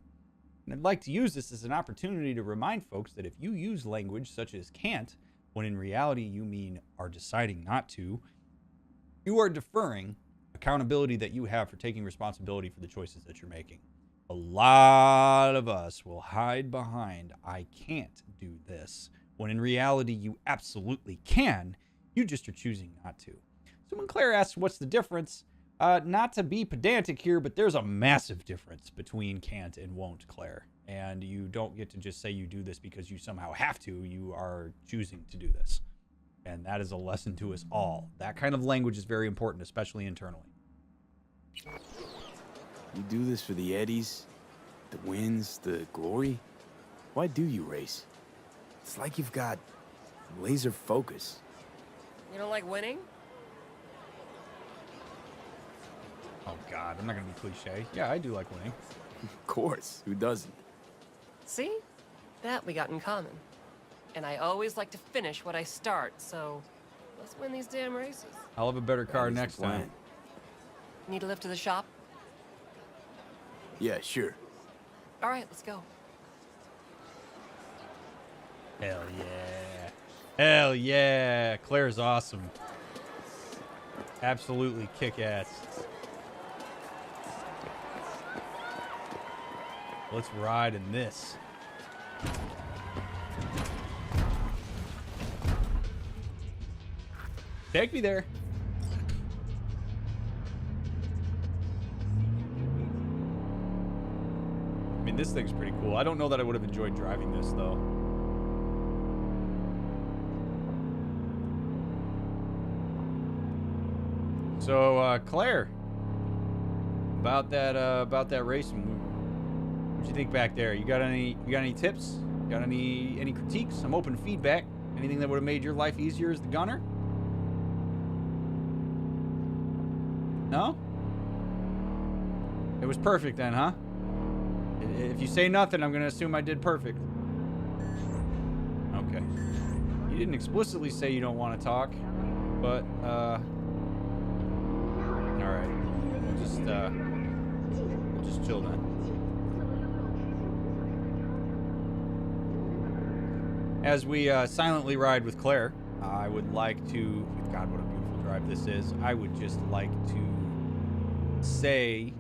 And I'd like to use this as an opportunity to remind folks that if you use language such as can't, when in reality you mean are deciding not to, you are deferring accountability that you have for taking responsibility for the choices that you're making. A lot of us will hide behind, I can't do this, when in reality you absolutely can, you just are choosing not to. So when Claire asks what's the difference, not to be pedantic here, but there's a massive difference between can't and won't, Claire. And you don't get to just say you do this because you somehow have to. You are choosing to do this. And that is a lesson to us all. That kind of language is very important, especially internally. You do this for the eddies, the wins, the glory? Why do you race? It's like you've got laser focus. You don't like winning? Oh, God. I'm not going to be cliche. Yeah, I do like winning. Of course. Who doesn't? See? That we got in common. And I always like to finish what I start, so let's win these damn races. I'll have a better car next time. Need a lift to the shop? Yeah, sure. All right, let's go. Hell yeah. Hell yeah. Claire's awesome. Absolutely kick-ass. Let's ride in this. Take me there. I mean, this thing's pretty cool. I don't know that I would have enjoyed driving this, though. So, Claire, about that racing, what'd you think back there? You got any tips? Got any critiques? I'm open to feedback. Anything that would have made your life easier as the gunner? No? It was perfect then, huh? If you say nothing, I'm gonna assume I did perfect. Okay. You didn't explicitly say you don't want to talk, but all right. We'll just chill then. As we silently ride with Claire, I would like to. God, what a beautiful drive this is! I would just like to say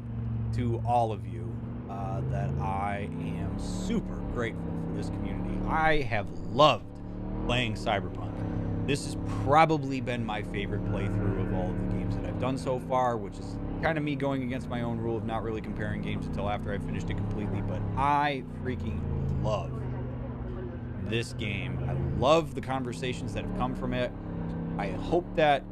to all of you that I am super grateful for this community. I have loved playing Cyberpunk. This has probably been my favorite playthrough of all of the games that I've done so far, which is kind of me going against my own rule of not really comparing games until after I've finished it completely, but I freaking love this game. I love the conversations that have come from it. I hope that,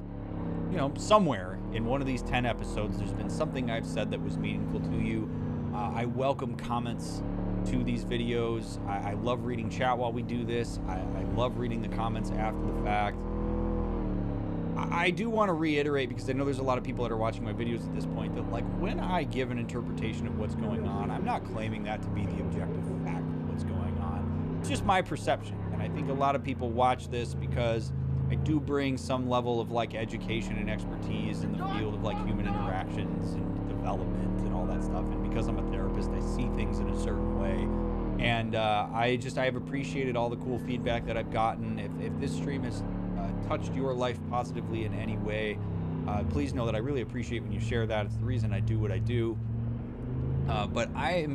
you know, somewhere in one of these 10 episodes, there's been something I've said that was meaningful to you. I welcome comments to these videos. I love reading chat while we do this. I love reading the comments after the fact. I do want to reiterate, because I know there's a lot of people that are watching my videos at this point, that like when I give an interpretation of what's going on, I'm not claiming that to be the objective fact of what's going on. It's just my perception. And I think a lot of people watch this because I do bring some level of like education and expertise in the field of like human interactions and development and all that stuff. And because I'm a therapist, I see things in a certain way. And I have appreciated all the cool feedback that I've gotten. If this stream has touched your life positively in any way, please know that I really appreciate when you share that. It's the reason I do what I do. But I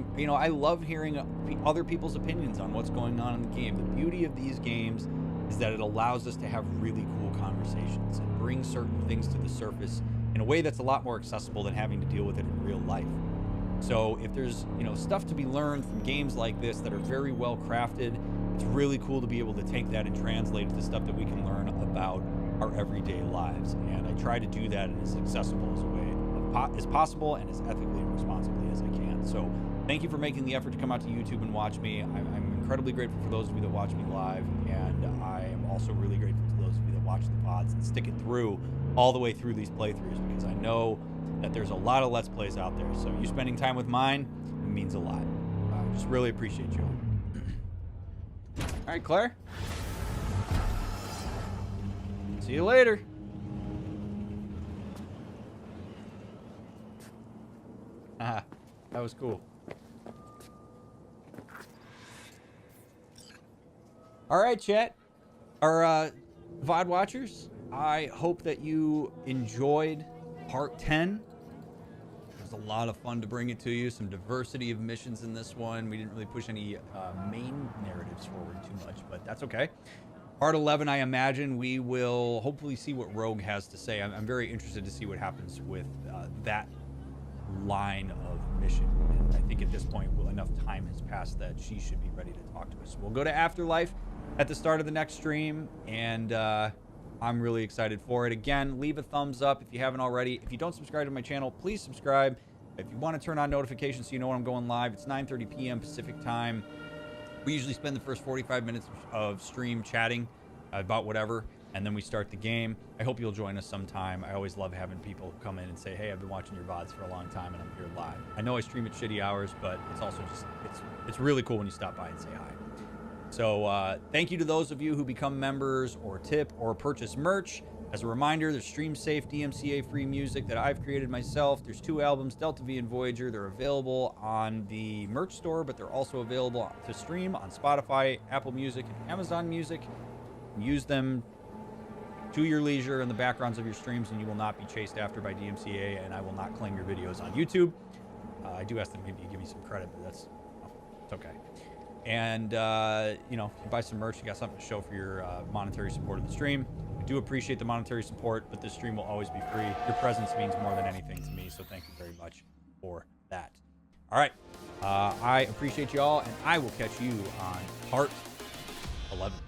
love hearing other people's opinions on what's going on in the game. The beauty of these games is that it allows us to have really cool conversations and bring certain things to the surface in a way that's a lot more accessible than having to deal with it in real life. So if there's, stuff to be learned from games like this that are very well crafted, it's really cool to be able to take that and translate it to stuff that we can learn about our everyday lives. And I try to do that in as accessible as a way as possible and as ethically and responsibly as I can. So thank you for making the effort to come out to YouTube and watch me. I'm incredibly grateful for those of you that watch me live, and I am also really grateful to those of you that watch the pods and stick it through all the way through these playthroughs, because I know that there's a lot of Let's Plays out there. So you spending time with mine, it means a lot. I just really appreciate you. All right, Claire. See you later. Haha, that was cool. All right, chat. Our VOD watchers, I hope that you enjoyed part 10. It was a lot of fun to bring it to you. Some diversity of missions in this one. We didn't really push any main narratives forward too much, but that's okay. Part 11, I imagine we will hopefully see what Rogue has to say. I'm very interested to see what happens with that line of mission. And I think at this point, enough time has passed that she should be ready to talk to us. We'll go to Afterlife at the start of the next stream, and I'm really excited for it. Again, leave a thumbs up if you haven't already. If you don't subscribe to my channel, please subscribe. If you want to turn on notifications so you know when I'm going live, it's 9:30 p.m. Pacific time. We usually spend the first 45 minutes of stream chatting about whatever, and then we start the game. I hope you'll join us sometime. I always love having people come in and say, hey, I've been watching your VODs for a long time, and I'm here live. I know I stream at shitty hours, but it's also just, it's really cool when you stop by and say hi. So thank you to those of you who become members or tip or purchase merch. As a reminder, there's stream-safe, DMCA-free music that I've created myself. There's 2 albums, Delta V and Voyager. They're available on the merch store, but they're also available to stream on Spotify, Apple Music, and Amazon Music. Use them to your leisure in the backgrounds of your streams, and you will not be chased after by DMCA, and I will not claim your videos on YouTube. I do ask them maybe to give me some credit, but it's okay. And, you know, if you buy some merch, you got something to show for your monetary support of the stream. I do appreciate the monetary support, but this stream will always be free. Your presence means more than anything to me, so thank you very much for that. All right. I appreciate you all, and I will catch you on part 11.